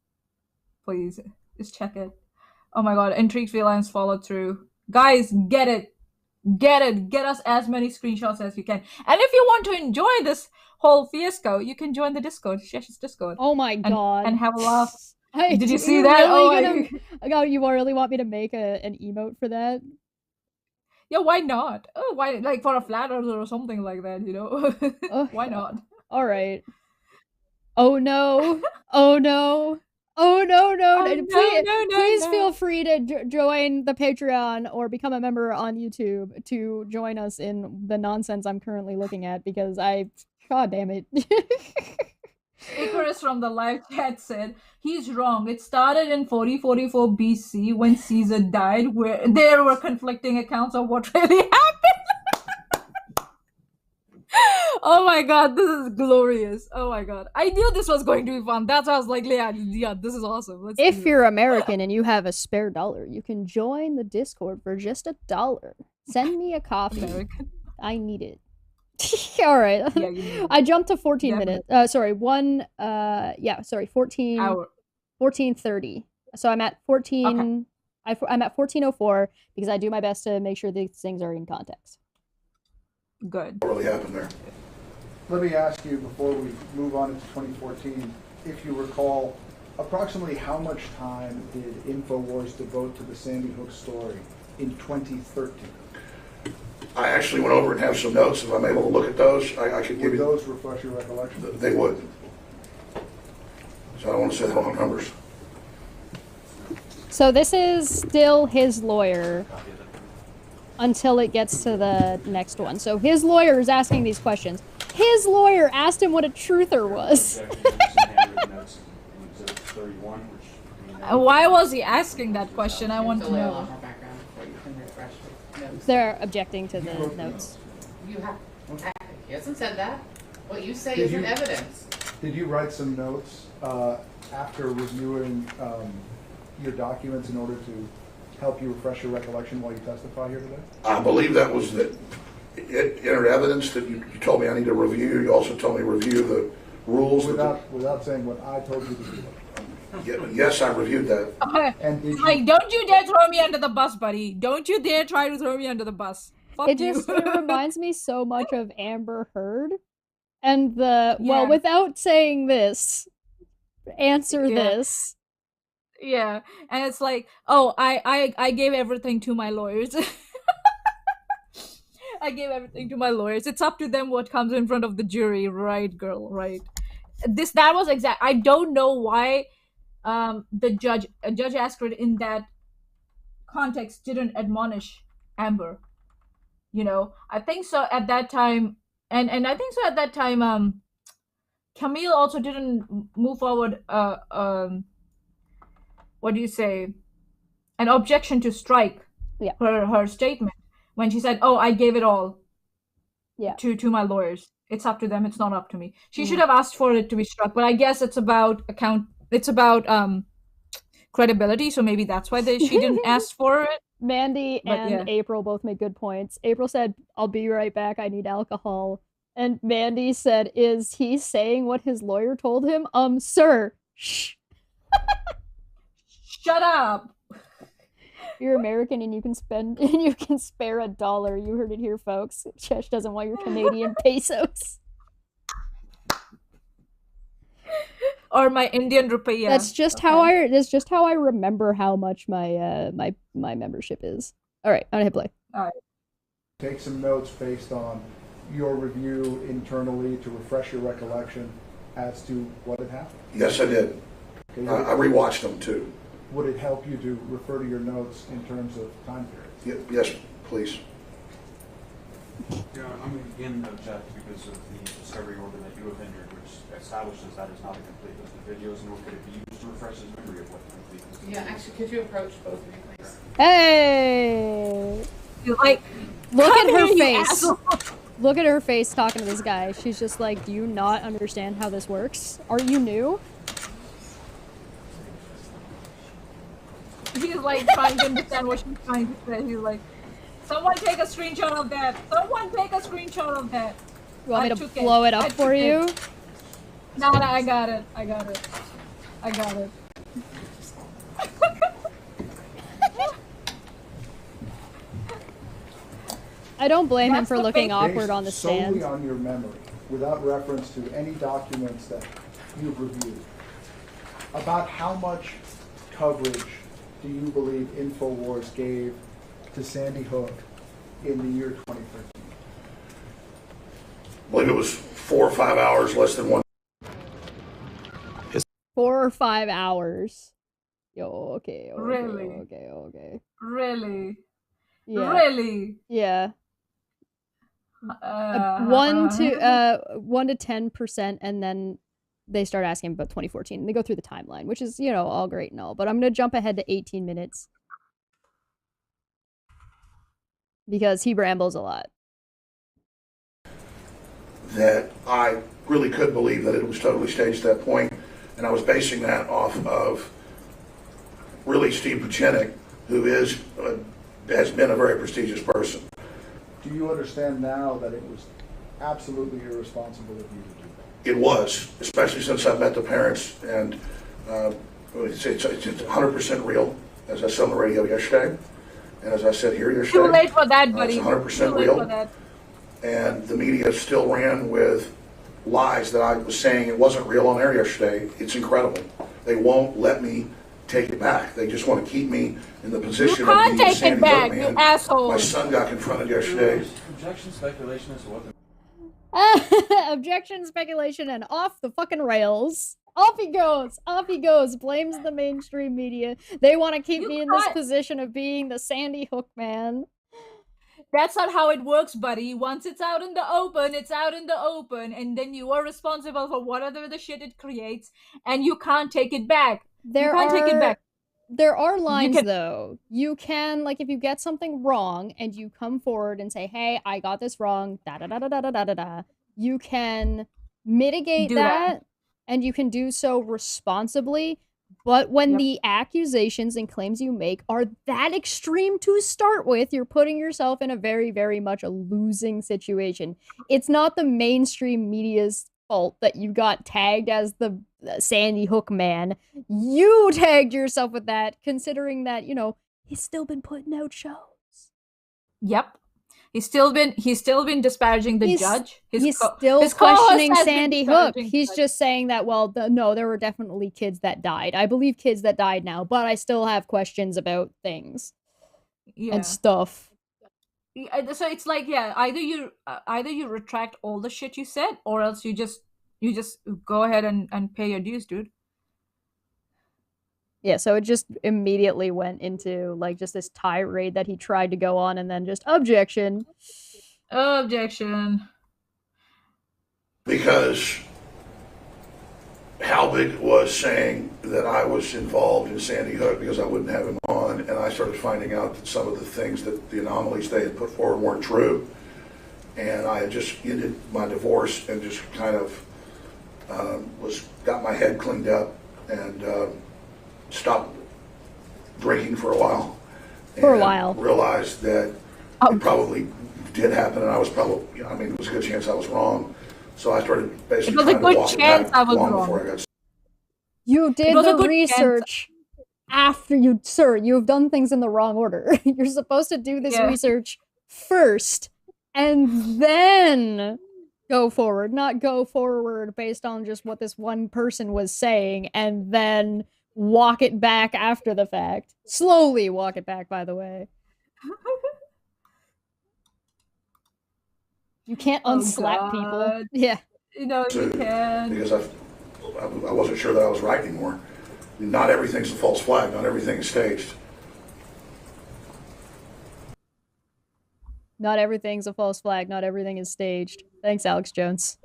Please, just check it. Oh my god, intrigued feelings followed through. Guys, get it. Get us as many screenshots as you can. And if you want to enjoy this whole fiasco, you can join the Discord, Chesh's Discord.
Oh my god.
And have a laugh.
Hey,
did you see that?
God, you really want me to make an emote for that?
Yeah, why not? Oh, why, like for a flat earther or something like that, you know? Why not?
All right. Oh no. Oh no. Oh no. Please feel free to join the Patreon or become a member on YouTube to join us in the nonsense I'm currently looking at because god damn it.
Icarus from the live chat said, he's wrong. It started in 4044 BC when Caesar died, where there were conflicting accounts of what really happened. Oh my god, this is glorious. Oh my god. I knew this was going to be fun. That's why I was like, yeah, this is awesome.
If you're American and you have a spare dollar, you can join the Discord for just $1. Send me a coffee.
American.
I need it. All right. Yeah, I jumped to 14 minutes. 14 hour. 14:30. So I'm at 14 okay. I'm at 14:04 because I do my best to make sure these things are in context.
Good.
What really happened there?
Let me ask you before we move on into 2014, if you recall, approximately how much time did InfoWars devote to the Sandy Hook story in 2013?
I actually went over and have some notes. If I'm able to look at those, I could give you.
Would those refresh your recollection?
They would. So I don't want to say the wrong numbers.
So this is still his lawyer until it ges to the next one. So his lawyer is asking these questions. His lawyer asked him what a truther was.
Why was he asking that question? I want to know.
They're objecting to the notes.
He hasn't said that. What you say isn't evidence.
Did you write some notes after reviewing your documents in order to help you refresh your recollection while you testify here today?
I believe that was it entered evidence that you told me I need to review. You also told me to review the rules.
Without saying what I told you to do.
Yes, I reviewed that.
And
don't you dare throw me under the bus, buddy. Don't you dare try to throw me under the bus. Fuck
it
you.
Just reminds me so much of Amber Heard. And well, without saying this, answer this.
Yeah, and it's like, oh, I gave everything to my lawyers. I gave everything to my lawyers. It's up to them what comes in front of the jury, right, girl, right? That was exact. I don't know why the judge Askren in that context didn't admonish Amber. You know, I think so at that time, and I think so at that time. Camille also didn't move forward. What do you say? An objection to strike her statement when she said, "Oh, I gave it all."
Yeah.
To my lawyers. It's up to them. It's not up to me. She should have asked for it to be struck, but I guess it's about credibility. So maybe that's why she didn't ask for it.
Mandy and April both made good points. April said, "I'll be right back. I need alcohol." And Mandy said, "Is he saying what his lawyer told him?" Sir, shh.
Shut up.
You're American and you can spare $1. You heard it here, folks. Chesh doesn't want your Canadian pesos.
or my Indian rupee.
That's just how I remember how much my my membership is. All right, I'm gonna hit play.
All right.
Take some notes based on your review internally to refresh your recollection as to what had happened.
Yes, I did.
Okay,
I rewatched them too.
Would it help you to refer to your notes in terms of time periods?
Yes, please.
Your Honor, I'm going to again object because of the discovery order that you have entered, which establishes that is not a complete list of videos, nor could it be used to refresh his memory of what the complete list is.
Yeah, actually, could you approach both of you, please?
Hey!
You're like,
Look at her
you
face.
asshole.
Look at her face talking to this guy. She's just like, do you not understand how this works? Are you new?
He's like trying to understand what she's trying to say. He's like, someone take a screenshot of that. Someone take a screenshot of that.
You want me to blow it up for you?
No, I got it. I got it. I got it.
I don't blame him
That's
for
the
looking
thing.
awkward on the
Based solely
stand.
on your memory, without reference to any documents that you've reviewed, about how much coverage do you believe InfoWars gave to Sandy Hook in the year 2013?
I believe it was 4 or 5 hours, less than 1.
4 or 5 hours. Yo, okay.
Really?
Okay.
Really?
Yeah.
Really?
Yeah. 1 to 10%, and then they start asking about 2014. They go through the timeline, which is, you know, all great and all. But I'm gonna jump ahead to 18 minutes because he rambles a lot.
That I really could believe that it was totally staged at that point, and I was basing that off of really Steve Puchenik, who has been a very prestigious person.
Do you understand now that it was absolutely irresponsible of you to do that?
It was, especially since I've met the parents, and it's 100% real, as I said on the radio yesterday, and as I said here yesterday.
Too late for that, buddy.
It's 100%
Too late
real.
for that.
And the media still ran with lies that I was saying it wasn't real on air yesterday. It's incredible. They won't let me take it back. They just want to keep me in the position
You
of
can't
being a
take it
Sandy
back,
Hook
you
man.
asshole.
My son got confronted yesterday.
Objection, speculation as to what the
Objection, speculation, and off the fucking rails. Off he goes, blames the mainstream media. They want to keep me in this position of being the Sandy Hook man.
That's not how it works, buddy. Once it's out in the open, it's out in the open, and then you are responsible for whatever the shit it creates, and you can't take it back. You can't take it back.
There are lines, though. You can, like, if you get something wrong and you come forward and say, hey, I got this wrong, da-da-da-da-da-da-da-da, you can mitigate that, and you can do so responsibly. But when the accusations and claims you make are that extreme to start with, you're putting yourself in a very, very much a losing situation. It's not the mainstream media's fault that you got tagged as the Sandy Hook man. You tagged yourself with that, considering that, you know, he's still been putting out shows.
Yep. He's still been disparaging the judge.
He's still questioning Sandy Hook. He's just saying that, well, no, there were definitely kids that died. I believe kids that died now, but I still have questions about things and stuff.
So it's like, either you retract all the shit you said, or else you just go ahead and pay your dues, dude.
Yeah, so it just immediately went into, like, just this tirade that he tried to go on, and then just, objection.
Objection.
Because Halbig was saying that I was involved in Sandy Hook because I wouldn't have him on, and I started finding out that some of the things that the anomalies they had put forward weren't true. And I had just ended my divorce and just kind of got my head cleaned up and stopped drinking for a while. Realized that it probably did happen, and I was probably, I mean, it was a good chance I was wrong. So I started basically trying to walk it back long before I got.
You did the research after you, sir. You've done things in the wrong order. You're supposed to do this research first, and then go forward, not go forward based on just what this one person was saying and then walk it back after the fact. Slowly walk it back, by the way. You can't unslap people. Yeah.
You know, you can.
Because I wasn't sure that I was right anymore. Not everything's a false flag. Not everything is staged.
Not everything's a false flag. Not everything is staged. Thanks, Alex Jones.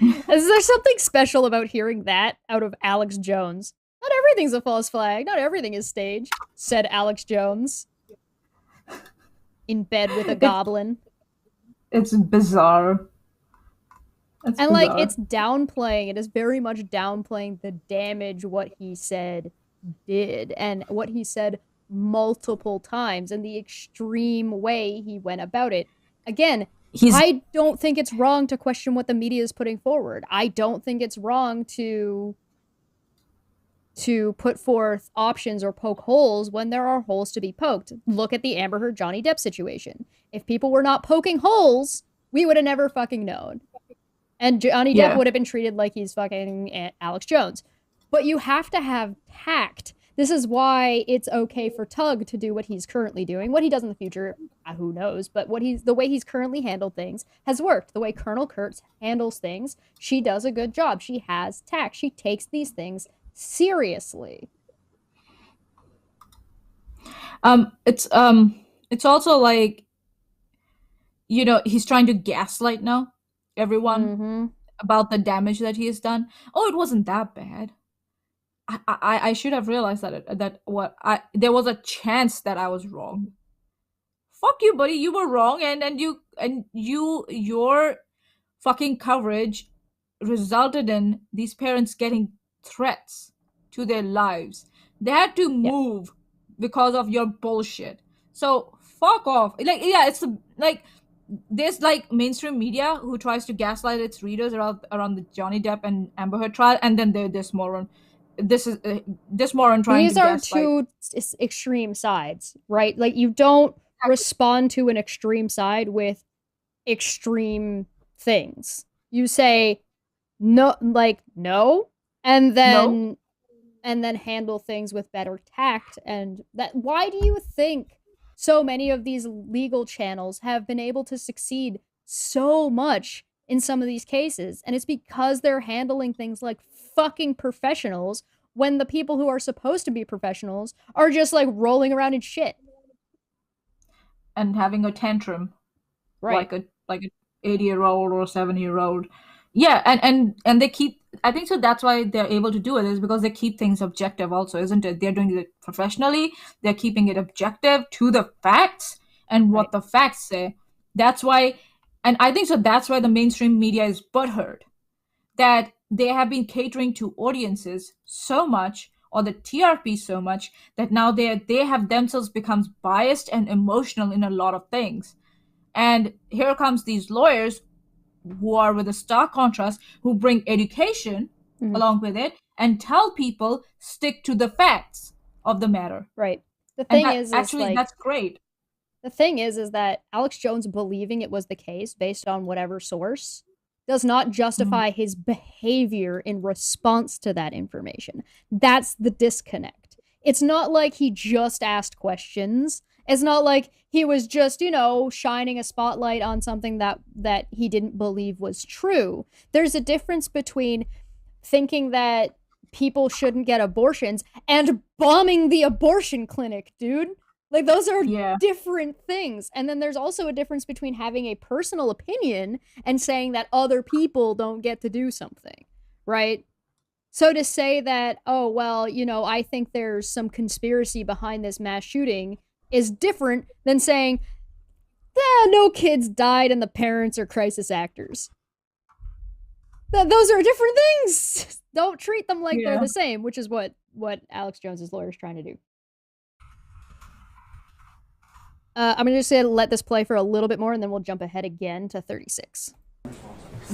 Is there something special about hearing that out of Alex Jones? Not everything's a false flag. Not everything is staged, said Alex Jones. In bed with a goblin.
It's bizarre.
And
bizarre.
like, it's downplaying. It is very much downplaying the damage what he said did, and what he said multiple times, and the extreme way he went about it. Again, I don't think it's wrong to question what the media is putting forward. I don't think it's wrong to put forth options or poke holes when there are holes to be poked. Look at the Amber Heard Johnny Depp situation. If people were not poking holes, we would have never fucking known. And Johnny Depp would have been treated like he's fucking Alex Jones. But you have to have tact. This is why it's okay for Tug to do what he's currently doing. What he does in the future, who knows? But the way he's currently handled things has worked. The way Colonel Kurtz handles things, she does a good job. She has tact. She takes these things seriously.
It's also like, you know, he's trying to gaslight now everyone about the damage that he has done. Oh, it wasn't that bad. I should have realized that there was a chance that I was wrong. Fuck you, buddy. You were wrong, and your fucking coverage resulted in these parents getting threats to their lives. They had to move because of your bullshit. So fuck off. Like, yeah, it's like there's like mainstream media who tries to gaslight its readers around the Johnny Depp and Amber Heard trial, and then there's this moron. This moron trying
These
to
are
gaslight.
two extreme sides, right? Like, you don't respond to an extreme side with extreme things. You say no, and then handle things with better tact. And that, why do you think so many of these legal channels have been able to succeed so much in some of these cases? And it's because they're handling things like fucking professionals, when the people who are supposed to be professionals are just like rolling around in shit
and having a tantrum,
right?
like an 80-year-old or 70-year-old. Yeah, and they keep. I think so. That's why they're able to do it, is because they keep things objective. Also, isn't it? They're doing it professionally. They're keeping it objective to the facts and what the facts say. That's why, and I think so. That's why the mainstream media is butthurt that they have been catering to audiences so much, or the TRP so much, that now they have themselves becomes biased and emotional in a lot of things. And here comes these lawyers who are with a stark contrast, who bring education along with it and tell people stick to the facts of the matter.
Right. The thing is
actually,
like,
that's great.
The thing is that Alex Jones believing it was the case based on whatever source does not justify his behavior in response to that information. That's the disconnect. It's not like he just asked questions. It's not like he was just, shining a spotlight on something that he didn't believe was true. There's a difference between thinking that people shouldn't get abortions and bombing the abortion clinic, dude. Like, those are different things. And then there's also a difference between having a personal opinion and saying that other people don't get to do something, right? So to say that, oh, well, I think there's some conspiracy behind this mass shooting is different than saying, no kids died and the parents are crisis actors. Those are different things. Don't treat them like they're the same, which is what Alex Jones's lawyer is trying to do. I'm just going to let this play for a little bit more, and then we'll jump ahead again to 36.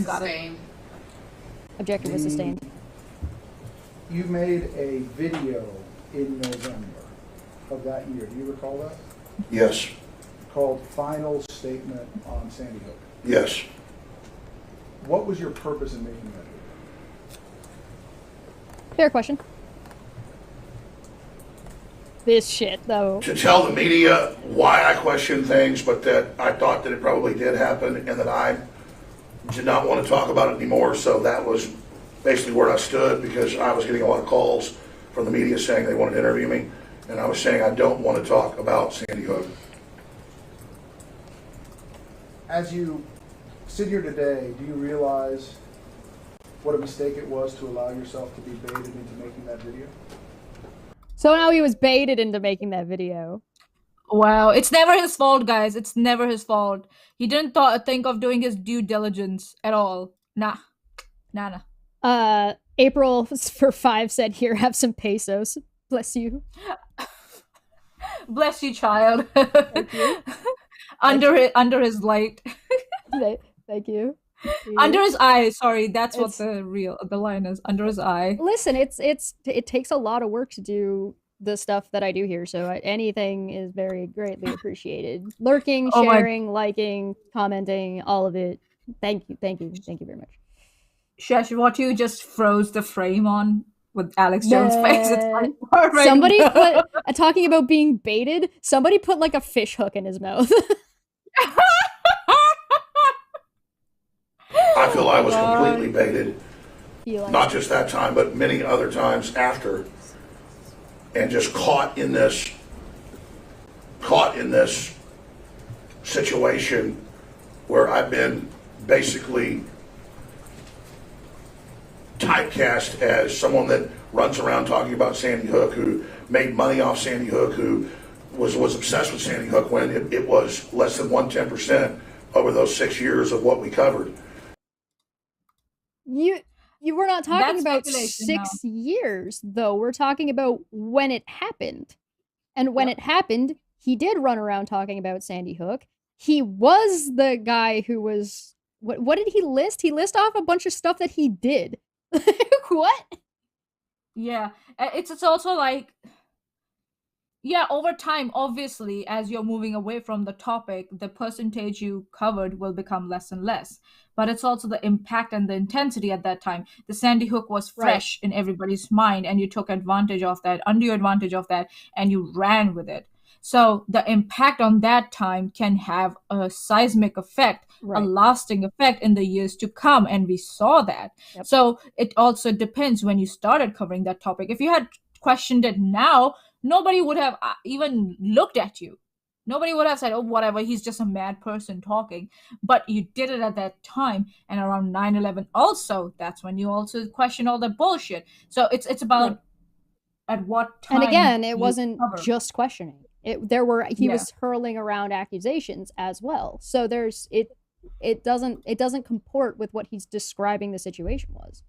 Got it.
Objective was sustained.
You made a video in November of that year. Do you recall that?
Yes.
Called Final Statement on Sandy Hook.
Yes.
What was your purpose in making that video?
Fair question. This shit, though.
To tell the media why I questioned things, but that I thought that it probably did happen and that I did not want to talk about it anymore. So that was basically where I stood, because I was getting a lot of calls from the media saying they wanted to interview me. And I was saying I don't want to talk about Sandy Hook.
As you sit here today, do you realize what a mistake it was to allow yourself to be baited into making that video?
So now he was baited into making that video.
Wow, it's never his fault, guys. It's never his fault. He didn't think of doing his due diligence at all. Nah.
April for 5 said, "Here, have some pesos. Bless you."
Bless you, child.
Thank you.
Under his light.
Thank you.
Under his eye. Sorry, that's what the line is. Under his eye.
Listen, it takes a lot of work to do the stuff that I do here, so anything is very greatly appreciated. Lurking, sharing, liking, commenting, all of it. Thank you very much.
Chesh, what you just froze the frame on with Alex Jones' face. It's like perfect.
Somebody put talking about being baited. Somebody put like a fish hook in his mouth.
I feel I was completely baited, not just that time, but many other times after, and just caught in this situation where I've been basically typecast as someone that runs around talking about Sandy Hook, who made money off Sandy Hook, who was obsessed with Sandy Hook when it was less than 1/10% over those 6 years of what we covered.
You were not talking about 6 years, though. We're talking about when it happened. And when it happened, he did run around talking about Sandy Hook. He was the guy who was... What did he list? He listed off a bunch of stuff that he did. What?
Yeah. It's also like... Yeah, over time, obviously, as you're moving away from the topic, the percentage you covered will become less and less. But it's also the impact and the intensity at that time. The Sandy Hook was fresh in everybody's mind, and you took advantage of that, undue advantage of that, and you ran with it. So the impact on that time can have a seismic effect, a lasting effect in the years to come, and we saw that. Yep. So it also depends when you started covering that topic. If you had questioned it now, nobody would have even looked at you. Nobody would have said, oh, whatever, he's just a mad person talking. But you did it at that time, and around 9/11 also, that's when you also question all the bullshit. So it's about at what time.
And again, it wasn't just questioning. He was hurling around accusations as well. So it doesn't comport with what he's describing the situation was.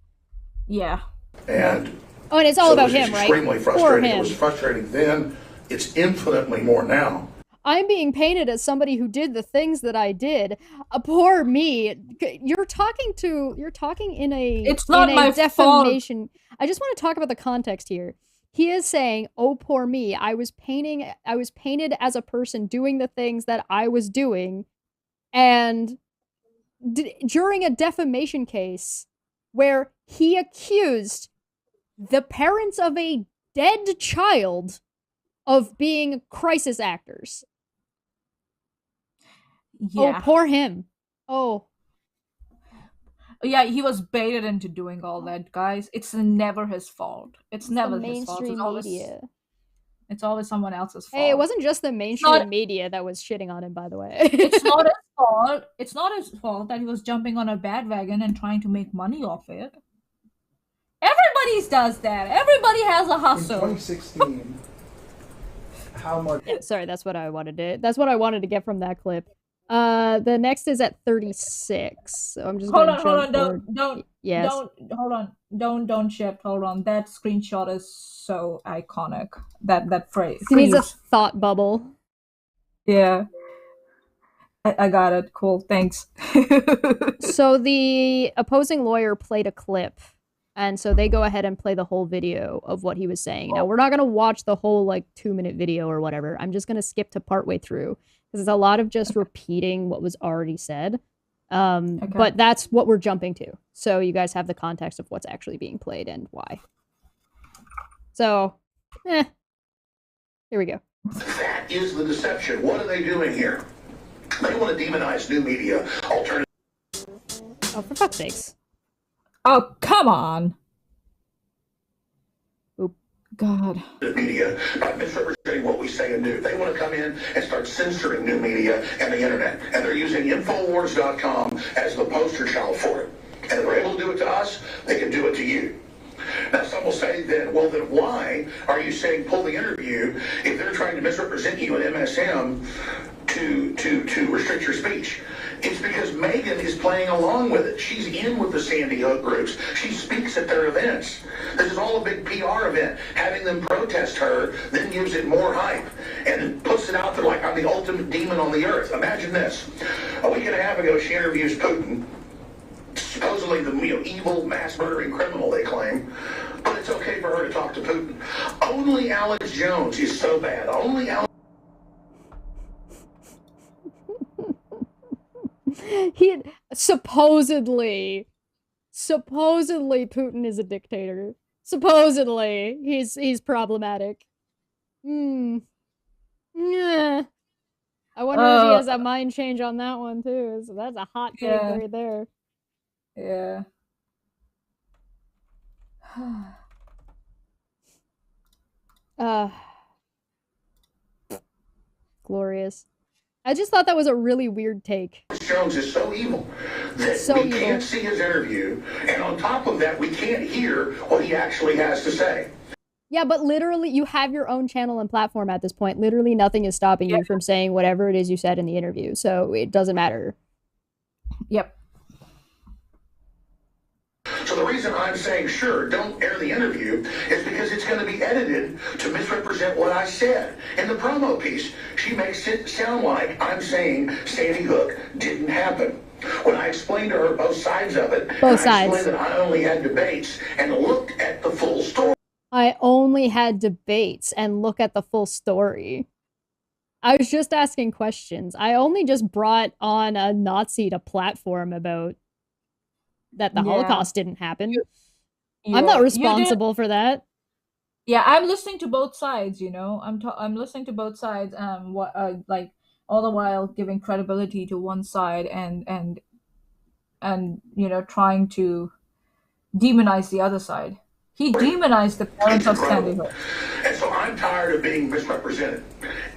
Yeah.
And
it's all about him, right?
Extremely frustrating. It was frustrating then. It's infinitely more now.
I'm being painted as somebody who did the things that I did. Poor me. You're talking in a
it's not my
defamation.
fault.
I just want to talk about the context here. He is saying, "Oh, poor me. I was painted as a person doing the things that I was doing, and during a defamation case where he accused the parents of a dead child of being crisis actors."
Yeah.
Oh, poor him. Oh.
Yeah, he was baited into doing all that, guys. It's never his fault. It's never his fault. It's always someone else's fault.
Hey, it wasn't just the mainstream media that was shitting on him, by the way.
It's not his fault. It's not his fault that he was jumping on a bandwagon and trying to make money off it. Everybody does that. Everybody has a hustle.
In 2016, how much...
Sorry, that's what I wanted to get from that clip. The next is at 36. So I'm just
hold
on.
Don't shift. Hold on. That screenshot is so iconic. That phrase.
He needs a thought bubble.
Yeah. I got it. Cool. Thanks.
So the opposing lawyer played a clip. And so they go ahead and play the whole video of what he was saying. Now, we're not going to watch the whole 2-minute video or whatever. I'm just going to skip to partway through because it's a lot of just repeating what was already said. But that's what we're jumping to. So you guys have the context of what's actually being played and why. So, here we go.
That is the deception. What are they doing here? They want to demonize new media, alternative.
Oh, for fuck's sakes.
Oh, come on.
Oop.
God.
Media by misrepresenting what we say and do. They want to come in and start censoring new media and the internet. And they're using Infowars.com as the poster child for it. And if they're able to do it to us, they can do it to you. Now, some will say then, well, then why are you saying pull the interview if they're trying to misrepresent you in MSM to restrict your speech? It's because Megan is playing along with it. She's in with the Sandy Hook groups. She speaks at their events. This is all a big PR event. Having them protest her then gives it more hype and then puts it out there like I'm the ultimate demon on the earth. Imagine this. A week and a half ago, she interviews Putin, supposedly the evil mass murdering criminal they claim, but it's okay for her to talk to Putin. Only Alex Jones is so bad. Only Alex.
He supposedly Putin is a dictator. Supposedly he's problematic. Yeah. I wonder if he has a mind change on that one too. So that's a hot take right there.
Yeah.
Glorious. I just thought that was a really weird take.
Jones is so evil that we can't see his interview, and on top of that, we can't hear what he actually has to say.
Yeah, but literally, you have your own channel and platform at this point. Literally, nothing is stopping you from saying whatever it is you said in the interview, so it doesn't matter.
Yep.
So the reason I'm saying, sure, don't air the interview is because it's going to be edited to misrepresent what I said. In the promo piece, she makes it sound like I'm saying Sandy Hook didn't happen. When I explained to her both sides of it, I explained that I only had debates and looked at the full story.
I only had debates and look at the full story. I was just asking questions. I only just brought on a Nazi to platform about that the Holocaust didn't happen. I'm not responsible for that.
Yeah, I'm listening to both sides, you know. I'm listening to both sides, like all the while giving credibility to one side and you know, trying to demonize the other side. He demonized the parents of Sandy Hook.
And so I'm tired of being misrepresented.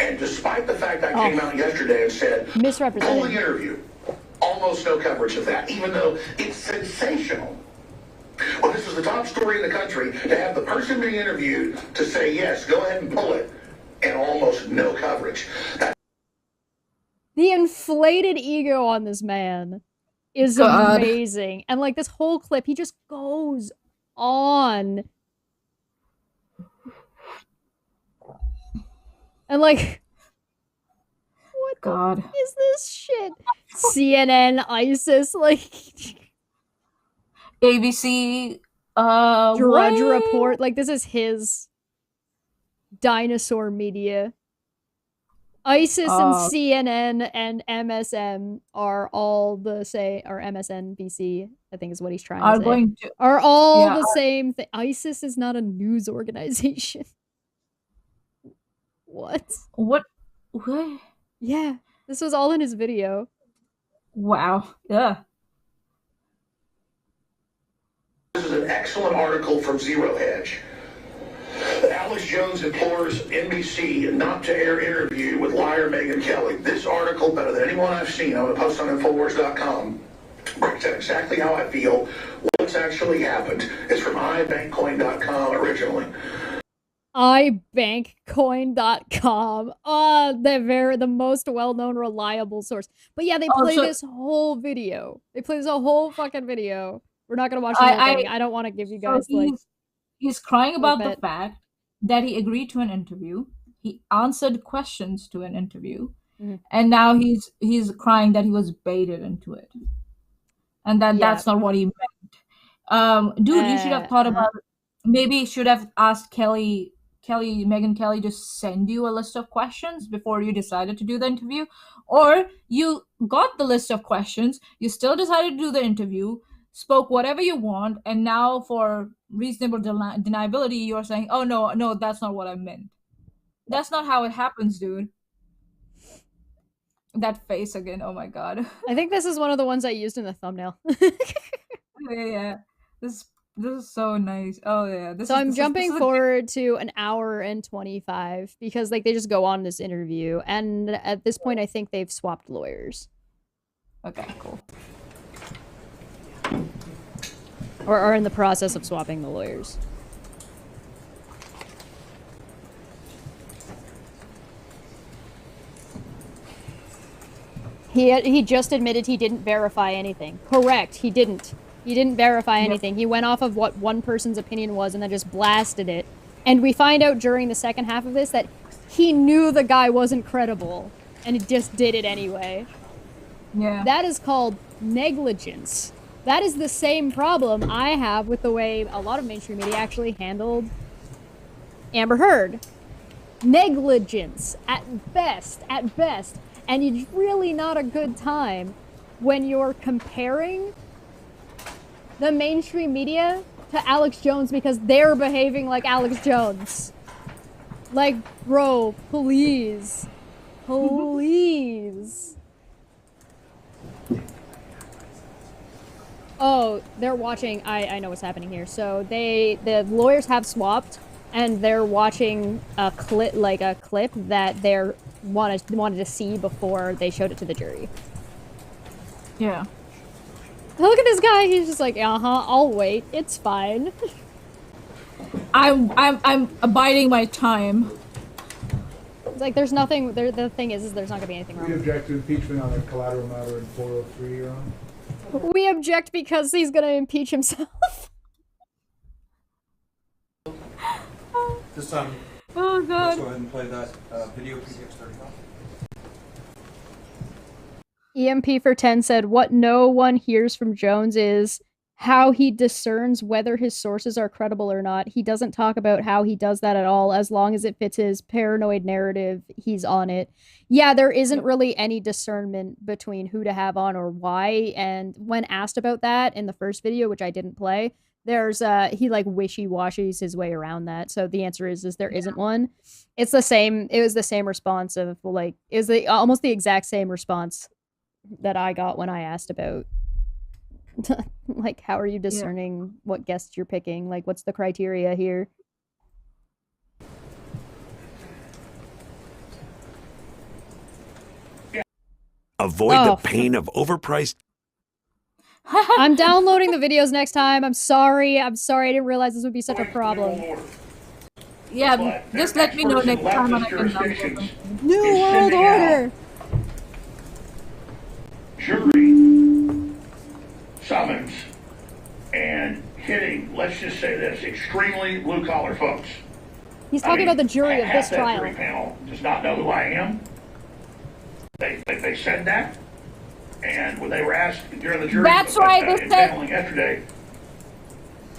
And despite the fact I came out yesterday and said, pull the interview, almost no coverage of that, even though it's sensational. Well, this is the top story in the country, to have the person being interviewed to say, yes, go ahead and pull it, and almost no coverage.
The inflated ego on this man is amazing. And like this whole clip, he just goes on. And like, what the is this shit? CNN, ISIS, like
ABC,
Drudge Report, like this is his dinosaur media. ISIS and CNN and MSM are all the same, or MSNBC, I think is what he's trying to say. Are all the same thing. ISIS is not a news organization. What?
What?
Yeah, this was all in his video.
Wow. Yeah.
This is an excellent article from Zero Hedge. Alex Jones implores NBC not to air interview with liar Megyn Kelly. This article, better than anyone I've seen, I'm going to post on Infowars.com, breaks down exactly how I feel, what's actually happened. It's from ibankcoin.com originally.
ibankcoin.com. They're the most well-known, reliable source. But yeah, they play this whole video. They play this whole fucking video. We're not going to watch the whole thing. I don't want to give you guys
He's crying about the fact that he agreed to an interview. He answered questions to an interview. And now he's crying that he was baited into it. And that that's not what he meant. Dude, you should have thought about it. Maybe you should have asked Kelly Megyn Kelly just send you a list of questions before you decided to do the interview, or you got the list of questions, you still decided to do the interview, spoke whatever you want, and now for reasonable deniability, you're saying, "Oh no, that's not what I meant." That's not how it happens, dude. That face again. Oh my god.
I think this is one of the ones I used in the thumbnail.
Yeah. This is so nice. Oh yeah.
So I'm jumping forward to an hour and 25 because like they just go on this interview, and at this point I think they've swapped lawyers.
Okay, cool.
Or are in the process of swapping the lawyers. He just admitted he didn't verify anything. Correct, he didn't. He didn't verify anything. He went off of what one person's opinion was and then just blasted it. And we find out during the second half of this that he knew the guy wasn't credible and he just did it anyway.
Yeah.
That is called negligence. That is the same problem I have with the way a lot of mainstream media actually handled Amber Heard. Negligence, at best. And it's really not a good time when you're comparing the mainstream media to Alex Jones because they're behaving like Alex Jones. Like, bro, please. Please. Oh, they're watching. I know what's happening here. So the lawyers have swapped, and they're watching a clip that they wanted to see before they showed it to the jury.
Yeah.
Look at this guy. He's just like, I'll wait. It's fine.
I'm abiding my time.
It's like there's nothing. The thing is there's not gonna be anything wrong.
We object to impeachment on a collateral matter in 403, Your Honor.
We object because he's gonna impeach himself.
This time,
Oh
let's
god.
go ahead and play that video PDX 35.
EMP for 10 said, what no one hears from Jones is how he discerns whether his sources are credible or not. He doesn't talk about how he does that at all. As long as it fits his paranoid narrative, he's on it. Yeah, there isn't really any discernment between who to have on or why. And when asked about that in the first video, which I didn't play, there's he like wishy-washies his way around that. So the answer is there isn't one. It's the same. It was the same response of like, is the almost the exact same response that I got when I asked about like, how are you discerning what guests you're picking? Like, what's the criteria here?
Avoid the pain of overpriced.
I'm downloading the videos next time. I'm sorry. I didn't realize this would be such a problem.
Yeah, just let me know next time when I can download them.
New World Order!
Jury summons and hitting, let's just say this, extremely blue-collar folks.
He's talking about the jury of
half
this
that
trial.
Jury panel does not know who I am. They said that, and when they were asked during the jury paneling yesterday,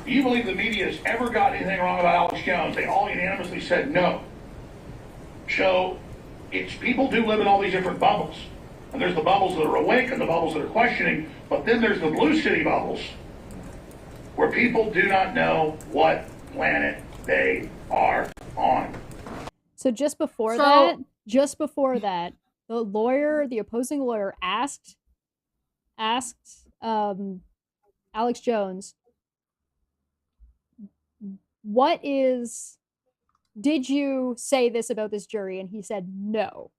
do you believe the media has ever got anything wrong about Alex Jones? They all unanimously said no. So it's people do live in all these different bubbles. And there's the bubbles that are awake and the bubbles that are questioning, but then there's the blue city bubbles where people do not know what planet they are on.
So just before that, the opposing lawyer asked Alex Jones, did you say this about this jury? And he said no.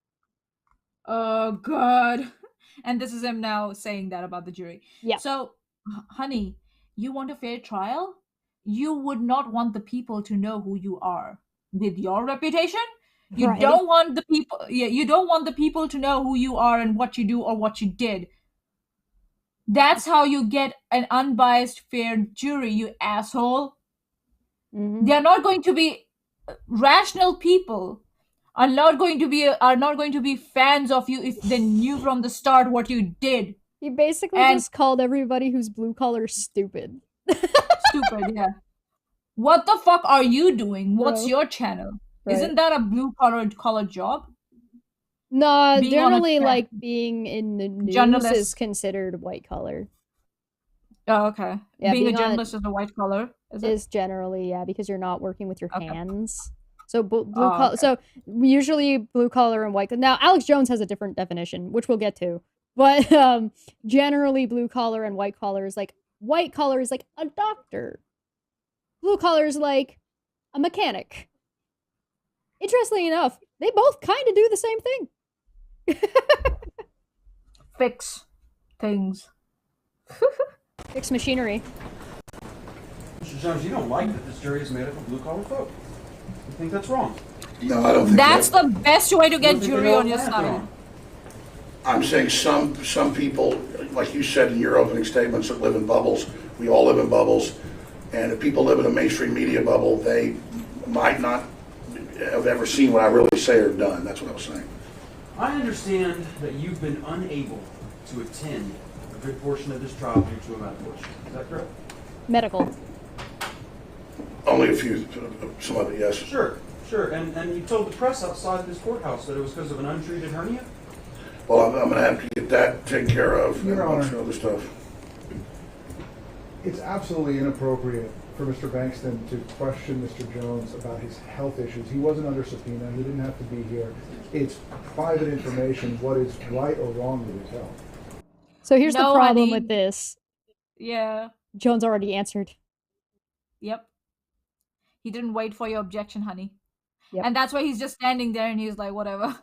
Oh god. And this is him now saying that about the jury.
Yeah.
So, honey, you want a fair trial? You would not want the people to know who you are. With your reputation, you don't want the people you don't want the people to know who you are and what you do or what you did. That's how you get an unbiased fair jury, you asshole.
Mm-hmm.
They are not going to be rational people. Are not going to be fans of you if they knew from the start what you did.
He basically just called everybody who's blue collar stupid.
Stupid, yeah. What the fuck are you doing? What's
Bro.
your channel?
Right.
Isn't that a blue-collar job?
No,
Being on a
generally,
chat-
like, being in the news
Journalist.
is considered white collar.
Oh, okay.
Yeah,
being a
being on-
journalist is a white collar. Is it?
Is generally, yeah, because you're not working with your
Okay.
hands. So blue
Oh,
collar.
okay.
So usually blue collar and white. Now Alex Jones has a different definition, which we'll get to. But generally, blue collar and white collar is like white collar is like a doctor. Blue collar is like a mechanic. Interestingly enough, they both kind of do the same thing.
Fix things.
Fix machinery.
Mr. Jones, you don't like that this jury is made up of blue-collar folk. You think that's wrong?
No, I don't think
That's
that.
the best way to
You
get
don't think
jury
they all
on your
plan
side.
wrong?
I'm saying some people, like you said in your opening statements, that live in bubbles. We all live in bubbles. And if people live in a mainstream media bubble, they might not have ever seen what I really say or done. That's what I was saying.
I understand that you've been unable to attend a good portion of this trial due to a medical issue. Is that correct?
Medical.
Only a few, some of it, yes.
Sure. And you told the press outside this courthouse that it was because of an untreated hernia?
Well, I'm going to have to get that taken care of and
Your
a bunch
Honor.
of other stuff.
It's absolutely inappropriate for Mr. Bankston to question Mr. Jones about his health issues. He wasn't under subpoena. He didn't have to be here. It's private information. What is right or wrong with his health?
So here's the
No,
problem
honey.
with this.
Yeah.
Jones already answered.
Yep. He didn't wait for your objection, honey.
Yep.
And that's why he's just standing there and he's like, whatever.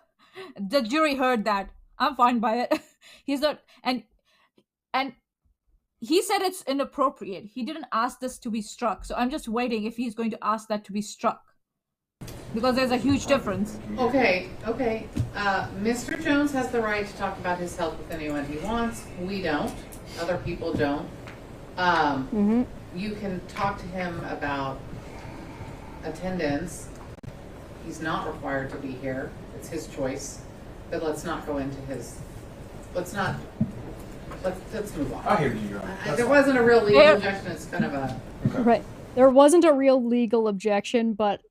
The jury heard that. I'm fine by it. He's not, and he said it's inappropriate. He didn't ask this to be struck. So I'm just waiting if he's going to ask that to be struck. Because there's a huge difference.
Okay. Mr. Jones has the right to talk about his health with anyone he wants. We don't. Other people don't. You can talk to him about attendance. He's not required to be here. It's his choice. But let's not go into his. Let's move on.
I hear you, Your Honor. That's
There
fine.
wasn't a real legal
Yeah.
objection. It's kind of a.
Right. There wasn't a real legal objection, but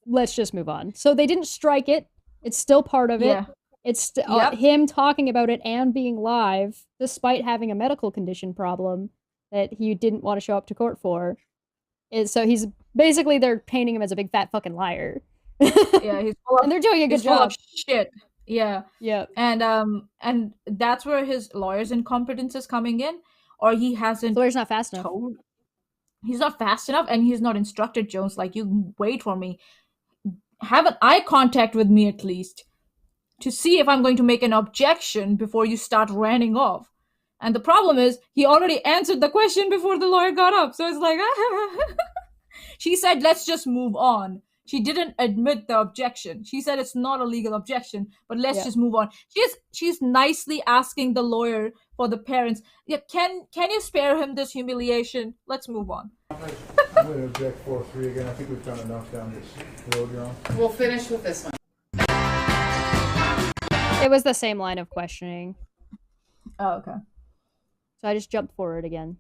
let's just move on. So they didn't strike it. It's still part of it.
Yeah.
It's
Yep.
him talking about it and being live, despite having a medical condition problem that he didn't want to show up to court for. So he's basically, they're painting him as a big fat fucking liar.
Yeah, he's full of,
And they're doing a good
he's full
job.
of shit. Yeah.
Yeah.
And that's where his lawyer's incompetence is coming in, or he hasn't
The lawyer's not fast enough.
told. He's not fast enough, and he's not instructed Jones like, you wait for me. Have an eye contact with me at least to see if I'm going to make an objection before you start ranting off. And the problem is, he already answered the question before the lawyer got up. So it's like, she said, let's just move on. She didn't admit the objection. She said it's not a legal objection, but let's just move on. She's nicely asking the lawyer for the parents, yeah, can you spare him this humiliation? Let's move on.
I'm going to object 4-3 again. I think we've done enough down this road, Your Honor.
We'll finish with this one.
It was the same line of questioning.
Oh, okay.
So I just jumped forward again.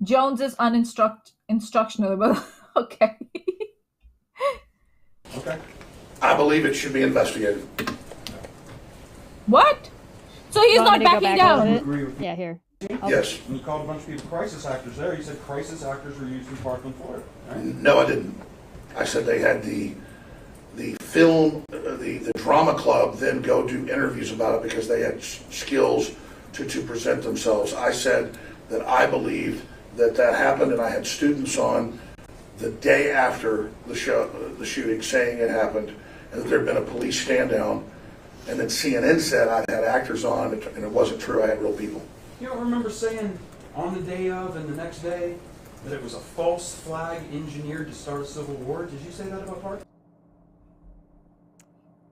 Jones is instructional, but okay.
Okay.
I believe it should be investigated.
What? So he's
Want
not
me to go
backing
back
down.
on
You
it?
agree with me?
Yeah, here.
Yes.
When you called a bunch of people crisis actors there, you said crisis actors were used in Parkland, Florida. Right?
No, I didn't. I said they had the film, the drama club then go do interviews about it because they had skills to present themselves. I said that I believed that happened, and I had students on the day after the shooting saying it happened, and that there had been a police stand down, and then CNN said I'd had actors on, and it wasn't true. I had real people.
You don't remember saying on the day of and the next day that it was a false flag engineered to start a civil war? Did you say that about Parkland?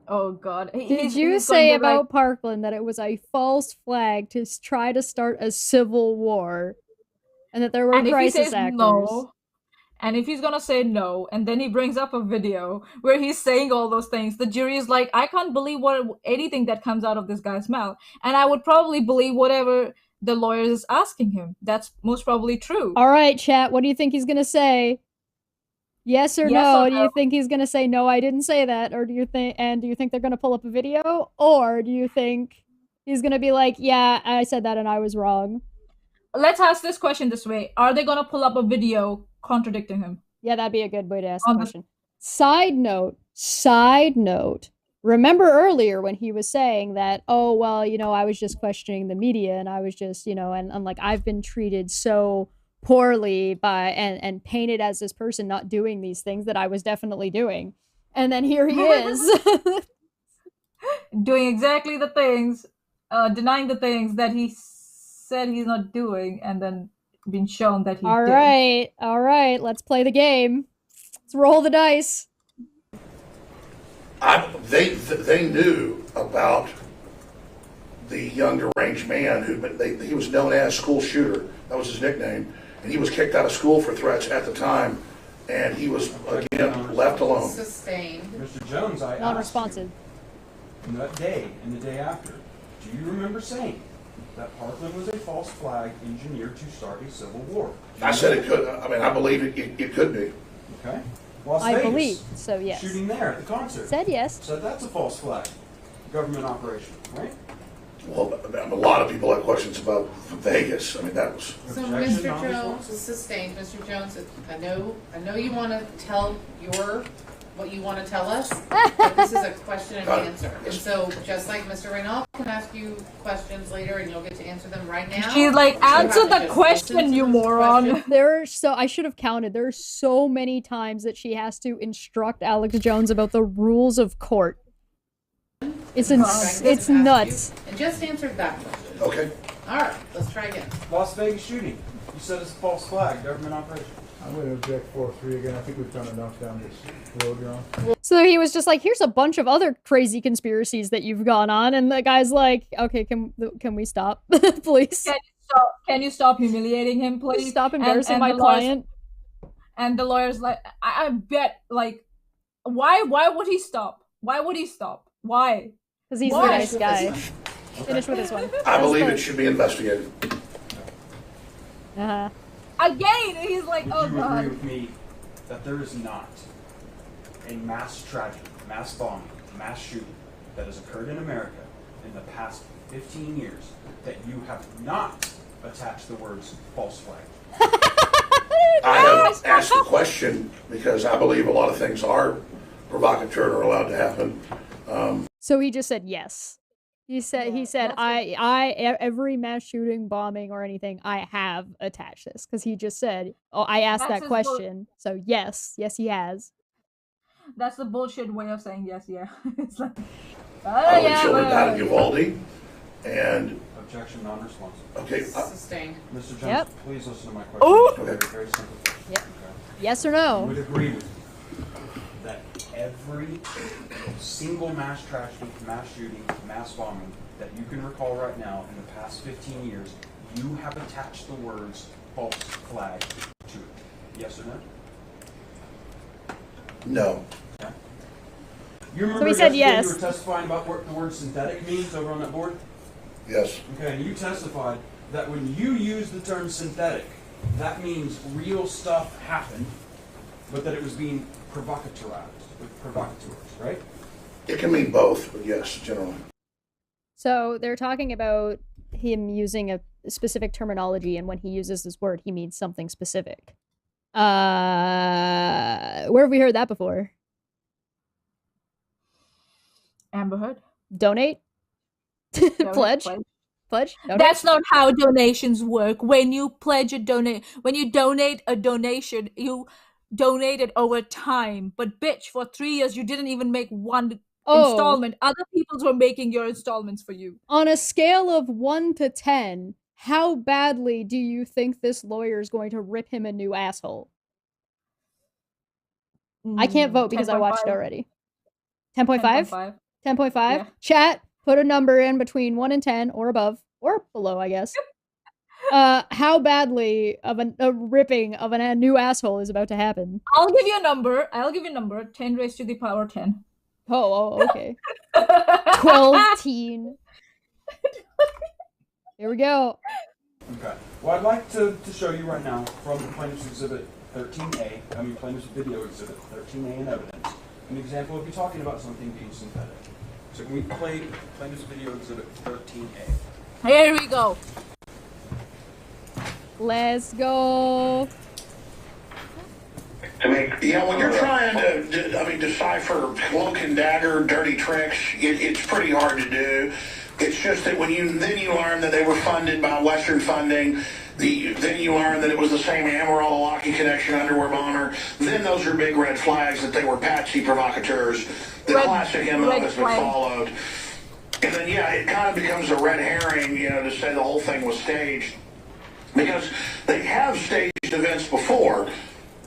Oh God!
Did you say about Parkland that it was a false flag to try to start a civil war, and that there were crisis actors?
No, and if he's gonna say no, and then he brings up a video where he's saying all those things, the jury is like, I can't believe anything that comes out of this guy's mouth, and I would probably believe whatever the lawyer is asking him. That's most probably true.
All right, chat. What do you think he's gonna say? Yes or
Yes
no?
or
Do
no?
you think he's gonna say no? I didn't say that, or do you think they're gonna pull up a video, or do you think he's gonna be like, yeah, I said that and I was wrong?
Let's ask this question this way: are they gonna pull up a video contradicting him?
Yeah, that'd be a good way to ask the
On the-
question. Side note. Remember earlier when he was saying that, oh, well, I was just questioning the media and I was just, and like I've been treated so poorly by and painted as this person not doing these things that I was definitely doing. And then here he is.
Doing exactly the things, denying the things that he said he's not doing, and then being shown that he
All
did.
right, let's play the game. Let's roll the dice.
They knew about the young deranged man he was known as School Shooter. That was his nickname, and he was kicked out of school for threats at the time, and he was again left alone.
Sustained.
Mr. Jones, I asked
Non-responsive.
you that day and the day after, do you remember saying that Parkland was a false flag engineered to start a civil war?
I said it could. I mean, I believe it could be.
Okay. Las
I
Vegas,
believe, so yes.
shooting there at the concert.
Said yes.
So that's a false flag. Government operation, right?
Well, a lot of people have questions about Vegas. I mean, that was.
So,
Objection,
Mr. Jones,
non-responsive.
sustained. Mr. Jones, I know you want to tell what you want to tell us, but this is a question and answer. And so, just like Mr. Reynolds can ask you questions later, and you'll get to answer them right now.
She's like,
you have
answer
to
the
just
question,
listen to
you
this
moron.
question.
I should have counted. There are so many times that she has to instruct Alex Jones about the rules of court. It's nuts.
And just answered that question.
Okay.
All right, let's try again.
Las Vegas shooting. You said it's a false flag, government operation.
I'm going to object 4-3 again. I think we've kind of knocked down this road you're on.
So he was just like, here's a bunch of other crazy conspiracies that you've gone on, and the guy's like, okay, can we stop, please?
Can you stop humiliating him, please?
Stop embarrassing my
the
client.
And the lawyer's like, I bet, like, why would he stop? Why would he stop? Why?
Because he's the
Why?
nice guy. Finish with this one.
I believe it should be investigated.
Uh-huh.
Again, he's like,
Would
oh
you
god.
agree with me that there is not a mass tragedy, mass bombing, mass shooting that has occurred in America in the past 15 years that you have not attached the words false flag?
I have asked the question because I believe a lot of things are provocateur or allowed to happen.
So he just said yes. He said every mass shooting, bombing, or anything, I have attached this because he just said, oh, I asked
That's
that
his
question. So yes, he has.
That's the bullshit way of saying yes, yeah. It's like,
I would show that Uvalde and
Objection, non-responsive.
okay.
Sustained.
Mr. Jones,
Yep.
please listen to my question.
Oh!
Very, very simple.
Yep.
Okay.
Yes or
I
no?
would agree with you that every single mass tragedy, mass shooting, mass bombing that you can recall right now in the past 15 years, you have attached the words false flag to it. Yes or no?
No.
Okay. You remember
So he said
yesterday
yes.
you were testifying about what the word synthetic means over on that board?
Yes.
Okay, and you testified that when you use the term synthetic, that means real stuff happened, but that it was being provocatorized with provocateurs, right?
It can mean both, but yes, generally.
So they're talking about him using a specific terminology, and when he uses this word, he means something specific. Where have we heard that before?
Amber Heard.
Donate? Pledge? Pledge? Donate?
That's not how donations work. When you pledge when you donate a donation, you donate it over time. But bitch, for 3 years you didn't even make one installment. Other people were making your installments for you.
On a scale of 1 to 10, how badly do you think this lawyer is going to rip him a new asshole? I can't vote because I watched it already. 10.5?
10.5.
10.5?
Yeah.
Chat, put a number in between 1 and 10 or above or below, I guess. How badly of a ripping of a new asshole is about to happen?
I'll give you a number. 10 raised to the power 10.
Oh, okay. 12 teen. Here we go.
Okay. Well, I'd like to show you right now from the plaintiff's exhibit 13A, plaintiff's video exhibit 13A in evidence, an example of you talking about something being synthetic. So can we play plaintiff's video exhibit 13A?
Here we go.
Let's go.
When you're trying to, decipher cloak and dagger, dirty tricks, it's pretty hard to do. It's just that when you learn that they were funded by Western funding, then you learn that it was the same Amarillo Lockheed Connection underwear bomber. Then those are big red flags that they were patsy provocateurs. The classic MO has been followed. And then, it kind of becomes a red herring, to say the whole thing was staged. Because they have staged events before.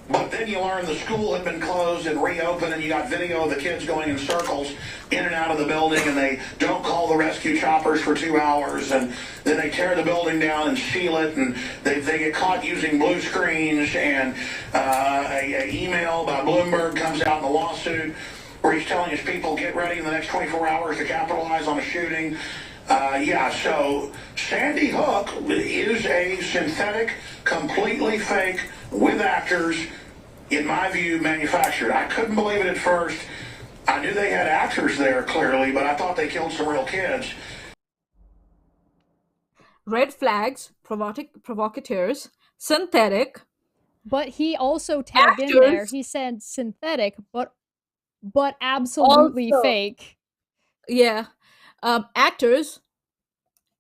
But then you learn the school had been closed and reopened, and you got video of the kids going in circles in and out of the building, and they don't call the rescue choppers for 2 hours, and then they tear the building down and seal it, and they get caught using blue screens, and a email by Bloomberg comes out in the lawsuit where he's telling his people, get ready in the next 24 hours to capitalize on a shooting. So Sandy Hook is a synthetic, completely fake, with actors, in my view, manufactured. I couldn't believe it at first. I knew they had actors there, clearly, but I thought they killed some real kids.
Red flags, provocateurs, synthetic.
But he also tagged
actors.
in there, he said synthetic, but absolutely
Also,
fake.
Yeah. Actors,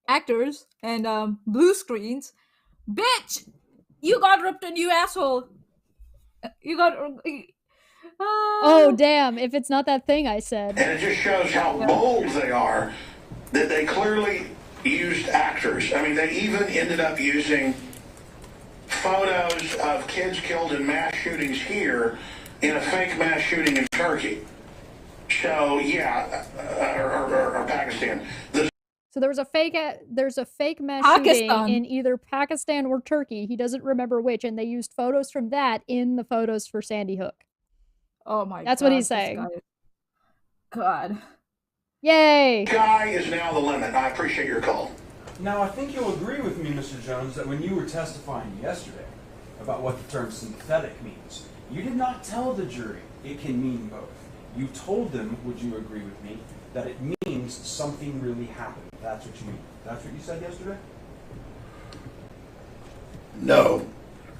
and blue screens. Bitch! You got ripped and you asshole. You got...
Oh, damn, if it's not that thing I said.
And it just shows how bold they are, that they clearly used actors. They even ended up using photos of kids killed in mass shootings here in a fake mass shooting in Turkey. So, or Pakistan.
So there's a fake mass shooting in either Pakistan or Turkey. He doesn't remember which, and they used photos from that in the photos for Sandy Hook.
Oh my God.
That's what he's saying.
God.
Yay!
Guy is now the limit. I appreciate your call.
Now, I think you'll agree with me, Mr. Jones, that when you were testifying yesterday about what the term synthetic means, you did not tell the jury it can mean both. You told them, would you agree with me, that it means something really happened. That's what you mean. That's what you said yesterday?
No.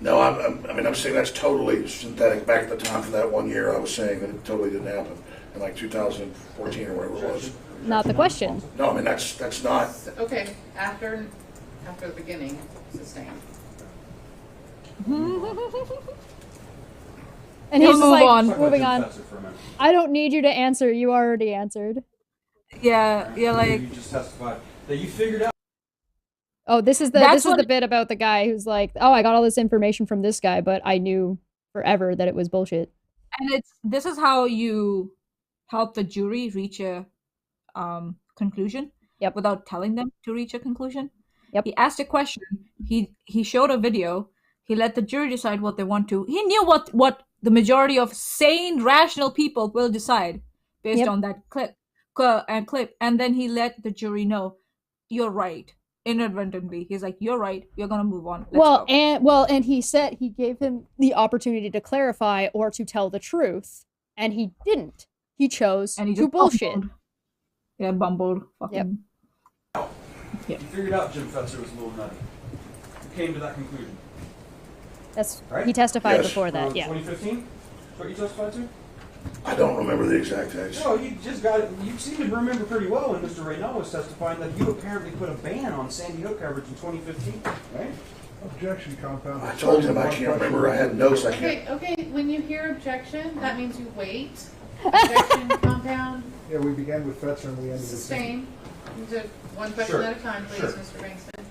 I'm saying that's totally synthetic. Back at the time for that 1 year, I was saying that it totally didn't happen in 2014 or whatever it was.
Not the question.
No, that's not.
Okay, after the beginning, sustained.
And he's just like,
moving
on. I don't need you to answer. You already answered.
Yeah,
You just testified that you figured out.
Oh, this is the bit about the guy who's like, oh, I got all this information from this guy, but I knew forever that it was bullshit.
And this is how you help the jury reach a conclusion.
Yep.
Without telling them to reach a conclusion.
Yep.
He asked a question. He showed a video. He let the jury decide what they want to. He knew what the majority of sane, rational people will decide based on that clip. And then he let the jury know, you're right. Inadvertently, he's like, you're right, you're gonna move on. Let's go.
And he said he gave him the opportunity to clarify or to tell the truth, and he didn't. He chose to bullshit.
Bumbled. Yeah, bumbled.
Yep.
You figured out Jim Fetzer was a little nutty. You came to that conclusion.
That's
right?
He testified before that. Yeah.
2015. Is what you testified to?
I don't remember the exact dates.
No, you just got it. You seem to remember pretty well when Mr. Reynal was testifying that you apparently put a ban on Sandy Hook coverage in 2015, right?
Objection, compound.
I told him I can't remember. I had notes. I can't.
Okay. When you hear objection, that means you wait. Objection, compound.
Yeah, we began with Fetzer and we ended with
Sustain. Do one question at a time, please, Mr. Bankston.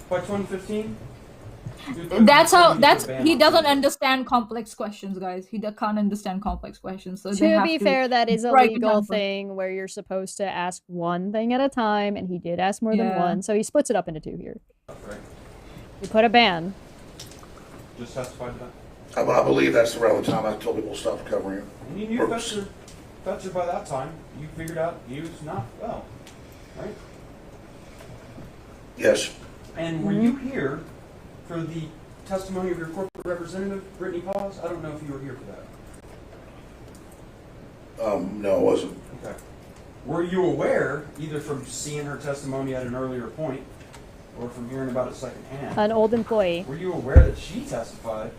By 2015.
He doesn't understand complex questions, guys. He can't understand complex questions. So
to be fair, that is a legal thing where you're supposed to ask one thing at a time, and he did ask more than one, so he splits it up into two here.
Right.
He put a ban.
Just testified to that?
I believe that's around the time I told people to stop covering it.
And you knew Fetzer by that time. You figured out he was not well, right?
Yes.
And were you here for the testimony of your corporate corporate representative, Brittany Paz? I don't know if you were here for that.
No, it wasn't.
Okay. Were you aware, either from seeing her testimony at an earlier point, or from hearing about it secondhand,
An old employee.
were you aware that she testified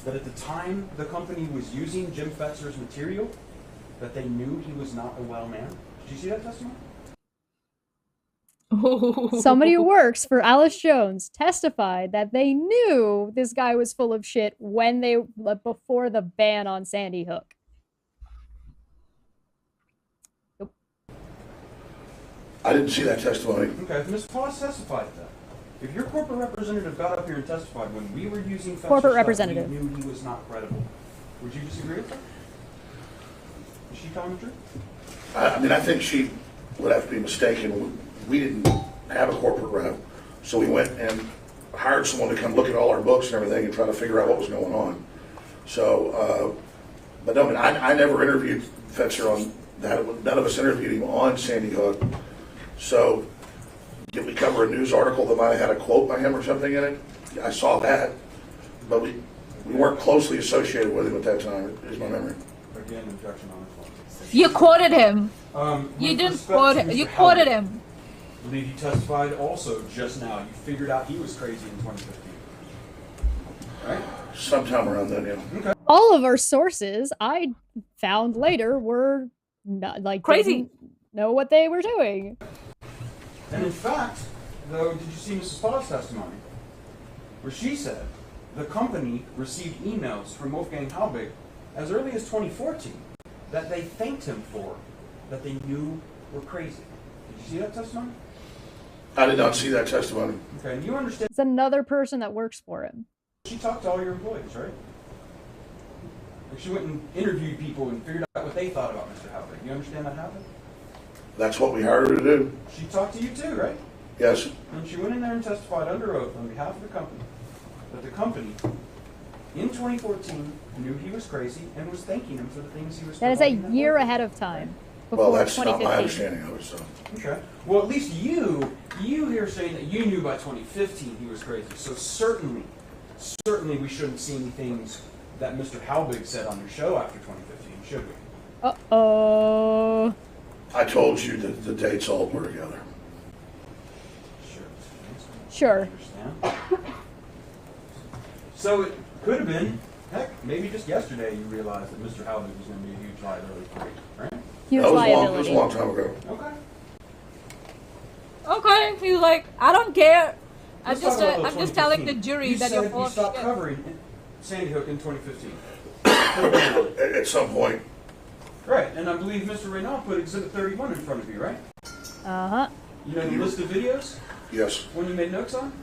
that at the time the company was using Jim Fetzer's material, that they knew he was not a well man? Did you see that testimony?
Somebody who works for Alice Jones testified that they knew this guy was full of shit before the ban on Sandy Hook.
I didn't see that testimony.
Okay, Ms. Paz testified to that. If your corporate representative got up here and testified when we were using Fetzer's
Corporate
stuff,
representative.
we knew he was not credible, would you disagree with that? Is she telling the truth?
I mean, I think she would have to be mistaken. We didn't have a corporate rep, so we went and hired someone to come look at all our books and everything and try to figure out what was going on. So, but no, I mean, I never interviewed Fetzer on that. None of us interviewed him on Sandy Hook. So, did we cover a news article that might have had a quote by him or something in it? I saw that, but we weren't closely associated with him at that time, is my memory.
Again, objection on this one.
You quoted him. You
With
didn't
respect
quote
to
him.
Mr.
You quoted
Howard,
him.
I believe he testified also just now. You figured out he was crazy in 2015. Right?
Sometime around then, yeah.
Okay.
All of our sources I found later were not like
Crazy.
didn't know what they were doing.
And in fact, though, did you see Mrs. Paz's testimony? Where she said the company received emails from Wolfgang Halbig as early as 2014 that they thanked him for, that they knew were crazy. Did you see that testimony?
I did not see that testimony.
Okay, and you understand
It's another person that works for him.
she talked to all your employees, right? Like she went and interviewed people and figured out what they thought about Mr. Halbig. You understand that happened?
That's what we hired her to do.
She talked to you too, right?
Yes.
And she went in there and testified under oath on behalf of the company that the company, in 2014, knew he was crazy and was thanking him for the things he was
That is a
providing them
year
with.
ahead of time. Before
Well, that's not
2015.
my understanding of it, so.
Okay. Well, at least you here saying that you knew by 2015 he was crazy. So certainly we shouldn't see any things that Mr. Halbig said on your show after 2015, should we?
Uh-oh.
I told you that the dates all blur together.
Sure.
Sure.
Understand. So it could have been, heck, maybe just yesterday you realized that Mr. Halbig was going to be a huge liability for you, right?
Huge
That was
liability.
a long time ago.
Okay.
Okay. He's like, I don't care. I'm
Let's talk about
just
those
telling the
2015.
jury
you
that
said
you're full
you
of
stopped
shit.
covering Sandy Hook in 2015.
At some point,
Right, and I believe Mr. Reynal put Exhibit 31 in front of you, right?
Uh-huh.
You know the list of videos?
yes.
One you made notes on?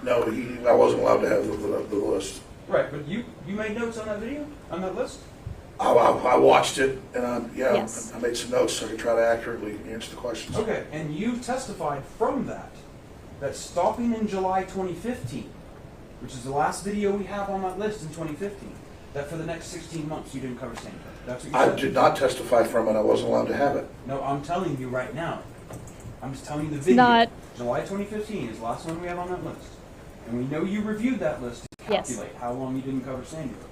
No, I wasn't allowed to have the list.
Right, but you made notes on that video? On that list?
I watched it, and
Yes.
I made some notes so I could try to accurately answer the questions.
Okay, and you testified from that stopping in July 2015, which is the last video we have on that list in 2015, that for the next 16 months you didn't cover Sandy Hook. That's what you
I
said.
did not testify from it. I wasn't allowed to have it.
No, I'm telling you right now. I'm just telling you the video.
not-
July 2015 is the last one we have on that list. And we know you reviewed that list to
Yes.
calculate how long you didn't cover Sandy Hook.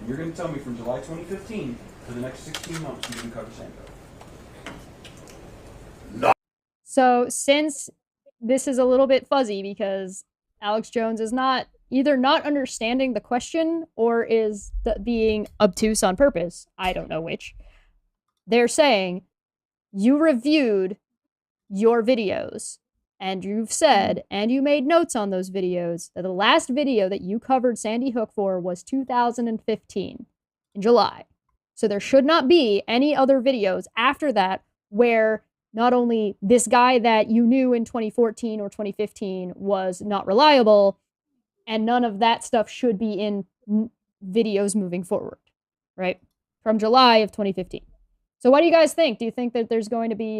And you're going to tell me from July 2015 to the next 16 months you didn't cover Sandy Hook.
So since this is a little bit fuzzy because Alex Jones is not either not understanding the question or is being obtuse on purpose, I don't know which. They're saying you reviewed your videos and you've said and you made notes on those videos that the last video that you covered Sandy Hook for was 2015 in July. So there should not be any other videos after that where not only this guy that you knew in 2014 or 2015 was not reliable, and none of that stuff should be in videos moving forward, right? From July of 2015. So what do you guys think? Do you think that there's going to be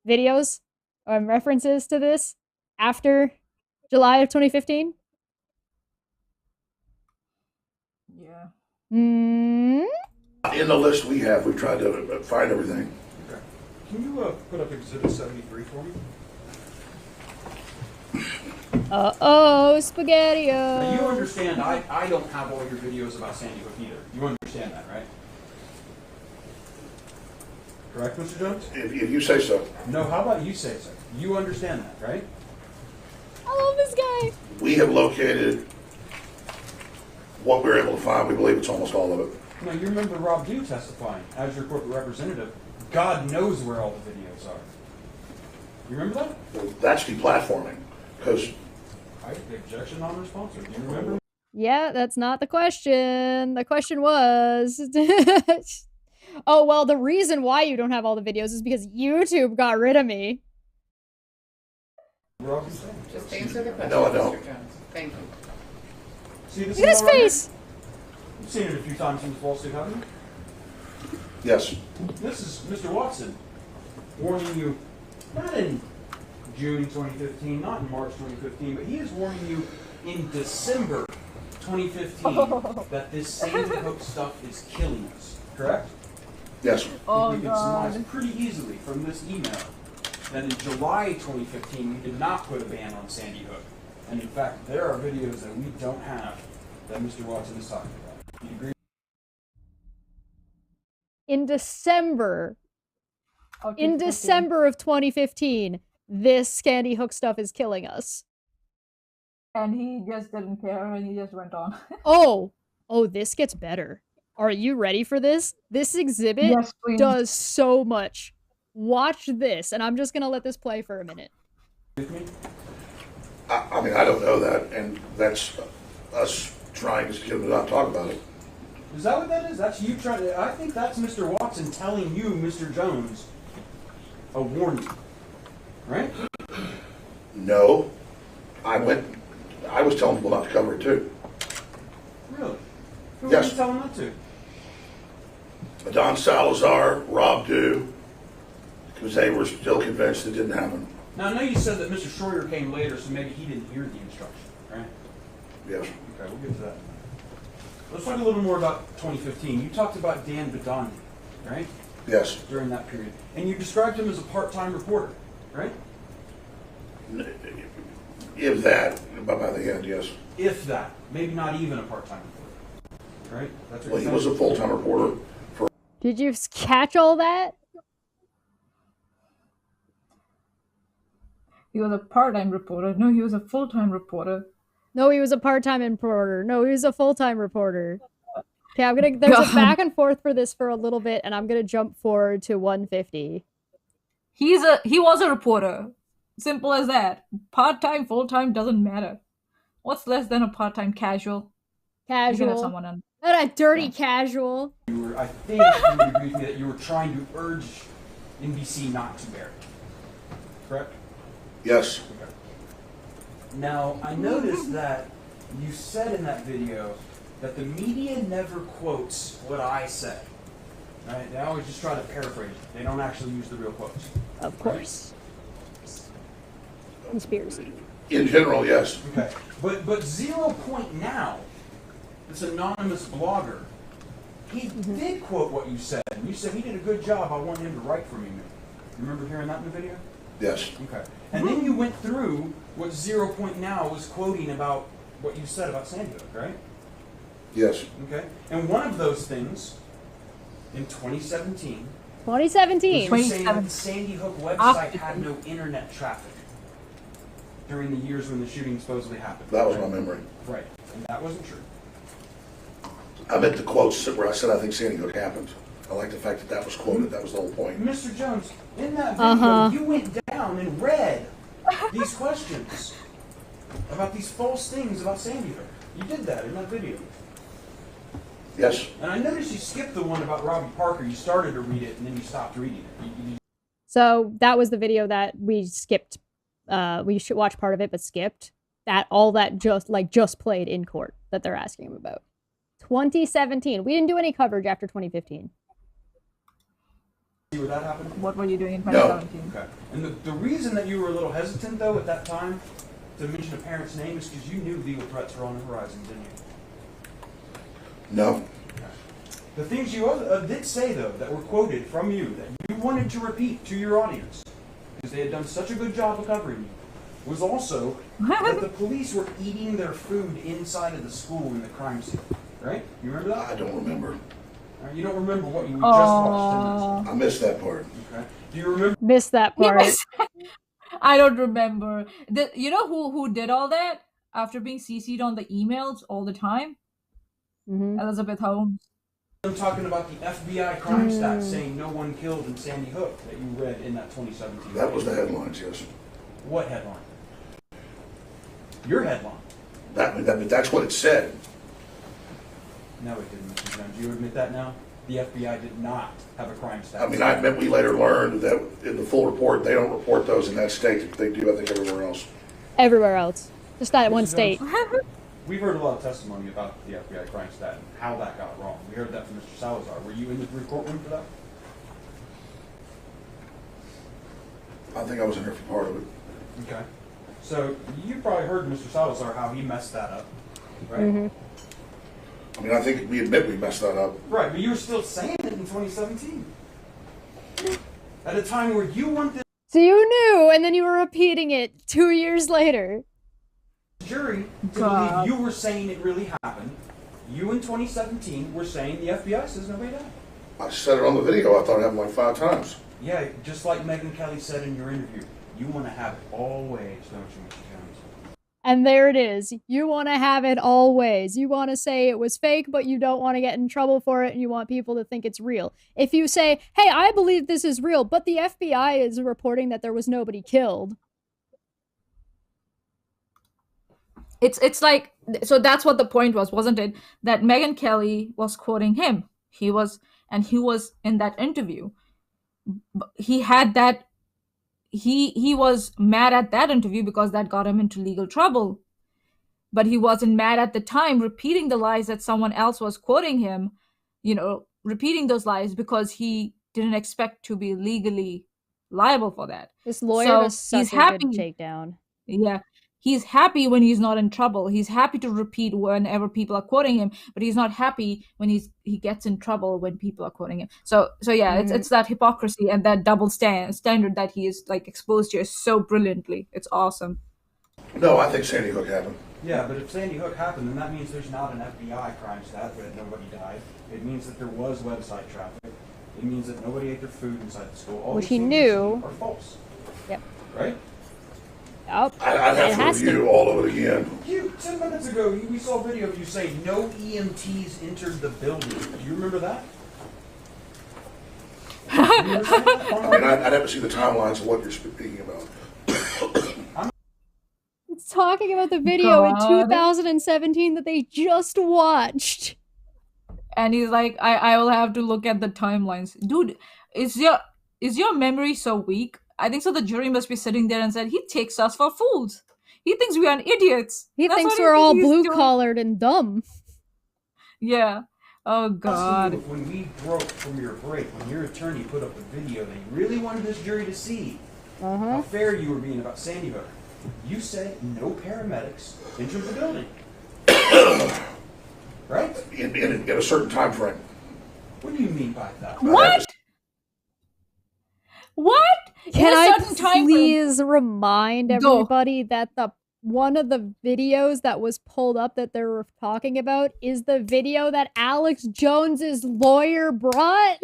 videos or references to this after July of 2015?
Yeah.
Hmm?
In the list we have, we've tried to find everything.
Okay. Can you put up Exhibit 73 for me?
Uh-oh, spaghetti-o.
Now, you understand I don't have all your videos about Sandy Hook either. You understand that, right? Correct, Mr. Jones?
If you say so.
No, how about you say so? You understand that, right?
I love this guy.
We have located what we were able to find. We believe it's almost all of it.
Now, you remember Rob Dew testifying as your corporate representative. God knows where all the videos are. You remember that?
Well, that's deplatforming, because
Objection non-responsive. Do you remember?
Yeah, that's not the question. The question was... oh, well, the reason why you don't have all the videos is because YouTube got rid of me.
Just answer the question,
No, I don't.
Mr. Jones. Thank you.
See this
Look at his
email right
face!
here? You've seen it a few times in the false suit, haven't you?
yes.
This is Mr. Watson warning you, not in June 2015, not in March 2015, but he is warning you in December 2015 that this Sandy Hook stuff is killing us. Correct?
Yes.
Oh,
we can
God.
surmise pretty easily from this email that in July 2015 we did not put a ban on Sandy Hook. And in fact, there are videos that we don't have that Mr. Watson is talking about. Do you agree?
In December
Oh,
in
2015.
December of 2015, this Sandy Hook stuff is killing us.
And he just didn't care and he just went on.
Oh, this gets better. Are you ready for this? This exhibit
Yes, please.
does so much. Watch this, and I'm just gonna let this play for a minute.
I mean, I don't know that, and that's us trying to not talk about it.
Is that what that is? That's you trying to... I think that's Mr. Watson telling you, Mr. Jones, a warning. Right?
No. I was telling people not to cover it too.
Really? Who
Yes.
were you telling that to?
Don Salazar, Rob Dew, because they were still convinced it didn't happen.
Now, I know you said that Mr. Schroeder came later, so maybe he didn't hear the instruction, right?
Yes.
Okay, we'll get to that. Let's talk a little more about 2015. You talked about Dan Badani, right?
Yes.
During that period. And you described him as a part-time reporter, right?
If that, but by the end, yes.
If that. Maybe not even a part-time reporter, right? That's what
Well, he
you're
was a
saying?
full-time reporter.
Did you catch all that?
He was a part-time reporter. No, he was a full-time reporter.
No, he was a part-time reporter. No, he was a full-time reporter. Okay, there's a back and forth for this for a little bit, and I'm gonna jump forward to 150.
He was a reporter. Simple as that. Part-time, full-time, doesn't matter. What's less than a part-time casual? You can have
Casual.
someone on.
Not a dirty casual.
I think you would agree with me that you were trying to urge NBC not to air it. Correct?
Yes.
Okay. Now, I noticed that you said in that video that the media never quotes what I said. Right? They always just try to paraphrase it. They don't actually use the real quotes.
Of course. Conspiracy.
In general, yes.
Okay. But 0 Point Now, this anonymous blogger, he did quote what you said. And you said he did a good job. I want him to write for me. You remember hearing that in the video?
Yes.
Okay. And then you went through what 0 Point Now was quoting about what you said about Sandy Hook, right?
Yes.
Okay. And one of those things in 2017
2017.
was you saying that the Sandy Hook website had no internet traffic during the years when the shooting supposedly happened.
That was my memory.
Right. And that wasn't true.
I meant the quotes where I said I think Sandy Hook happened. I like the fact that that was quoted. That was the whole point.
Mr. Jones, in that video, you went down and read these questions about these false things about Sandy Hook. You did that in that video.
Yes.
And I noticed you skipped the one about Robbie Parker. You started to read it and then you stopped reading it.
So that was the video that we skipped. We should watch part of it, but skipped. All that just played in court that they're asking him about. 2017. We didn't do any coverage after 2015.
See where that happened?
What were you doing in 2017?
Okay. And the reason that you were a little hesitant, though, at that time to mention a parent's name is because you knew legal threats were on the horizon, didn't you?
No.
The things you did say, though, that were quoted from you, that you wanted to repeat to your audience, because they had done such a good job of covering you, was also that the police were eating their food inside of the school in the crime scene. Right? You remember that?
I don't remember.
You don't remember what we just watched.
I missed that part.
Okay. Do you remember?
Missed that part.
I don't remember. You know who did all that after being CC'd on the emails all the time? Elizabeth Holmes.
I'm talking about the FBI crime stats saying no one killed in Sandy Hook that you read in that 2017.
That was the headlines, yes.
What headline? Your headline.
That's what it said.
No, it didn't, Mr. Jones. You admit that now? The FBI did not have a crime stats.
I mean, I admit we later learned that in the full report, they don't report those in that state. They do, I think, everywhere else.
Everywhere else. Just that one state.
We've heard a lot of testimony about the FBI crime stat and how that got wrong. We heard that from Mr. Salazar. Were you in the courtroom for that?
I think I was in there for part of it.
Okay. So you probably heard Mr. Salazar how he messed that up, right?
I mean, I think we admit we messed that up.
Right, but you were still saying it in 2017. At a time where you want this
So you knew, and then you were repeating it 2 years later.
jury to believe you were saying it really happened. You in 2017 were saying the FBI says nobody died.
I said it on the video. I thought it happened like 5 times.
Yeah, just like Megyn Kelly said in your interview, you want to have it all ways, don't you, Mr. Jones?
And there it is. You want to have it all ways. You want to say it was fake, but you don't want to get in trouble for it, and you want people to think it's real. If you say, hey, I believe this is real, but the FBI is reporting that there was nobody killed.
It's like, so that's what the point was, wasn't it? That Megyn Kelly was quoting him. He was in that interview. He had that, he was mad at that interview because that got him into legal trouble. But he wasn't mad at the time repeating the lies that someone else was quoting him, repeating those lies because he didn't expect to be legally liable for that.
This lawyer
So
was such
he's
a
happy.
good takedown.
Yeah. He's happy when he's not in trouble. He's happy to repeat whenever people are quoting him, but he's not happy when he gets in trouble when people are quoting him. So yeah, it's that hypocrisy and that double standard that he is like exposed here so brilliantly. It's awesome.
No, I think Sandy Hook happened.
Yeah, but if Sandy Hook happened, then that means there's not an FBI crime stat that nobody died. It means that there was website traffic. It means that nobody ate their food inside the school. All
Which
these
he
things
knew.
are false.
Yep.
Right?
Yep.
I'd have to review all of it again.
10 minutes ago, we saw a video of you saying no EMTs entered the building. Do you remember that?
I mean, I'd have to see the timelines of what you're speaking about.
It's talking about the video in 2017 that they just watched.
And he's like, I will have to look at the timelines. Dude, is your memory so weak? I think so the jury must be sitting there and said, he takes us for fools. He thinks we are idiots.
He
That's
thinks
what
we're all
he's doing.
blue-collared and dumb.
Yeah. Oh, God.
When we broke from your break, when your attorney put up the video that you really wanted this jury to see how fair you were being about Sandy Hook, you said no paramedics entered the building. Right?
In a certain time frame.
What do you mean by that?
What? What?
Can I please remind
Go.
everybody that one of the videos that was pulled up that they were talking about is the video that Alex Jones's lawyer brought?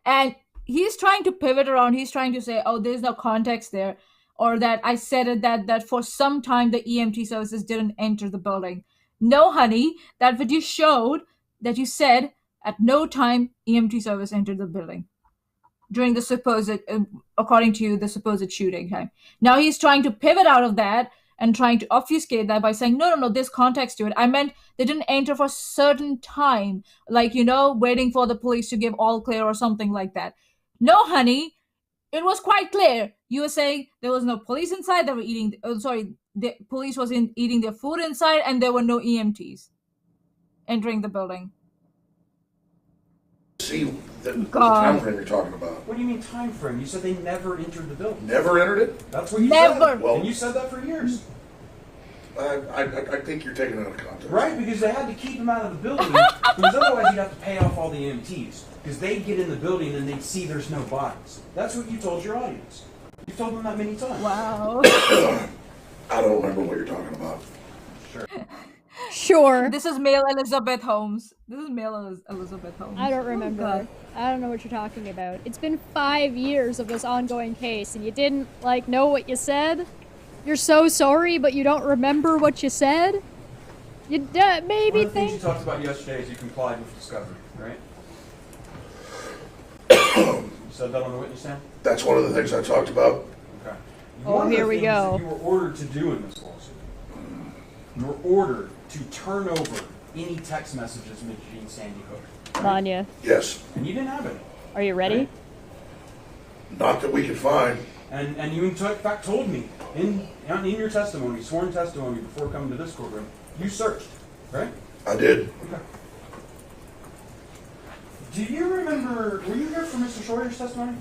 And he's trying to pivot around. He's trying to say, oh, there's no context there. Or that I said it that for some time the EMT services didn't enter the building. No, honey. That video showed that you said at no time EMT service entered the building during the supposed, according to you, the supposed shooting time. Now he's trying to pivot out of that and trying to obfuscate that by saying, no, there's context to it. I meant they didn't enter for a certain time, like, waiting for the police to give all clear or something like that. No, honey, it was quite clear. You were saying there was no police inside. They were eating, the police was eating their food inside and there were no EMTs entering the building.
See the time frame you're talking about.
What do you mean time frame? You said they never entered the building.
Never entered it?
That's what you
Never.
said.
Well,
and you said that for years.
I think you're taking it out of context.
Right, because they had to keep him out of the building, because otherwise you'd have to pay off all the EMTs. Because they'd get in the building and they'd see there's no bodies. That's what you told your audience. You've told them that many times.
Wow.
I don't remember what you're talking about.
Sure.
This is male Elizabeth Holmes. This is male Elizabeth Holmes.
I don't remember. I don't know what you're talking about. It's been 5 years of this ongoing case, and you didn't, like, know what you said? You're so sorry, but you don't remember what you said? You maybe
One of the things you
think...
talked about yesterday is you complied with discovery, right? You said that on the witness stand?
That's one of the things I talked about.
Okay.
Oh,
One of the
here we
things
go.
that you were ordered to do in this lawsuit, you were ordered to turn over any text messages mentioning Sandy Hook. Right?
Maanyaa,
Yes.
And you didn't have any.
are you ready?
Right?
Not that we could find.
And you in fact told me in your testimony, sworn testimony before coming to this courtroom, you searched, right?
I did.
Okay. Do you remember, were you here for Mr. Sawyer's testimony?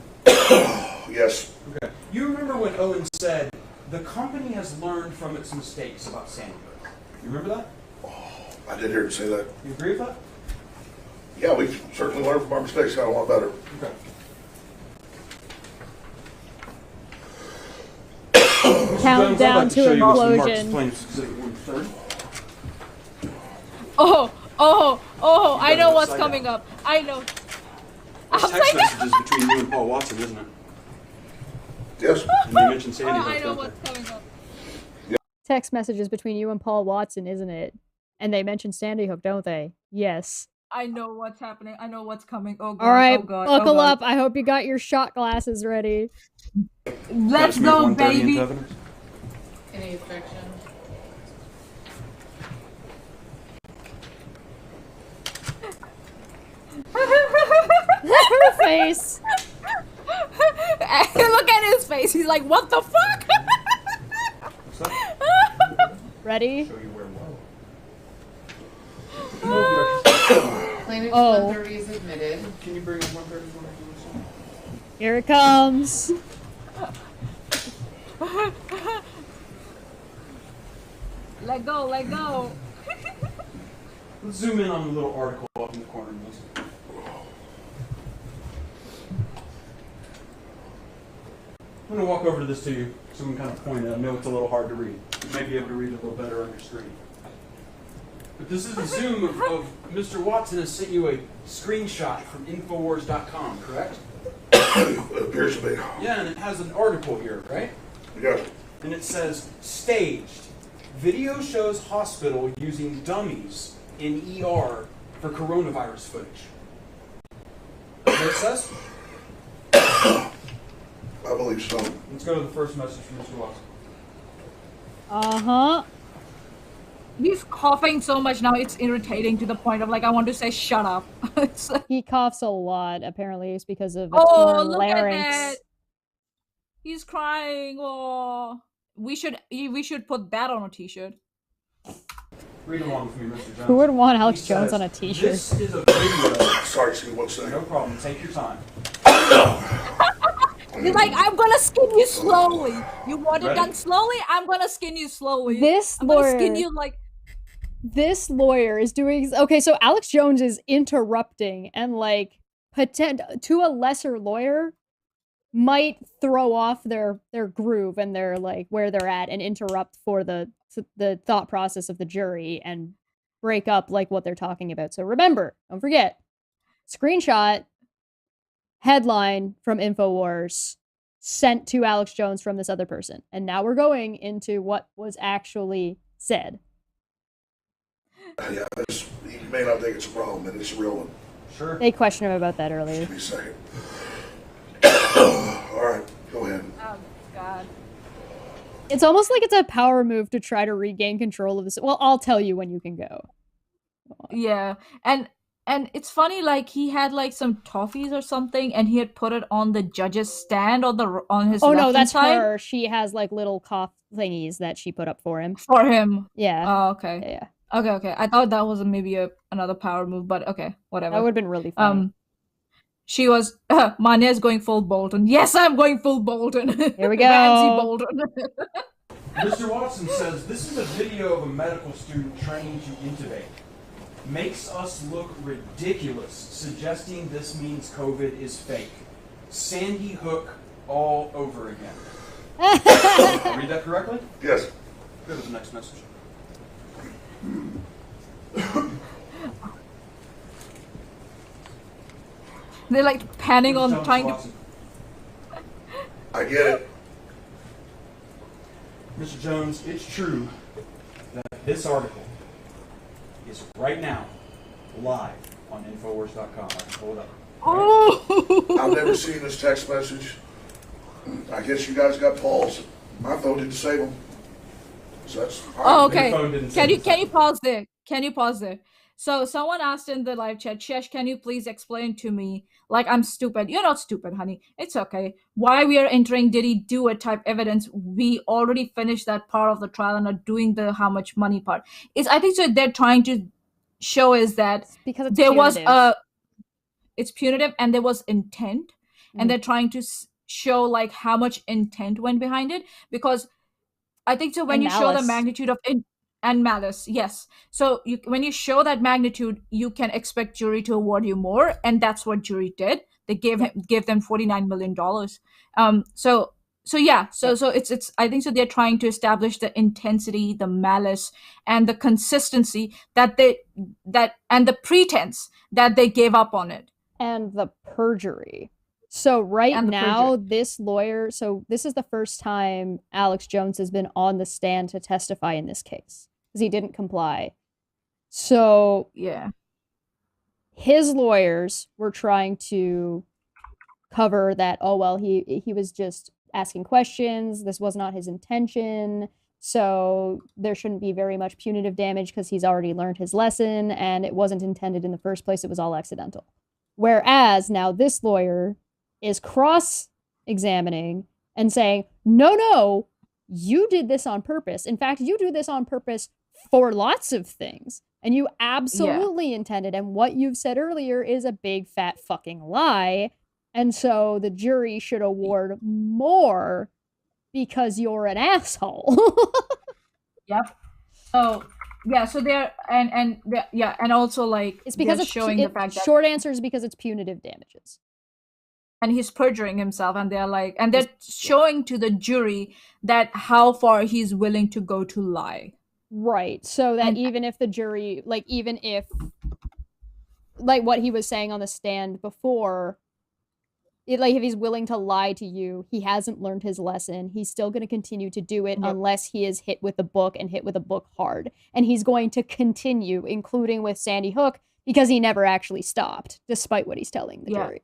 Yes.
Okay. You remember when Owen said, the company has learned from its mistakes about Sandy Hook? You remember that?
I did hear him say that.
You agree with that?
Yeah, we've certainly learned from our mistakes, got a lot better.
Okay.
Countdown to implosion.
I know what's coming up. I know.
There's text messages between you and Paul Watson, isn't it?
Yes.
And you mentioned Sandy Hook.
I know what's coming up.
Text messages between you and Paul Watson, isn't it? And they mention Sandy Hook, don't they? Yes.
I know what's happening. I know what's coming. Oh god.
All right,
oh god,
buckle
oh god.
up. I hope you got your shot glasses ready.
Let's go, baby.
Any fiction?
Her face.
Look at his face. He's like, what the fuck?
Ready?
Show you where
Plaintiff's
Oh.
130 is admitted.
Can you bring up 130?
Here it comes.
Let go, let go.
Let's zoom in on the little article up in the corner. Melissa. I'm going to walk over to this to you so we can kind of point it. I know it's a little hard to read. You may be able to read it a little better on your screen. But this is a zoom of Mr. Watson has sent you a screenshot from Infowars.com, correct?
It appears to be.
Yeah, and it has an article here, right?
Yes.
And it says, staged. Video shows hospital using dummies in ER for coronavirus footage. Is that what it says?
I believe so.
Let's go to the first message from Mr. Watson.
Uh-huh.
He's coughing so much now, it's irritating to the point of like, I want to say, shut up. It's like,
He coughs a lot, apparently. It's because of a
oh,
torn
look
larynx.
at that. He's crying. Oh, we should put that on a t-shirt.
Read along with me, Mr. Jones.
Who would want Alex
He
Jones
says,
on a t-shirt?
This is a video.
Sorry, excuse me one second.
No problem. Take your time.
He's like, I'm gonna skin you slowly. You want it
Ready?
done slowly? I'm gonna skin you slowly.
This
I'm gonna
lawyer...
skin you like...
This lawyer is doing... Okay, so Alex Jones is interrupting and, like, to a lesser lawyer might throw off their groove and their, like, where they're at and interrupt for the thought process of the jury and break up, like, what they're talking about. So remember, don't forget, screenshot, headline from InfoWars, sent to Alex Jones from this other person. And now we're going into what was actually said.
Yeah, you may not think it's a problem, but it's a real one.
Sure.
They questioned him about that earlier.
Give me a second. All right, go ahead.
Oh, God.
It's almost like it's a power move to try to regain control of this. Well, I'll tell you when you can go.
Yeah, and it's funny, like, he had, like, some toffees or something, and he had put it on the judge's stand on his
Oh,
left
no, that's
side.
her. She has, like, little cough thingies that she put up for him.
For him.
Yeah.
Oh, okay.
Yeah.
Okay. I thought that was maybe another power move, but okay, whatever.
That would have been really funny.
She was, Maanya's going full Bolton. Yes, I'm going full Bolton.
Here we go.
Ramsey Bolton.
Mr. Watson says, this is a video of a medical student training to intubate. Makes us look ridiculous, suggesting this means COVID is fake. Sandy Hook all over again. Did I read that correctly?
Yes.
Go to the next message.
They're like panning on
Jones
trying to.
Watson.
I get it.
Mr. Jones, it's true that this article is right now live on Infowars.com. I can pull it up.
Oh!
I've never seen this text message. I guess you guys got Paul's. My phone didn't save them. So that's fine.
Oh,
Your
okay.
phone didn't
Can
save
you
the
pause there? Can you pause there? So someone asked in the live chat, Chesh, can you please explain to me, like I'm stupid. You're not stupid, honey. It's okay. Why we are entering did he do it type evidence? We already finished that part of the trial and are doing the how much money part. I think so they're trying to show is that
because it's
there was
punitive.
it's punitive and there was intent, and they're trying to show like how much intent went behind it, because I think so when
And
you show the
malice.
magnitude of and malice, yes. So when you show that magnitude, you can expect jury to award you more, and that's what jury did. They gave them $49 million. So it's I think so they're trying to establish the intensity, the malice, and the consistency and the pretense that they gave up on it.
And the perjury. So now, this lawyer, so this is the first time Alex Jones has been on the stand to testify in this case, because he didn't comply. So
yeah,
his lawyers were trying to cover that, oh, well, he was just asking questions. This was not his intention. So there shouldn't be very much punitive damage because he's already learned his lesson and it wasn't intended in the first place. It was all accidental. Whereas now this lawyer is cross-examining and saying, no, you did this on purpose. In fact, you do this on purpose for lots of things. And you absolutely intended. And what you've said earlier is a big fat fucking lie. And so the jury should award more because you're an asshole.
Yep. So yeah, so they're and also like
it's because it's
showing the fact that
short answer is because it's punitive damages.
And he's perjuring himself, and they're showing to the jury that how far he's willing to go to lie.
Right. So that even if the jury, like what he was saying on the stand before, if he's willing to lie to you, he hasn't learned his lesson. He's still going to continue to do it unless he is hit with a book and hit with a book hard. And he's going to continue, including with Sandy Hook, because he never actually stopped, despite what he's telling the jury.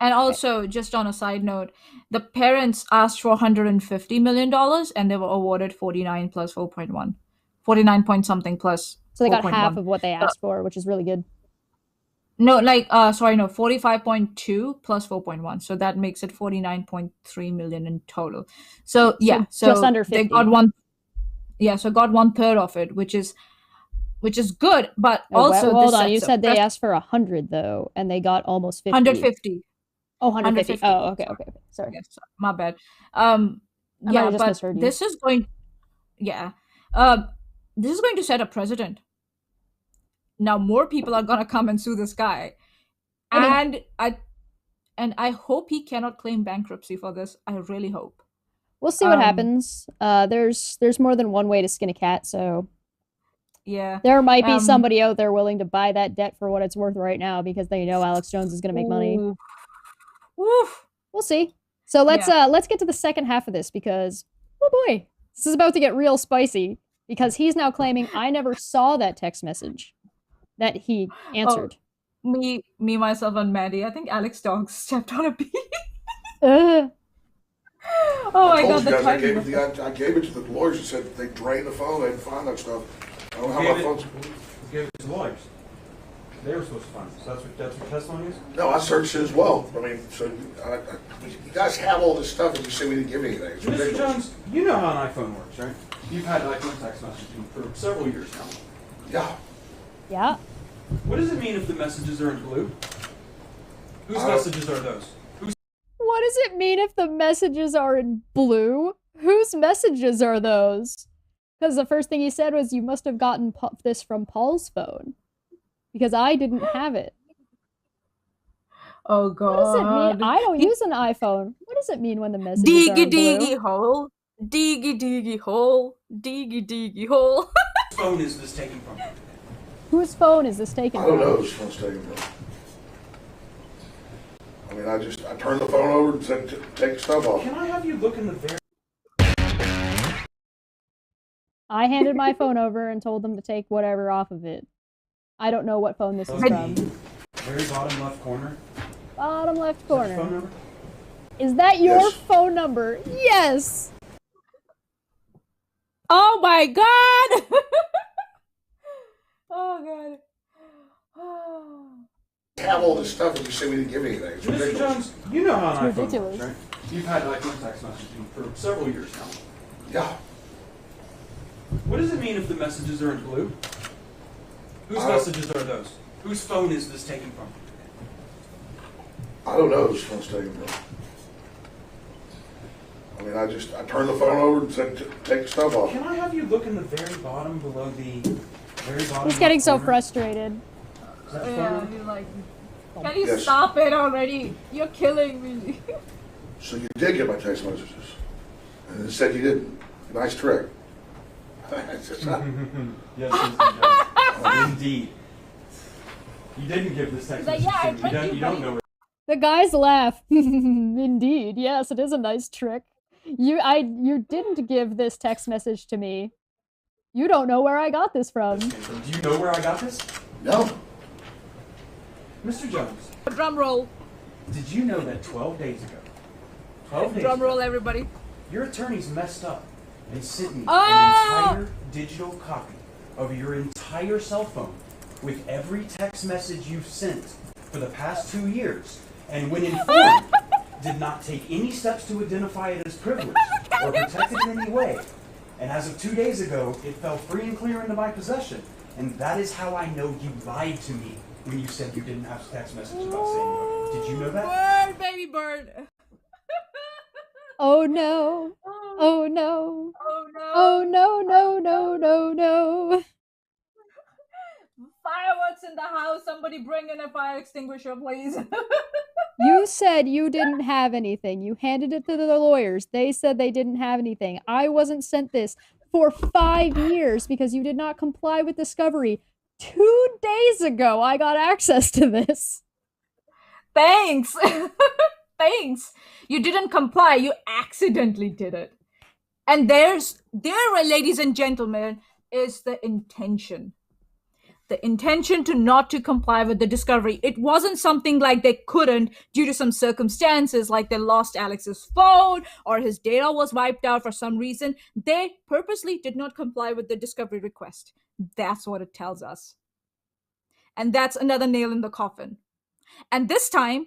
And also, just on a side note, the parents asked for $150 million, and they were awarded 49 plus 4.1. 49 point something plus.
So they got half of what they asked for, which is really good.
No, 45.2 plus 4.1. So that makes it 49.3 million in total. So just
under 50.
They got one. Yeah, so got 1/3 of it, which is good, but also
hold on. You said they asked for 100 though, and they got almost 50.
150.
Oh, 150. Oh, okay. Sorry.
Yes, my bad.
But
this is going. Yeah. This is going to set a precedent. Now more people are gonna come and sue this guy, and I hope he cannot claim bankruptcy for this. I really hope.
We'll see what happens. There's more than one way to skin a cat, so
yeah,
there might be somebody out there willing to buy that debt for what it's worth right now because they know Alex Jones is gonna make money.
Woof.
We'll see. So let's get to the second half of this because oh boy, this is about to get real spicy. Because he's now claiming I never saw that text message that he answered.
Me, myself, and Maddie. I think Alex Dog stepped on a bee.
Oh
my god,
I gave it to the lawyers and said they drained the phone, they didn't find that stuff. I don't know how my phone's...
Who gave it to the lawyers? They were supposed to find it. So that's what testimony is?
No, I searched it as well. I mean, so you guys have all this stuff and you say we didn't give you anything. It's
Mr.
ridiculous.
Jones, you know how an iPhone works, right? You've had iPhone text messaging for several years now.
Yeah.
Yeah.
What does it mean if the messages are in blue? Whose messages are those?
What does it mean if the messages are in blue? Whose messages are those? Because the first thing he said was, you must have gotten this from Paul's phone. Because I didn't have it.
Oh
What does it
God.
mean? I don't use an iPhone. What does it mean when the messages are in blue?
Diggy hole. Diggy hole. Diggy hole.
Whose phone is this taken from?
Whose phone is this taken
I don't
from?
know whose phone's taken from. I mean, I turned the phone over and said, take the stuff off.
Can I have you look in the very...
I handed my phone over and told them to take whatever off of it. I don't know what phone this is from.
Very bottom left corner.
Bottom left
Is that your phone
corner.
number?
Is that your
Yes.
phone number? Yes!
Oh my God. Oh God.
Have all this stuff and you say we didn't give anything. It's
Mr.
ridiculous.
Jones, you know how an
It's
iPhone
ridiculous.
works, right? You've had iPhone text messaging for several years now.
Yeah.
What does it mean if the messages are in blue? Whose
I don't-
messages are those? Whose phone is this taken from?
I don't know whose phone's taken from. I mean, I turned the phone over and said, take the stuff off.
Can I have you look in the very bottom below the very bottom?
He's getting
left
so
corner?
frustrated.
Is that your phone
Yeah,
number?
he's like, can you
Yes.
stop it already? You're killing me.
So you did get my text messages. And it said you didn't. Nice trick. It's just not-
Yes, Mr. Jones. Indeed. You didn't give this text
He's like,
message
yeah, I
to me.
tricked you,
You don't
buddy.
know where
The guys laugh. Indeed, yes, it is a nice trick. You didn't give this text message to me. You don't know where I got this from.
this came from. Do you know where I got this?
No.
Mr. Jones,
Drum roll.
did you know that 12 days ago, 12 days
Drum
ago,
roll, everybody.
your attorneys messed up and sent me
Oh!
an entire digital copy of your entire cell phone with every text message you've sent for the past 2 years, and when informed, did not take any steps to identify it as privileged or protect it in any way. And as of 2 days ago, it fell free and clear into my possession. And that is how I know you lied to me when you said you didn't have text messages about saying no. Did you know that?
Bird, baby bird.
Oh no. Oh no.
Oh no.
Oh no, no, no, no, no.
Fireworks in the house. Somebody bring in a fire extinguisher, please.
You said you didn't have anything. You handed it to the lawyers. They said they didn't have anything. I wasn't sent this for 5 years because you did not comply with discovery. 2 days ago, I got access to this.
Thanks. Thanks. You didn't comply. You accidentally did it. And there, ladies and gentlemen, is the intention. The intention to not to comply with the discovery. It wasn't something like they couldn't due to some circumstances, like they lost Alex's phone or his data was wiped out for some reason. They purposely did not comply with the discovery request. That's what it tells us. And that's another nail in the coffin. And this time,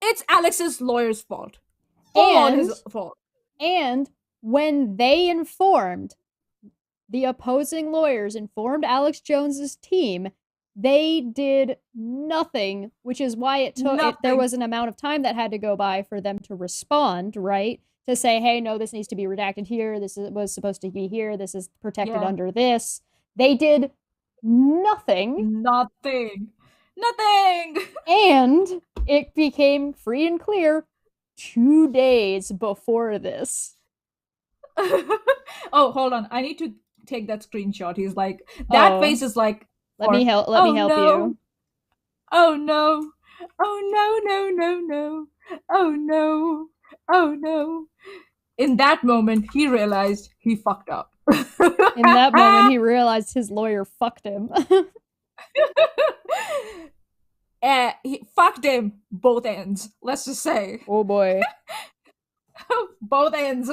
it's Alex's lawyer's fault. Full on his fault.
And when they informed, the opposing lawyers informed Alex Jones's team, they did nothing, which is why it took there was an amount of time that had to go by for them to respond, right? To say, hey, no, this needs to be redacted here. Was supposed to be here. This is protected under this. They did nothing.
Nothing.
And it became free and clear 2 days before this.
Oh, hold on. I need to take that screenshot. He's like, that face is like,
let me help you.
Oh no. Oh no. Oh no. Oh no. In that moment, he realized he fucked up.
In that moment, he realized his lawyer fucked him.
He fucked him both ends. Let's just say.
Oh boy.
Both ends.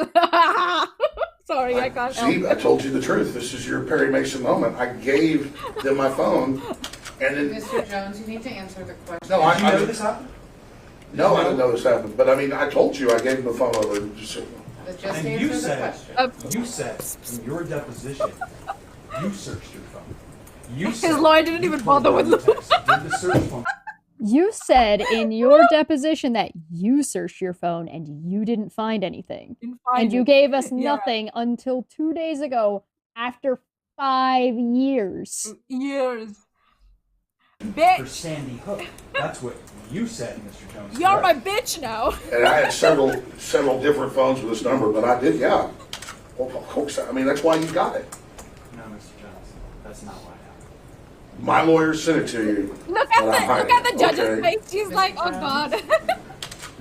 Sorry, I can't help
See, I told you the truth. This is your Perry Mason moment. I gave them my phone, and then
Mr. Jones, you need to answer the question.
no,
Did you know this happened?
No, I didn't know this happened. But I mean, I told you I gave them the phone over. Just
Just
And
answer
you
the
said,
question.
you said in your deposition, you searched your phone. You
His
said
lawyer didn't
you
even
told
bother with
them to text, did the search function.
You said in your deposition that you searched your phone and you didn't find anything. And you gave us nothing until 2 days ago after 5 years.
for Sandy Hook. That's what you said, Mr. Jones.
You're my
correct.
bitch now.
And I had several different phones with this number, but I did, yeah. Well, of course, I mean, that's why you got it.
No, Mr. Jones, that's not what happened.
My lawyer sent it to you.
Look at the judge's
Okay.
face. She's like, oh God.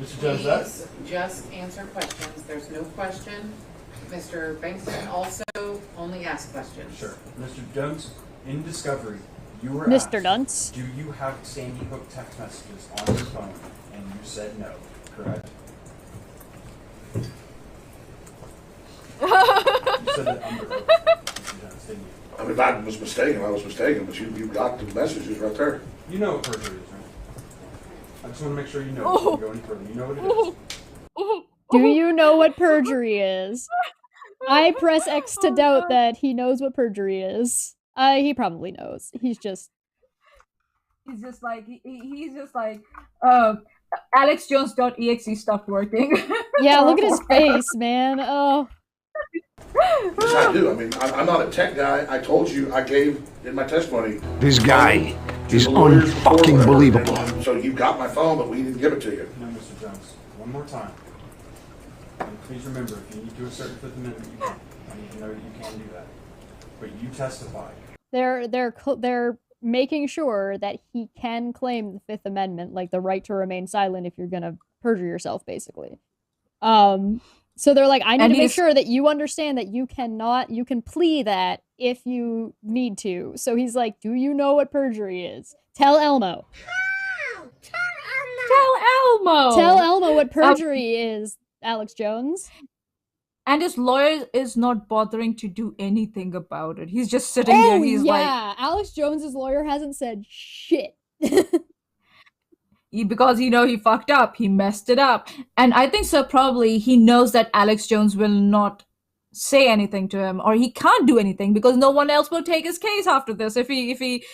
Mr. Jones, that's...
Please just answer questions. There's no question. Mr. Bankston also only asks questions.
Sure. Mr. Jones, in discovery, you were
Mr.
asked,
Dunce.
do you have Sandy Hook text messages on your phone? And you said no, correct? You said that under oath, Mr. Jones, didn't you?
I mean, if I was mistaken, I was mistaken, but you got the messages right there.
You know what perjury is, right? I just want to make sure you know before we go any further. You know what it is.
Do you know what perjury is? I press X to doubt that he knows what perjury is. He probably knows. He's just
like AlexJones.exe stopped working.
Yeah, look at his face, man. Oh.
Yes, I do. I mean, I'm not a tech guy. I told you, I gave in my testimony.
This guy is
the lawyers before
unfucking
whatever,
believable.
and so you got my phone, but we didn't give it to you.
No, Mr. Jones. One more time. And please remember, if you need to assert the Fifth Amendment, you can. I need to know that you can do that. But you testified.
They're making sure that he can claim the Fifth Amendment, like the right to remain silent if you're gonna perjure yourself, basically. So they're like, I need to make sure that you understand that you can plea that if you need to. So he's like, do you know what perjury is? Tell Elmo. Tell Elmo what perjury is, Alex Jones.
And his lawyer is not bothering to do anything about it. He's just sitting there. He's
yeah, Alex Jones's lawyer hasn't said shit.
Because he fucked up, he messed it up, and I think so. Probably he knows that Alex Jones will not say anything to him, or he can't do anything because no one else will take his case after this if he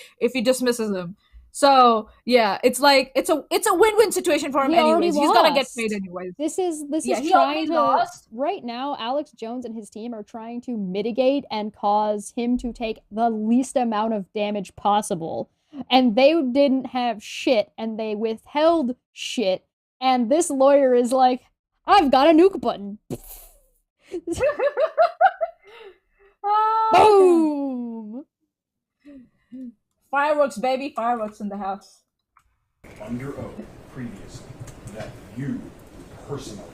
dismisses him. So yeah, it's like it's a win-win situation for him anyways. He's gonna get paid anyways.
This is trying to right now. Alex Jones and his team are trying to mitigate and cause him to take the least amount of damage possible. And they didn't have shit, and they withheld shit, and this lawyer is like, I've got a nuke button. Boom!
Fireworks, baby, fireworks in the house.
Under oath, previously, that you personally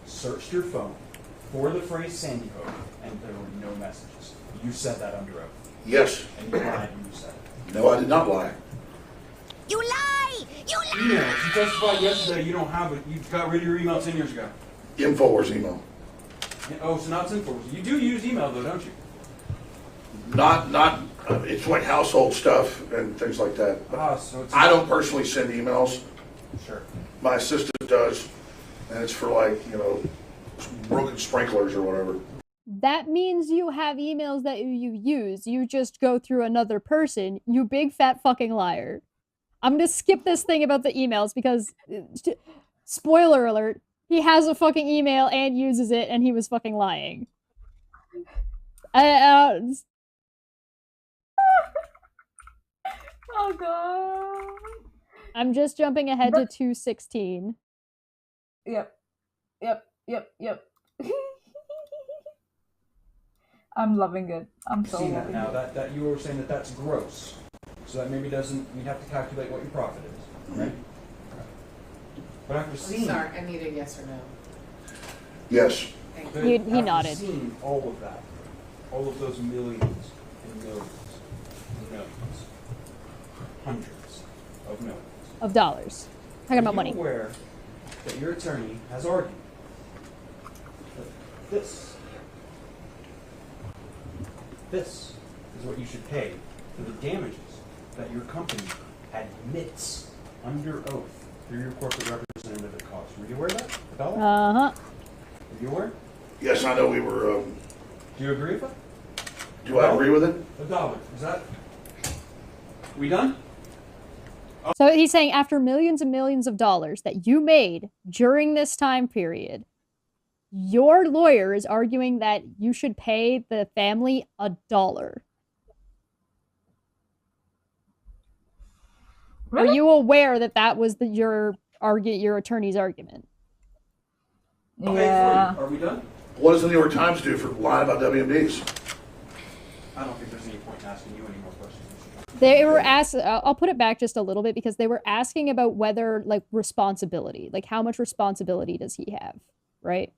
searched your phone for the phrase Sandy Hook, and there were no messages. You said that under oath.
Yes.
And you lied when you said it.
No, I did not lie.
You lie! You lie!
Emails. You testified yesterday you don't have it. You got rid of your email 10 years ago.
InfoWars email.
Oh, so now it's InfoWars. You do use email though, don't you?
Not. It's like household stuff and things like that.
So it's
I don't personally send emails.
Sure.
My assistant does, and it's for like broken sprinklers or whatever.
That means you have emails that you use. You just go through another person. You big fat fucking liar. I'm gonna skip this thing about the emails because, spoiler alert, he has a fucking email and uses it, and he was fucking lying.
Oh god.
I'm just jumping ahead to 216.
Yep. I'm loving it. I'm so
loving
loving
now
it.
that you were saying that's gross. So that maybe doesn't, we'd have to calculate what your profit is, right? But after seeing...
Sorry, I need a yes or no.
Yes.
Thank
But
you.
He nodded.
After seeing all of that, all of those millions and millions and millions, hundreds of millions.
Of dollars. Talking about money.
Are you aware that your attorney has argued that this is what you should pay for the damages that your company admits under oath through your corporate representative at cost. Were you aware of that? $1?
Uh-huh.
Were you aware?
Yes, I know we were.
Do you agree with that?
Do I agree with it?
$1. Is that... We done?
So he's saying after millions and millions of dollars that you made during this time period, your lawyer is arguing that you should pay the family $1. Are you aware that that was your attorney's argument?
Yeah.
Are we done?
What does the New York Times do for lying about WMDs?
I don't think there's any point in asking you any more questions.
They were asked, I'll put it back just a little bit, because they were asking about whether, like, responsibility, like how much responsibility does he have, right?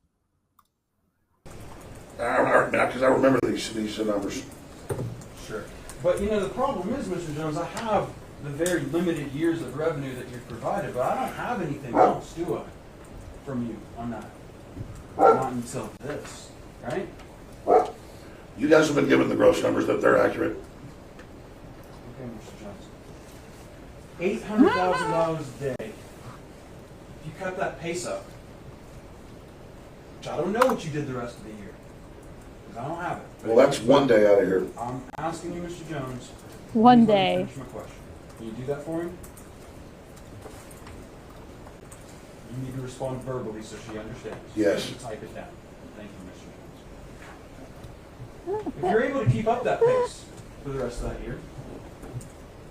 Because I remember these numbers.
Sure. But, you know, the problem is, Mr. Jones, I have the very limited years of revenue that you've provided, but I don't have anything else, do I, from you on that? Not until this, right?
You guys have been given the gross numbers that they're accurate.
Okay, Mr. Jones. $800,000 a day. If you cut that pace up, which I don't know what you did the rest of the year, because I don't have it.
Well, that's one day out of here.
I'm asking you, Mr. Jones.
One
please let me
day.
finish my question. Can you do that for me? You need to respond verbally so she understands.
Yes.
You type it down. Thank you, Mr. Jones. If you're able to keep up that pace for the rest of that year,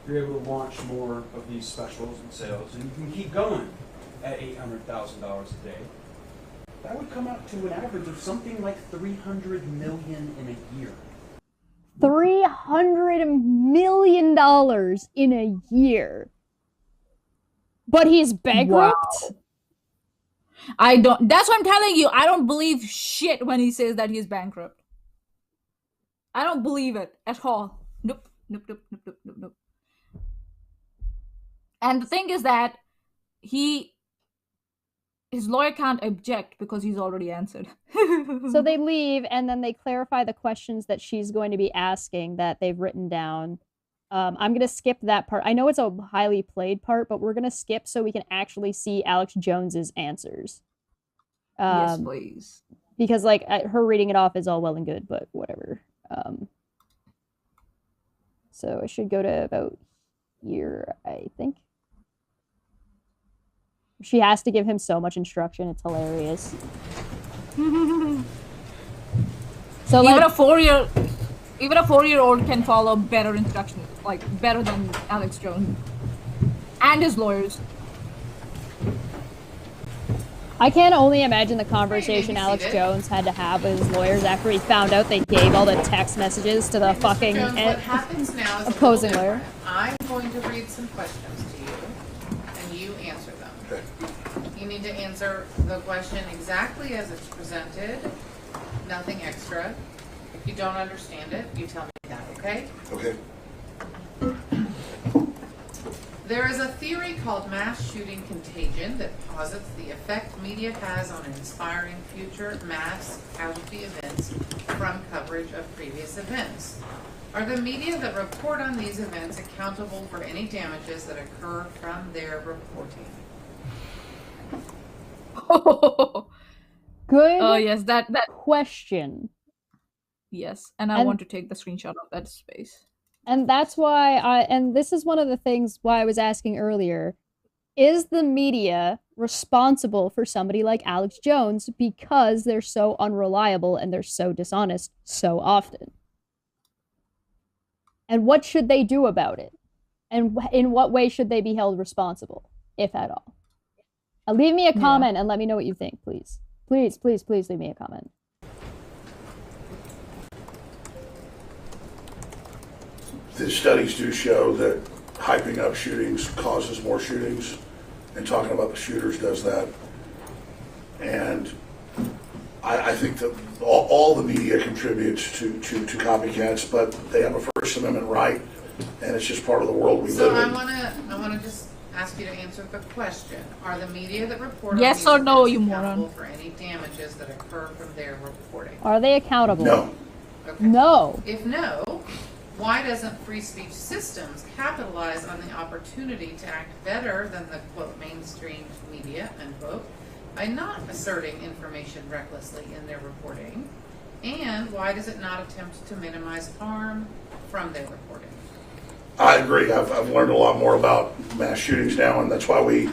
you're able to launch more of these specials and sales, and you can keep going at $800,000 a day. That would come out to an average of something like $300 million in a year.
$300 million in a year. But he's bankrupt?
Wow. That's what I'm telling you. I don't believe shit when he says that he's bankrupt. I don't believe it at all. Nope. And the thing is that his lawyer can't object because he's already answered.
So they leave, and then they clarify the questions that she's going to be asking that they've written down. I'm going to skip that part. I know it's a highly played part, but we're going to skip so we can actually see Alex Jones's answers.
Yes, please.
Because, like, her reading it off is all well and good, but whatever. So I should go to about here, I think. She has to give him so much instruction. It's hilarious. So,
even
like,
a 4-year-old can follow better instructions, like better than Alex Jones and his lawyers.
I can only imagine the conversation Alex Jones had to have with his lawyers after he found out they gave all the text messages to the fucking
Jones, what happens now is
opposing lawyer.
I'm going to read some questions to you, and you answer them.
Okay.
You need to answer the question exactly as it's presented, nothing extra. If you don't understand it, you tell me that, okay?
Okay.
There is a theory called mass shooting contagion that posits the effect media has on inspiring future mass casualty events from coverage of previous events. Are the media that report on these events accountable for any damages that occur from their reporting?
Good.
Oh yes, that
question.
Yes, and I want to take the screenshot of that space.
And that's why and this is one of the things why I was asking earlier, is the media responsible for somebody like Alex Jones because they're so unreliable and they're so dishonest so often? And what should they do about it? And in what way should they be held responsible, if at all? Leave me a comment and let me know what you think, please. Please leave me a comment.
The studies do show that hyping up shootings causes more shootings, and talking about the shooters does that. And I think that all the media contributes to copycats, but they have a First Amendment right, and it's just part of the world we live in.
I want to just ask you to answer the question. Are the media that report
Yes
on
or
these
no,
events
you
accountable
moron?
for any damages that occur from their reporting?
Are they accountable?
No.
Okay.
No.
If no, why doesn't free speech systems capitalize on the opportunity to act better than the, quote, mainstream media, unquote, by not asserting information recklessly in their reporting? And why does it not attempt to minimize harm from their reporting?
I agree. I've learned a lot more about mass shootings now, and that's why we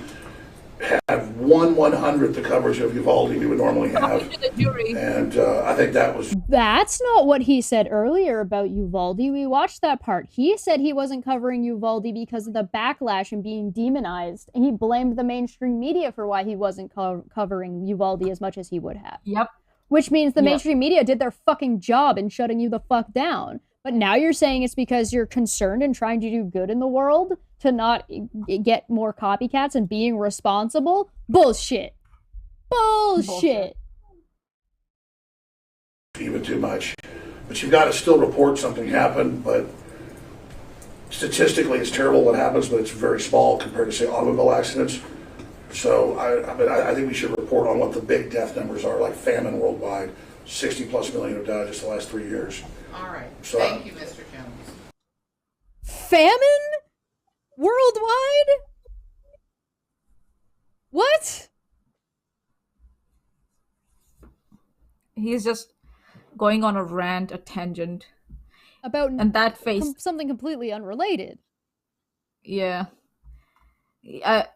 have 1/100th the coverage of Uvalde we would normally have.
To the jury.
And I think that was...
That's not what he said earlier about Uvalde. We watched that part. He said he wasn't covering Uvalde because of the backlash and being demonized. And he blamed the mainstream media for why he wasn't covering Uvalde as much as he would have.
Yep.
Which means the mainstream media did their fucking job in shutting you the fuck down. But now you're saying it's because you're concerned and trying to do good in the world to not get more copycats and being responsible? Bullshit. Bullshit.
Even too much. But you've got to still report something happened, but statistically it's terrible what happens, but it's very small compared to, say, automobile accidents. So I think we should report on what the big death numbers are, like famine worldwide. 60+ million have died just the last 3 years.
All right.
So,
thank you, Mr. Jones.
Famine? Worldwide? What?
He's just going on a rant, a tangent.
About
and that face.
Something completely unrelated.
Yeah.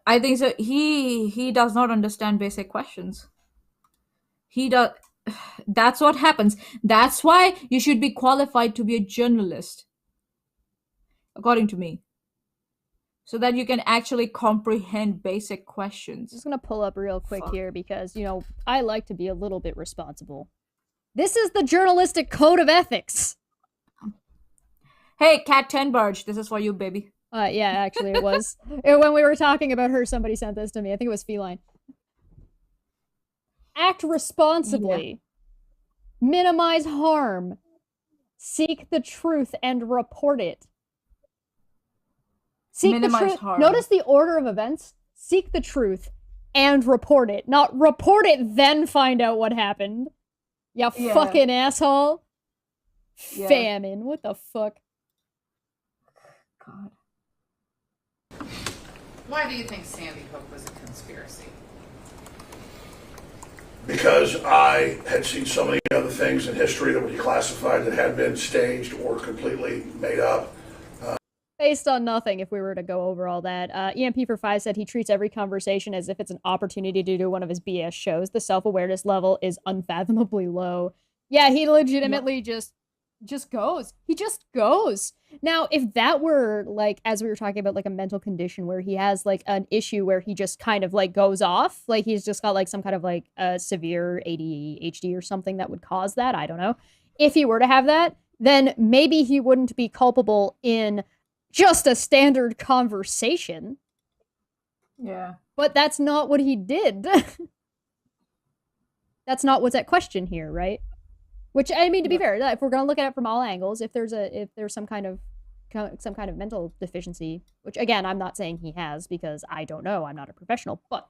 I think so. He does not understand basic questions. He does. That's what happens. That's why you should be qualified to be a journalist, according to me, so that you can actually comprehend basic questions.
I'm just gonna pull up real quick here because, you know, I like to be a little bit responsible. This is the journalistic code of ethics.
Hey, Cat Tenbarge, this is for you, baby.
Yeah, actually it was. When we were talking about her, somebody sent this to me. I think it was Feline. Act responsibly. Yeah. Minimize harm. Seek the truth and report it. Seek
Minimize
the truth.
harm.
Notice the order of events. Seek the truth and report it. Not report it, then find out what happened. You fucking asshole. Yeah. Famine. What the fuck?
God.
Why do you think Sandy Hook was a conspiracy?
Because I had seen so many other things in history that were declassified that had been staged or completely made up.
Based on nothing, if we were to go over all that. EMP for 5 said he treats every conversation as if it's an opportunity to do one of his BS shows. The self-awareness level is unfathomably low. Yeah, he legitimately just goes. He just goes. Now, if that were, like, as we were talking about, like, a mental condition where he has, like, an issue where he just kind of, like, goes off, like, he's just got, like, some kind of, like, severe ADHD or something that would cause that, I don't know. If he were to have that, then maybe he wouldn't be culpable in just a standard conversation.
Yeah.
But that's not what he did. That's not what's at question here, right? Which, I mean, to be fair, if we're gonna look at it from all angles, if there's some kind of mental deficiency, which again, I'm not saying he has because I don't know, I'm not a professional, but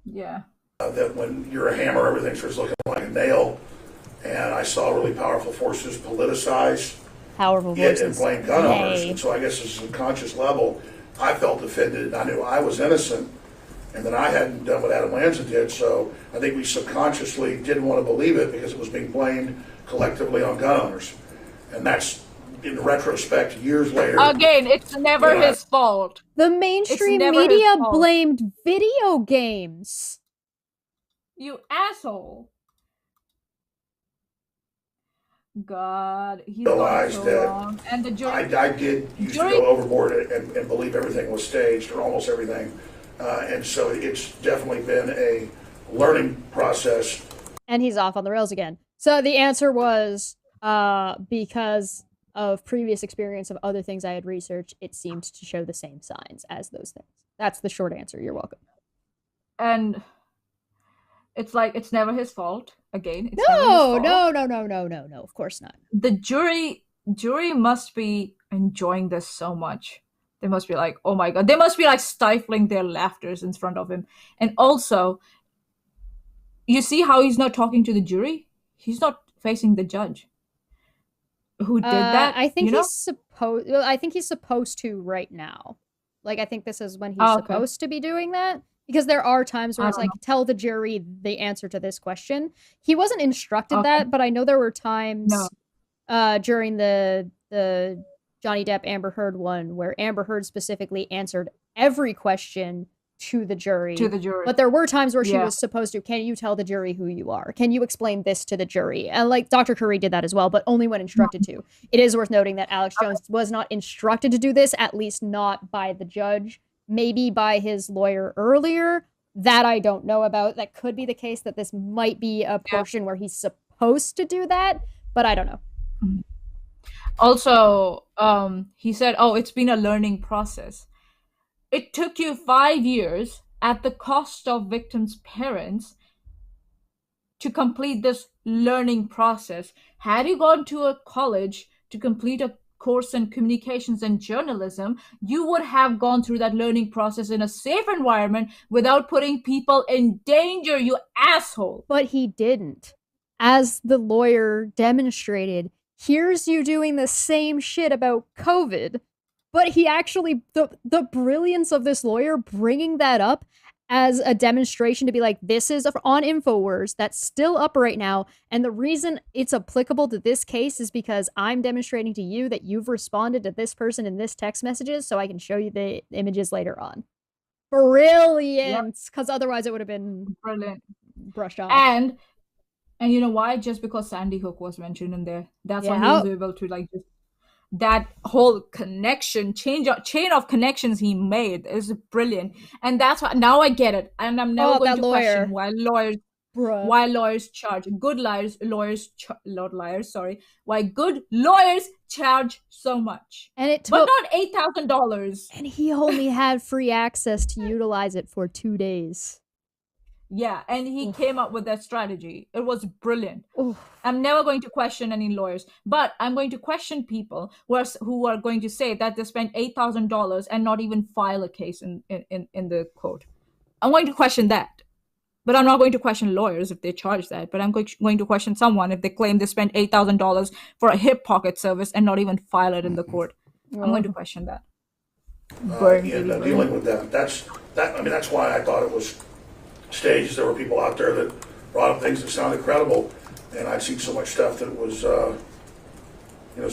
yeah,
that when you're a hammer, everything starts looking like a nail, and I saw really powerful forces politicize it and blame gun owners, and so I guess at a subconscious level, I felt offended. I knew I was innocent, and that I hadn't done what Adam Lanza did, so I think we subconsciously didn't want to believe it because it was being blamed collectively on gun owners. And that's, in retrospect, years later.
Again, it's never his fault.
The mainstream media blamed video games.
You asshole. God, he's
realized
so wrong. And the jury,
I did used to go overboard and believe everything was staged, or almost everything. And so it's definitely been a learning process.
And he's off on the rails again. So the answer was, because of previous experience of other things I had researched, it seemed to show the same signs as those things. That's the short answer. You're welcome.
And it's like, it's never his fault. Again, it's
no. Of course not.
The jury must be enjoying this so much. They must be like, oh my God. They must be like stifling their laughters in front of him. And also, you see how he's not talking to the jury? He's not facing the judge. Who did that?
I think he's supposed to right now. Like, I think this is when he's supposed to be doing that. Because there are times where it's like, tell the jury the answer to this question. He wasn't instructed that, but I know there were times during the Johnny Depp Amber Heard one where Amber Heard specifically answered every question to the jury.
To the jury.
But there were times where she
Yeah.
was supposed to, can you tell the jury who you are? Can you explain this to the jury? And like Dr. Curry did that as well, but only when instructed to. It is worth noting that Alex Jones was not instructed to do this, at least not by the judge, maybe by his lawyer earlier. That I don't know about. That could be the case, that this might be a portion where he's supposed to do that, but I don't know.
Also, he said, oh, it's been a learning process. It took you 5 years at the cost of victims' parents to complete this learning process. Had you gone to a college to complete a course in communications and journalism, you would have gone through that learning process in a safe environment without putting people in danger, you asshole.
But he didn't. As the lawyer demonstrated, here's you doing the same shit about COVID. But he actually, the brilliance of this lawyer bringing that up as a demonstration to be like, this is on InfoWars, that's still up right now. And the reason it's applicable to this case is because I'm demonstrating to you that you've responded to this person in this text messages, so I can show you the images later on. Brilliant! Because otherwise it would have been
brilliant,
brushed off.
And you know why? Just because Sandy Hook was mentioned in there. That's why he was able to like just that whole connection, chain of connections he made is brilliant. And that's why now I get it. And I'm never going to question why lawyers charge why good lawyers charge so much.
And it
took, but not $8,000.
And he only had free access to utilize it for 2 days.
Yeah, and he came up with that strategy. It was brilliant. I'm never going to question any lawyers, but I'm going to question people who are going to say that they spent $8,000 and not even file a case in the court. I'm going to question that. But I'm not going to question lawyers if they charge that. But I'm going to question someone if they claim they spent $8,000 for a hip pocket service and not even file it in the court. I'm going to question that.
Dealing with that. That's why I thought it was staged. There were people out there that brought up things that sounded credible, and I'd seen so much stuff that was,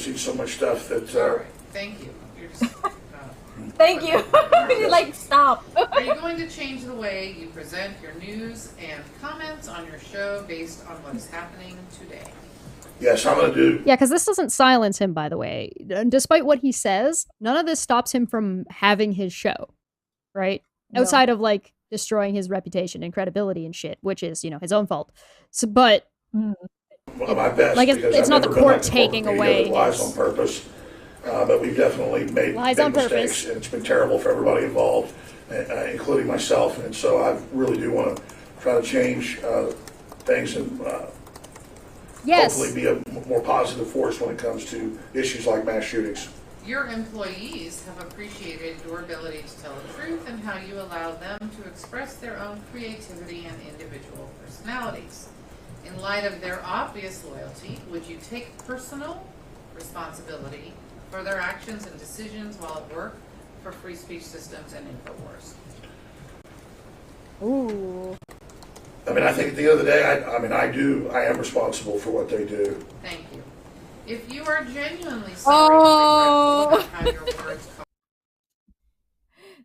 seen so much stuff that.
All right, thank you. You're just,
thank you. Like, stop.
Are you going to change the way you present your news and comments on your show based on what is happening today?
Yes, I'm going to do.
Yeah, because this doesn't silence him, by the way. Despite what he says, none of this stops him from having his show, right? No. Outside of, like, destroying his reputation and credibility and shit, which is, his own fault. So, but
my best,
like it's not the court taking away
lies on purpose, but we've definitely made
lies
big
on
mistakes,
purpose,
and it's been terrible for everybody involved, including myself. And so I really do want to try to change things and hopefully be a more positive force when it comes to issues like mass shootings.
Your employees have appreciated your ability to tell the truth and how you allow them to express their own creativity and individual personalities. In light of their obvious loyalty, would you take personal responsibility for their actions and decisions while at work for Free Speech Systems and InfoWars?
Ooh.
I think at the end of the day, I am responsible for what they do.
Thank you. If you are genuinely sorry and regretful about how your words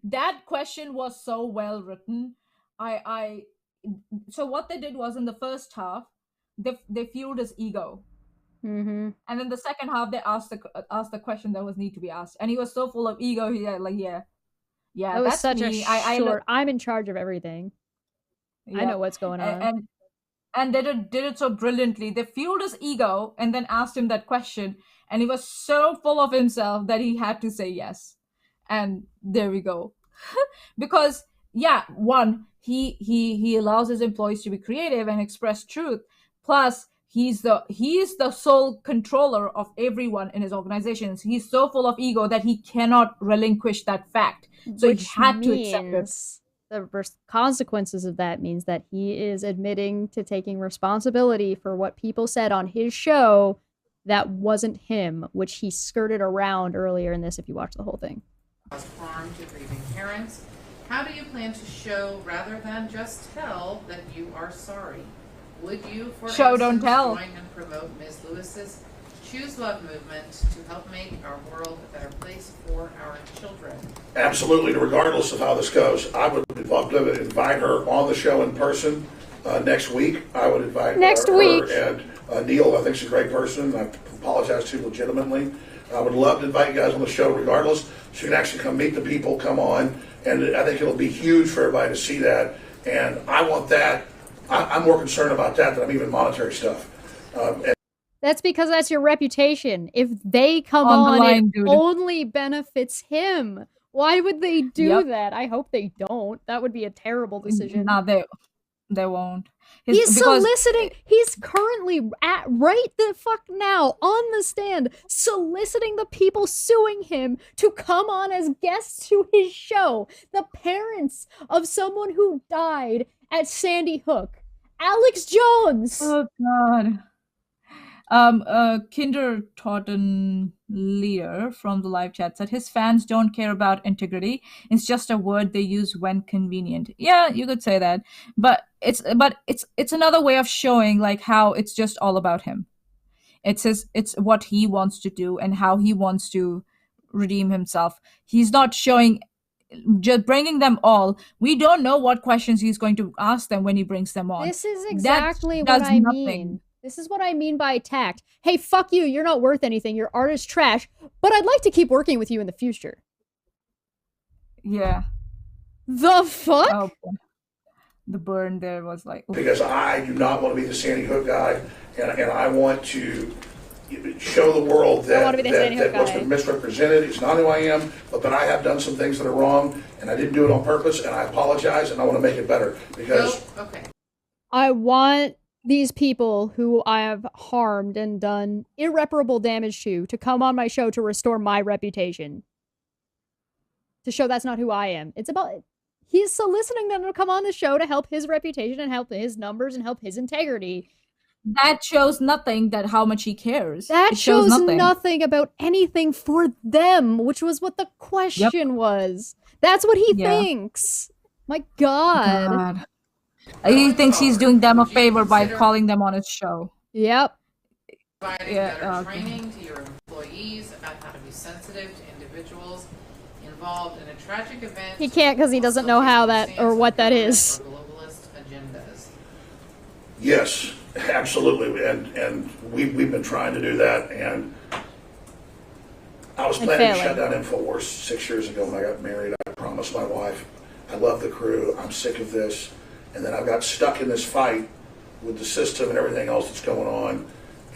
that question was so well written. So what they did was, in the first half, they fueled his ego.
Mm-hmm.
And then the second half, they asked the question that was need to be asked. And he was so full of ego, he like, yeah,
that was
that's
such
me.
a short, I'm in charge of everything.
Yeah.
I know what's going on.
And they did it so brilliantly. They fueled his ego and then asked him that question. And he was so full of himself that he had to say yes. And there we go. Because, one, he allows his employees to be creative and express truth. Plus, he's the sole controller of everyone in his organizations. He's so full of ego that he cannot relinquish that fact. So he had to accept it.
The consequences of that means that he is admitting to taking responsibility for what people said on his show that wasn't him, which he skirted around earlier in this if you watch the whole thing.
Harm to grieving parents. How do you plan to show rather than just tell that you are sorry? Would you, for
show,
instance,
don't tell.
join and promote Ms. Lewis's Choose Love movement to help make our world a better place for our children?
Absolutely. Regardless of how this goes, I would love to invite her on the show in person next week. I would invite her and Neil. I think she's a great person. I apologize to legitimately. I would love to invite you guys on the show regardless, so you can actually come meet the people, come on, and I think it'll be huge for everybody to see that. And I want that. I'm more concerned about that than I'm even monetary stuff.
That's because that's your reputation. If they come on, it only benefits him. Why would they do that? I hope they don't. That would be a terrible decision.
No, they won't.
He's soliciting. He's currently right the fuck now on the stand soliciting the people suing him to come on as guests to his show. The parents of someone who died at Sandy Hook. Alex Jones.
Oh God. Kinder Totten Lear from the live chat said his fans don't care about integrity. It's just a word they use when convenient. Yeah, you could say that, but it's another way of showing like how it's just all about him. It's what he wants to do and how he wants to redeem himself. He's not showing. Just bringing them all. We don't know what questions he's going to ask them when he brings them on.
This is exactly what I mean. This is what I mean by tact. Hey, fuck you. You're not worth anything. Your art is trash. But I'd like to keep working with you in the future.
Yeah.
The fuck?
Oh, the burn there was like...
Because I do not want to be the Sandy Hook guy, and I want to show the world that what's been misrepresented is not who I am, but I have done some things that are wrong, and I didn't do it on purpose, and I apologize, and I want to make it better. Because
I want these people who I have harmed and done irreparable damage to come on my show to restore my reputation. To show that's not who I am. It's about... He's soliciting them to come on the show to help his reputation and help his numbers and help his integrity.
That shows nothing that how much he cares.
That shows nothing about anything for them, which was what the question was. That's what he thinks. My God.
He thinks he's doing them a favor by calling them on his show.
Yep.
Providing better training to your employees about how to be sensitive to individuals involved in a tragic event.
He can't because he doesn't know how that or what that is.
Globalist agendas.
Yes, absolutely, and we've been trying to do that. And I was planning to shut down InfoWars 6 years ago when I got married. I promised my wife, I love the crew. I'm sick of this. And then I got stuck in this fight with the system and everything else that's going on.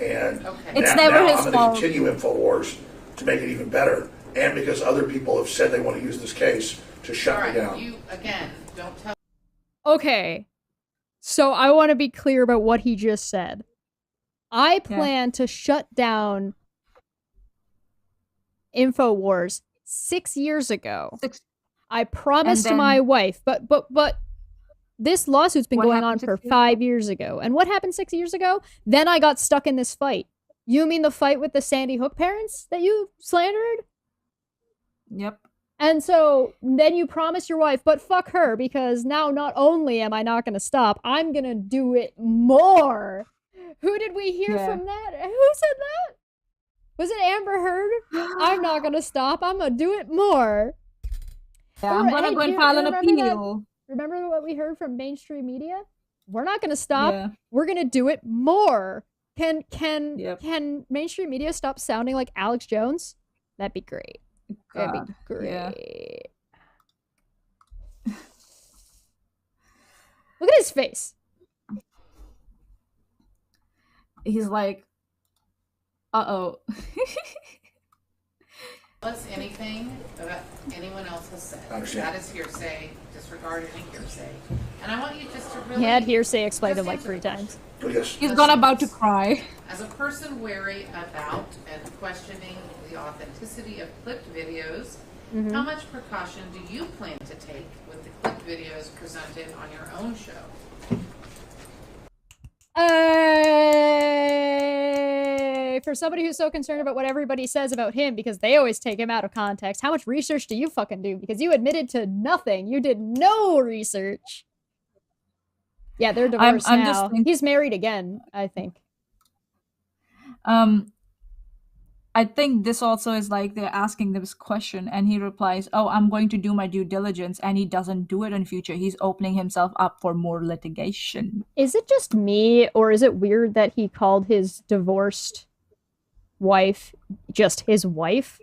And now I'm going to continue InfoWars to make it even better. And because other people have said they want to use this case to shut me down.
You, again, don't tell.
Okay. So I want to be clear about what he just said. I plan to shut down InfoWars 6 years ago. I promised my wife, but this lawsuit's been going on for 5 years ago. And what happened 6 years ago? Then I got stuck in this fight. You mean the fight with the Sandy Hook parents that you slandered?
Yep.
And so then you promised your wife, but fuck her, because now not only am I not going to stop, I'm going to do it more. Who did we hear from that? Who said that? Was it Amber Heard? I'm not going to stop. I'm going to do it more.
Yeah, I'm going to go and file an appeal.
Remember what we heard from mainstream media? We're not going to stop. Yeah. We're going to do it more. Can mainstream media stop sounding like Alex Jones? That'd be great. That'd be great. Yeah. Look at his face.
He's like, uh-oh.
Us anything about anyone else has said. That is hearsay. Disregard any hearsay. And I want you just to really...
He had hearsay explained him like 3 times.
He's gone about to cry.
As a person wary about and questioning the authenticity of clipped videos, how much precaution do you plan to take with the clipped videos presented on your own show?
For somebody who's so concerned about what everybody says about him because they always take him out of context, how much research do you fucking do? Because you admitted to nothing. You did no research. Yeah, they're divorced now. He's married again, I think.
I think this also is like they're asking this question and he replies, oh, I'm going to do my due diligence, and he doesn't do it in future. He's opening himself up for more litigation.
Is it just me, or is it weird that he called his divorced wife just his wife?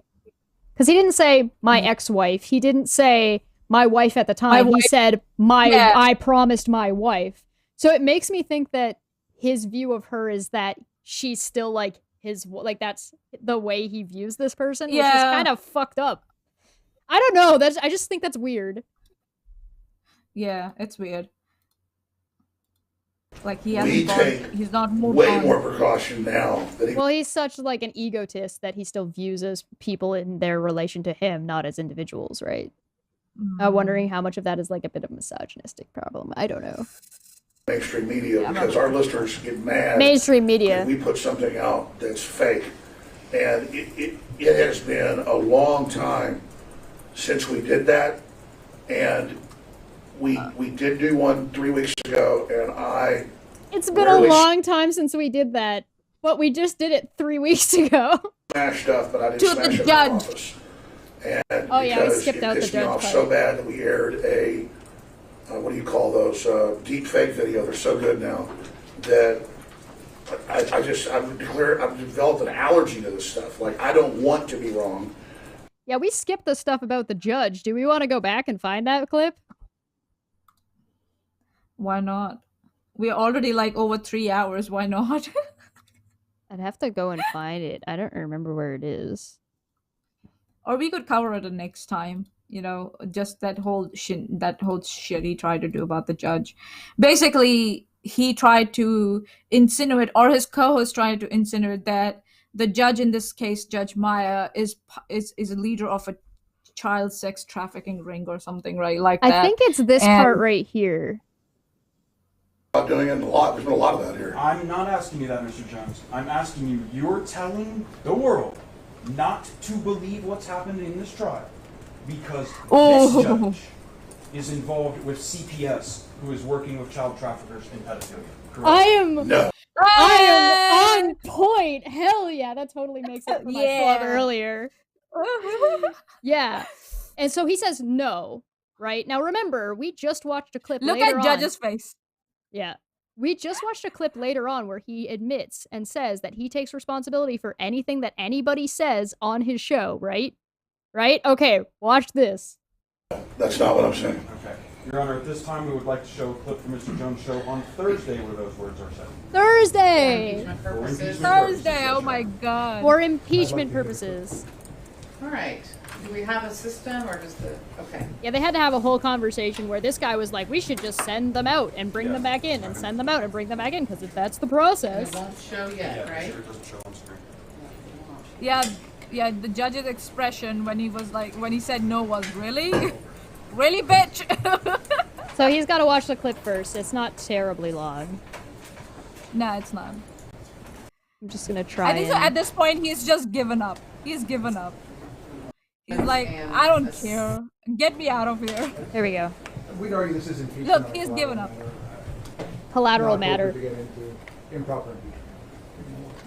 Because he didn't say my ex-wife. He didn't say my wife at the time. He said I promised my wife. So it makes me think that his view of her is that she's still like his, like that's the way he views this person, which is kind of fucked up. I don't know. I just think that's weird.
Yeah, it's weird. Like
he's
not moved
way
on.
more precaution now than he.
Well, he's such like an egotist that he still views as people in their relation to him, not as individuals, right? Wondering how much of that is like a bit of a misogynistic problem. I don't know.
Mainstream media, because our listeners get mad.
Mainstream media.
We put something out that's fake, and it has been a long time since we did that, and we did do one 3 weeks ago, and
It's been a long time since we did that. But we just did it 3 weeks ago.
Smashed stuff, but I didn't smash it in the office. And
we skipped out the
pissed me
judge
off
part.
so bad that we aired a what do you call those deep fake video? They're so good now that I've developed an allergy to this stuff. Like, I don't want to be wrong.
Yeah, we skipped the stuff about the judge. Do we want to go back and find that clip?
Why not? We're already like over 3 hours. Why not?
I'd have to go and find it. I don't remember where it is.
Or we could cover it the next time. You know, just that whole shit he tried to do about the judge. Basically, he tried to insinuate, or his co-host tried to insinuate, that the judge in this case, Judge Maanyaa, is a leader of a child sex trafficking ring or something, right? Like that.
I think it's this part right here.
Doing it a lot. There's been a lot of that here.
I'm not asking you that, Mr. Jones. I'm asking you, you're telling the world not to believe what's happened in this trial because this judge is involved with CPS, who is working with child traffickers in pedophilia. Correct?
I am on point. Hell yeah, that totally makes up for my flub earlier. Yeah. And so he says no, right? Now remember, we just watched a clip
Look
later
at Judge's face.
Yeah. We just watched a clip later on where he admits and says that he takes responsibility for anything that anybody says on his show, right? Right? Okay, watch this.
That's not what I'm saying.
Okay. Your Honor, at this time we would like to show a clip from Mr. Jones' show on Thursday where those words are said.
Thursday!
Thursday, oh my god.
For impeachment purposes.
All right. Do we have a system or just the... Okay.
Yeah, they had to have a whole conversation where this guy was like, we should just send them out and bring them back in and send them out and bring them back in because that's the process.
It won't show yet, right?
It doesn't show on screen.
Yeah, the judge's expression when he said no was really? Really, bitch?
So he's got to watch the clip first. It's not terribly long.
No, it's not.
I'm just going to try
I think so at this point he's just given up. He's given up. He's like, I don't care. Get me out of here.
There we go.
We'd argue this is impeachment.
Look, he's given up.
Collateral matter.
To get into improper impeachment.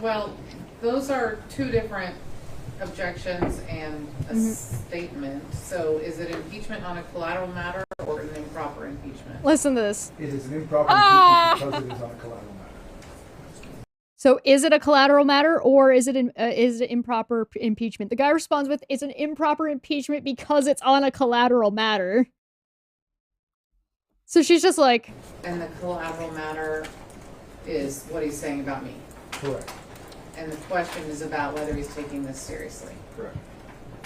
Well, those are two different objections and a statement. So is it impeachment on a collateral matter or an improper impeachment?
Listen to this.
It is an improper impeachment because it is on a collateral matter.
So is it a collateral matter or is it improper impeachment? The guy responds with, it's an improper impeachment because it's on a collateral matter. So she's just like...
And the collateral matter is what he's saying about me.
Correct.
And the question is about whether he's taking this seriously.
Correct.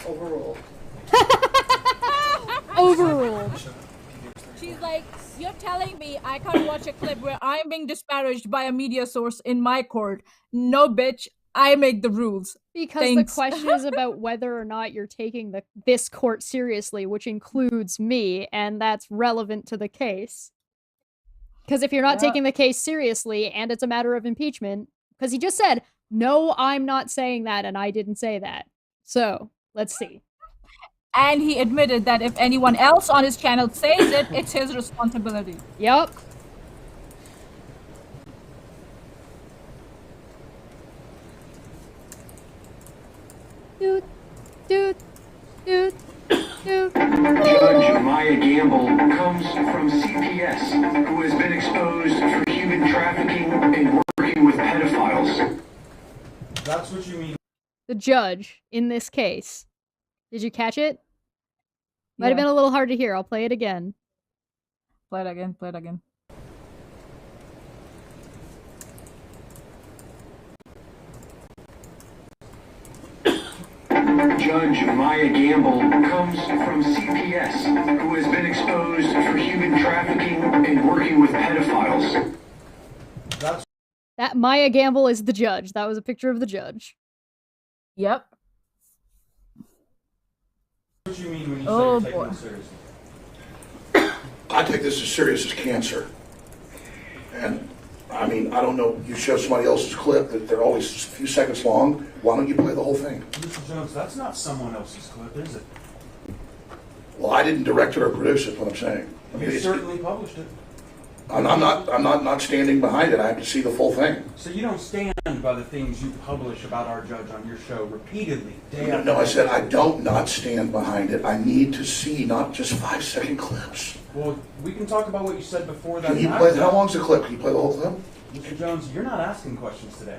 Overruled.
Overruled.
She's like, you're telling me I can't watch a clip where I'm being disparaged by a media source in my court. No, bitch. I make the rules.
Because
Thanks.
the question is about whether or not you're taking this court seriously, which includes me, and that's relevant to the case. Because if you're not taking the case seriously, and it's a matter of impeachment, because he just said, no, I'm not saying that, and I didn't say that. So, let's see.
And he admitted that if anyone else on his channel says it, it's his responsibility.
Yep. Doot, doot, doot, doot.
Judge Maanyaa Gamble comes from CPS, who has been exposed for human trafficking and working with pedophiles.
That's what you mean.
The judge in this case. Did you catch it? Might have
Yeah.
been a little hard to hear. I'll play it again.
Play it again. Play it again.
Judge Maanyaa Gamble comes from CPS, who has been exposed for human trafficking and working with pedophiles.
That's
That Maanyaa Gamble is the judge. That was a picture of the judge.
Yep.
what you mean when you
Oh,
say you're taking
boy.
it seriously.
I take this as serious as cancer. And, I mean, I don't know, you show somebody else's clip that they're always a few seconds long. Why don't you play the whole thing?
Mr. Jones, that's not someone else's clip, is it?
Well, I didn't direct it or produce it, what I'm saying. I mean,
You
it's,
certainly published it.
I'm not standing behind it. I have to see the full thing.
So you don't stand by the things you publish about our judge on your show repeatedly, day after
No, I
day.
said I don't not stand behind it. I need to see not just 5-second clips.
Well, we can talk about what you said before that.
Can you
and
play,
after.
how long's the clip? Can you play the whole clip?
Mr. Jones, you're not asking questions today.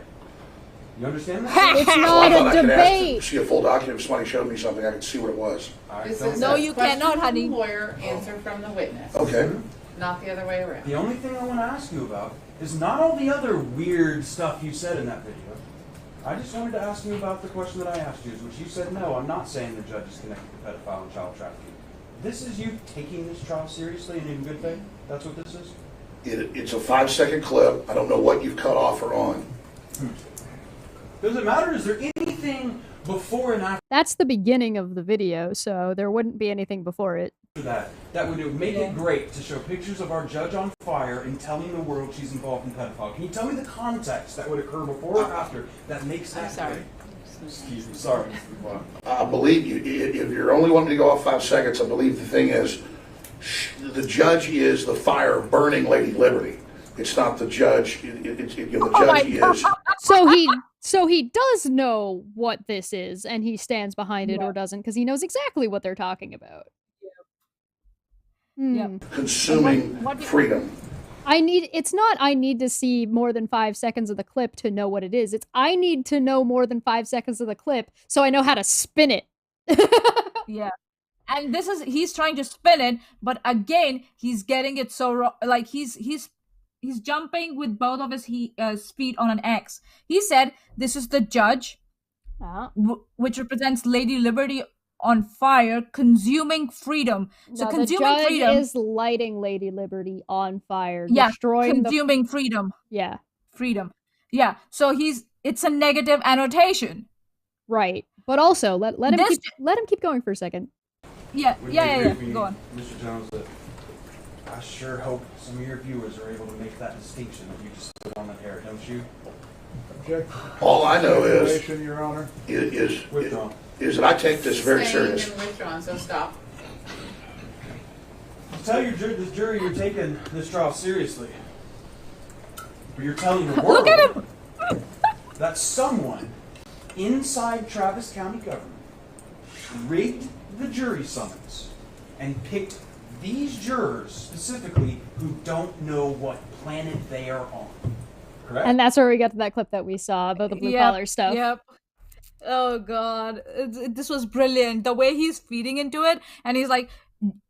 You understand that?
It's
Well, I
not
thought
a
I could ask to
debate.
see a full document. If somebody showed me something, I could see what it was.
All right,
This
don't
is
say
No,
a
you
question
cannot,
from
honey.
the lawyer, answer from the witness,
Okay.
not the other way around.
The only thing I want to ask you about is not all the other weird stuff you said in that video. I just wanted to ask you about the question that I asked you, which you said, no, I'm not saying the judge is connected to pedophile and child trafficking. This is you taking this trial seriously and in good faith? That's what this is?
It's a 5-second clip. I don't know what you've cut off or on.
Does it matter? Is there anything before and after
That's the beginning of the video, so there wouldn't be anything before it.
that would make it great to show pictures of our judge on fire and telling the world she's involved in pedophile? Can you tell me the context that would occur before or after that makes that
I'm sorry.
great? Excuse me, sorry, Mr. Blunt.
I believe you. If you're only wanting to go off 5 seconds, I believe the thing is, the judge is the fire burning Lady Liberty. It's not the judge. The judge is.
So he does know what this is, and he stands behind it or doesn't, because he knows exactly what they're talking about.
Yep.
Consuming
What-
freedom.
It's not I need to see more than 5 seconds of the clip to know what it is. It's I need to know more than 5 seconds of the clip so I know how to spin it.
Yeah. And he's trying to spin it, but again, he's getting it so wrong. Like he's jumping with both of his feet on an X. He said, "This is the judge, which represents Lady Liberty on fire, consuming freedom." So
No,
consuming
the judge
freedom
is lighting Lady Liberty on fire,
yeah,
destroying
consuming freedom.
Yeah,
Freedom. Yeah. So it's a negative annotation.
right. But also let him
This-
keep going for a second.
Yeah.
Would
Yeah.
you
Yeah.
agree
Yeah.
with me,
Go on.
Mr. Jones, that I sure hope some of your viewers are able to make that distinction that you just put on the air, don't you?
Object.
All I know is
Stipulation, Your Honor.
Withdrawn.
is that I take this very
Saying
serious.
and withdrawn, so stop.
Tell the jury you're taking this trial seriously. But you're telling the world
Look at him.
that someone inside Travis County government rigged the jury summons and picked these jurors specifically who don't know what planet they are on. Correct?
And that's where we got to that clip that we saw about the blue collar stuff.
Yep. Oh God, this was brilliant. The way he's feeding into it, and he's like,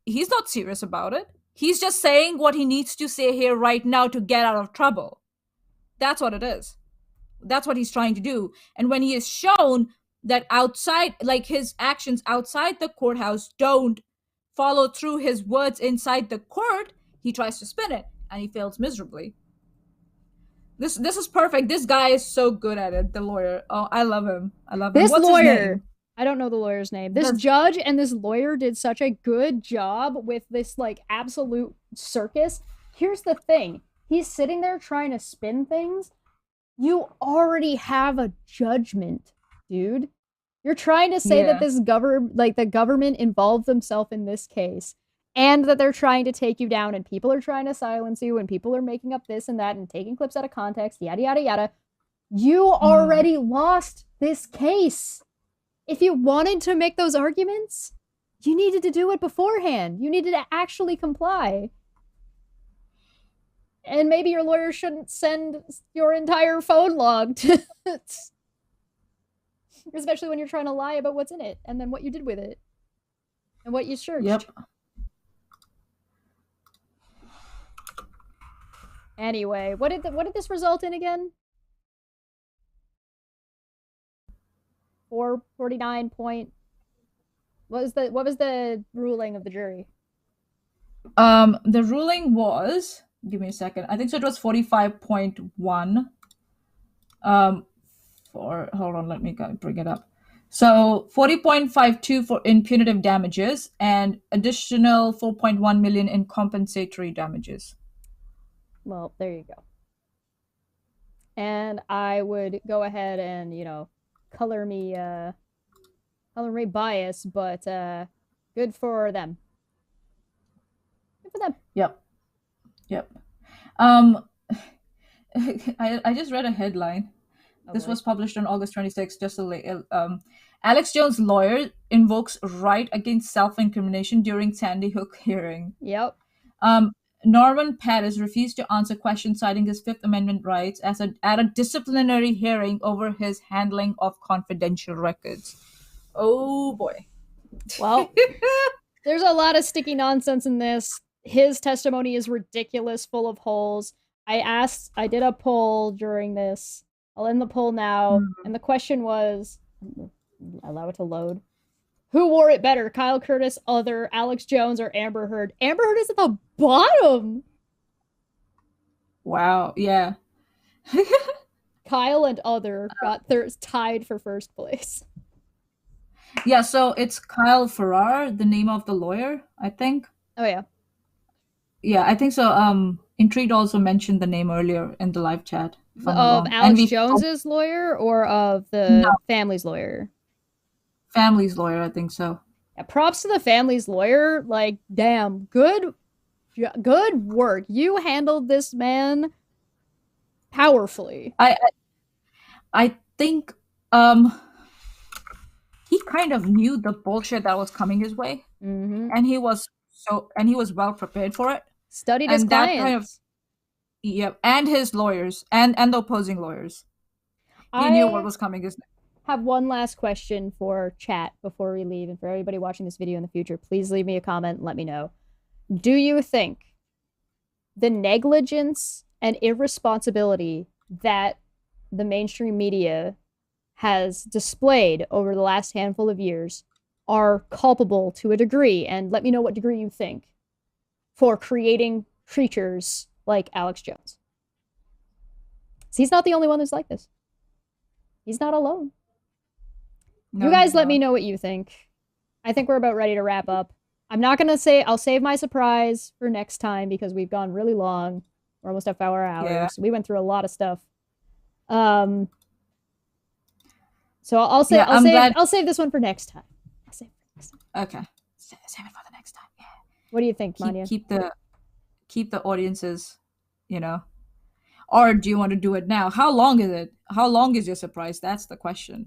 he's not serious about it. He's just saying what he needs to say here right now to get out of trouble. That's what it is. That's what he's trying to do. And when he is shown that outside, like his actions outside the courthouse don't follow through his words inside the court, he tries to spin it, and he fails miserably. This is perfect. This guy is so good at it. The lawyer. Oh, I love him. I love him.
This
What's his
lawyer,
name?
I don't know the lawyer's name. This judge and this lawyer did such a good job with this like absolute circus. Here's the thing. He's sitting there trying to spin things. You already have a judgment, dude. You're trying to say that the government involved themselves in this case, and that they're trying to take you down, and people are trying to silence you, and people are making up this and that, and taking clips out of context, yada, yada, yada. You already lost this case. if you wanted to make those arguments, you needed to do it beforehand. You needed to actually comply. And maybe your lawyer shouldn't send your entire phone log to especially when you're trying to lie about what's in it and then what you did with it and what you searched.
Yep.
Anyway, what did this result in again? 449 point. What was the ruling of the jury?
The ruling was, give me a second. I think so it was 45.1. Hold on, let me bring it up. So 40.52 for in punitive damages and additional 4.1 million in compensatory damages.
Well, there you go. And I would go ahead and, color me bias, but good for them. Good for them.
Yep. I just read a headline. This was published on August 26th, just a late. Alex Jones' lawyer invokes right against self-incrimination during Sandy Hook hearing.
Yep.
Norman Pattis refused to answer questions citing his Fifth Amendment rights at a disciplinary hearing over his handling of confidential records. Oh boy.
Well, there's a lot of sticky nonsense in this. His testimony is ridiculous, full of holes. I did a poll during this. I'll end the poll now. And the question was, allow it to load. Who wore it better, Kyle Curtis, Other, Alex Jones, or Amber Heard? Amber Heard is at the bottom.
Wow, yeah.
Kyle and Other got tied for first place.
Yeah, so it's Kyle Farrar, the name of the lawyer, I think.
Oh, yeah.
Yeah, I think so. Intrigued also mentioned the name earlier in the live chat.
Of Alex Jones's lawyer or of the family's lawyer?
Family's lawyer, I think so.
Yeah, props to the family's lawyer. Like, damn, good work. You handled this man powerfully.
I think he kind of knew the bullshit that was coming his way, and he was well prepared for it.
Studied his clients.
And his lawyers and the opposing lawyers. He knew what was coming his way.
Have one last question for chat before we leave, and for everybody watching this video in the future, please leave me a comment and let me know. Do you think the negligence and irresponsibility that the mainstream media has displayed over the last handful of years are culpable to a degree? And let me know what degree you think, for creating creatures like Alex Jones. He's not the only one who's like this. He's not alone. No, you guys let me know what you think. I think we're about ready to wrap up. I'm not going to say, I'll save my surprise for next time because we've gone really long. We're almost at 4 hours. Yeah. We went through a lot of stuff. So I'll save this one for next time.
Okay. Save it for the next time. Yeah.
What do you think, Maanyaa?
Keep the audiences, or do you want to do it now? How long is it? How long is your surprise? That's the question.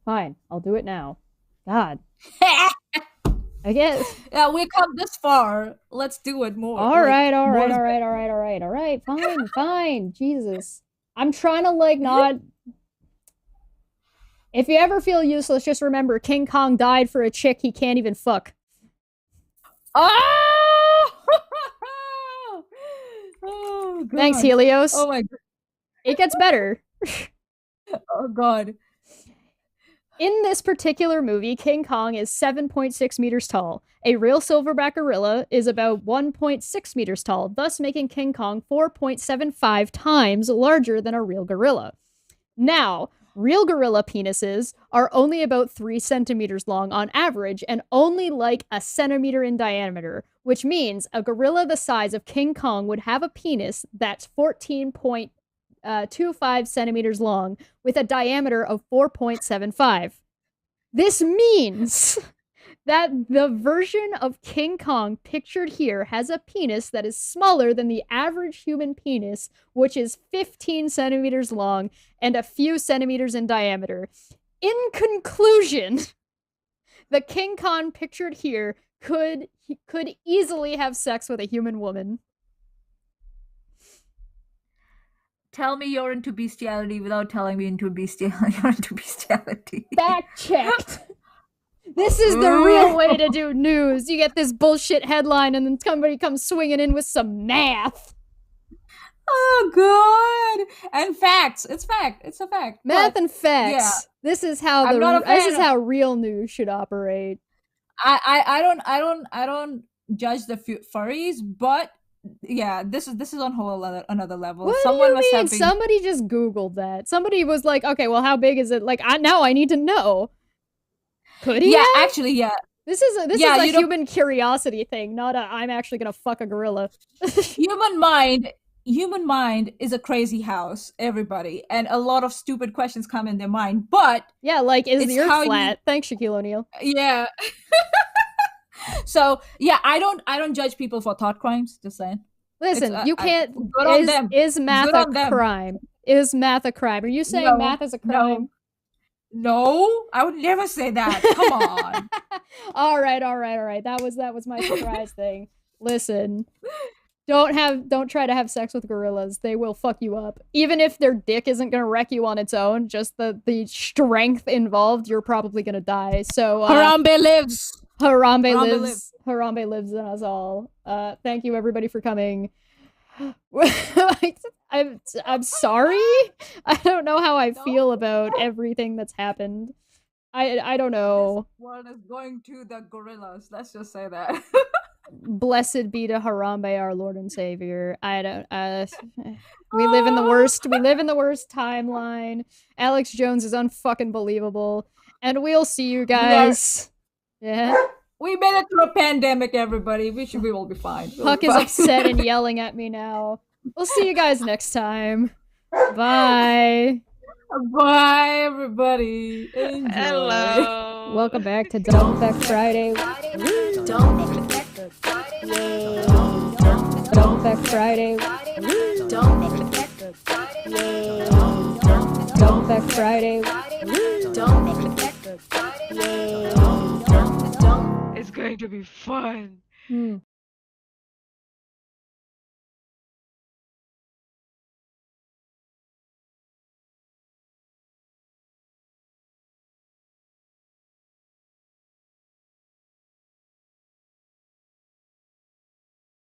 Fine, I'll do it now. God. I guess.
Yeah, we come this far. Let's do it more.
All right. Fine. Jesus. I'm trying to not. If you ever feel useless, just remember King Kong died for a chick he can't even fuck.
Oh, God.
Thanks, Helios.
Oh my God.
It gets better.
Oh God.
In this particular movie, King Kong is 7.6 meters tall. A real silverback gorilla is about 1.6 meters tall, thus making King Kong 4.75 times larger than a real gorilla. Now, real gorilla penises are only about 3 centimeters long on average and only like a centimeter in diameter, which means a gorilla the size of King Kong would have a penis that's 14.25 centimeters long with a diameter of 4.75. This means that the version of King Kong pictured here has a penis that is smaller than the average human penis, which is 15 centimeters long and a few centimeters in diameter. In conclusion, the King Khan pictured here could easily have sex with a human woman.
Tell me you're into bestiality without telling me you're into bestiality.
Fact checked. This is the real way to do news. You get this bullshit headline and then somebody comes swinging in with some math.
Oh, God. And facts. It's fact. It's a fact.
Math and facts.
Yeah.
This is how real news should operate.
I don't judge the furries, but yeah, this is on another level.
What do you mean? Somebody just Googled that. Somebody was like, okay, well, how big is it? Like, now I need to know. Could he?
Yeah,
have?
actually, yeah.
This is a human curiosity thing, not a I'm actually gonna fuck a gorilla.
Human mind is a crazy house, everybody, and a lot of stupid questions come in their mind. But
yeah, like is the Earth flat? Thanks, Shaquille O'Neal.
Yeah. So yeah, I don't judge people for thought crimes. Just saying.
Listen, you can't. Is math a crime? Is math a crime? Are you saying math is a crime?
No, I would never say that. Come on.
All right. That was my surprise thing. Listen, don't try to have sex with gorillas. They will fuck you up. Even if their dick isn't gonna wreck you on its own, just the strength involved, you're probably gonna die. So
Harambe lives.
Harambe lives. Harambe lives in us all. Thank you everybody for coming. I'm sorry. I don't know how I feel about everything that's happened. I don't know.
This world is going to the gorillas. Let's just say that.
Blessed be to Harambe, our Lord and Savior. I don't. We live in the worst. We live in the worst timeline. Alex Jones is unfucking believable, and we'll see you guys. Yeah.
We made it through a pandemic, everybody. We will be fine.
Puck is upset and yelling at me now. We'll see you guys next time. Bye.
Bye, everybody. Enjoy.
Hello.
Welcome back to Don't Fekk Friday. Don't Fekk Friday. Don't Fekk Friday. Don't Fekk Friday.
It's going to be fun.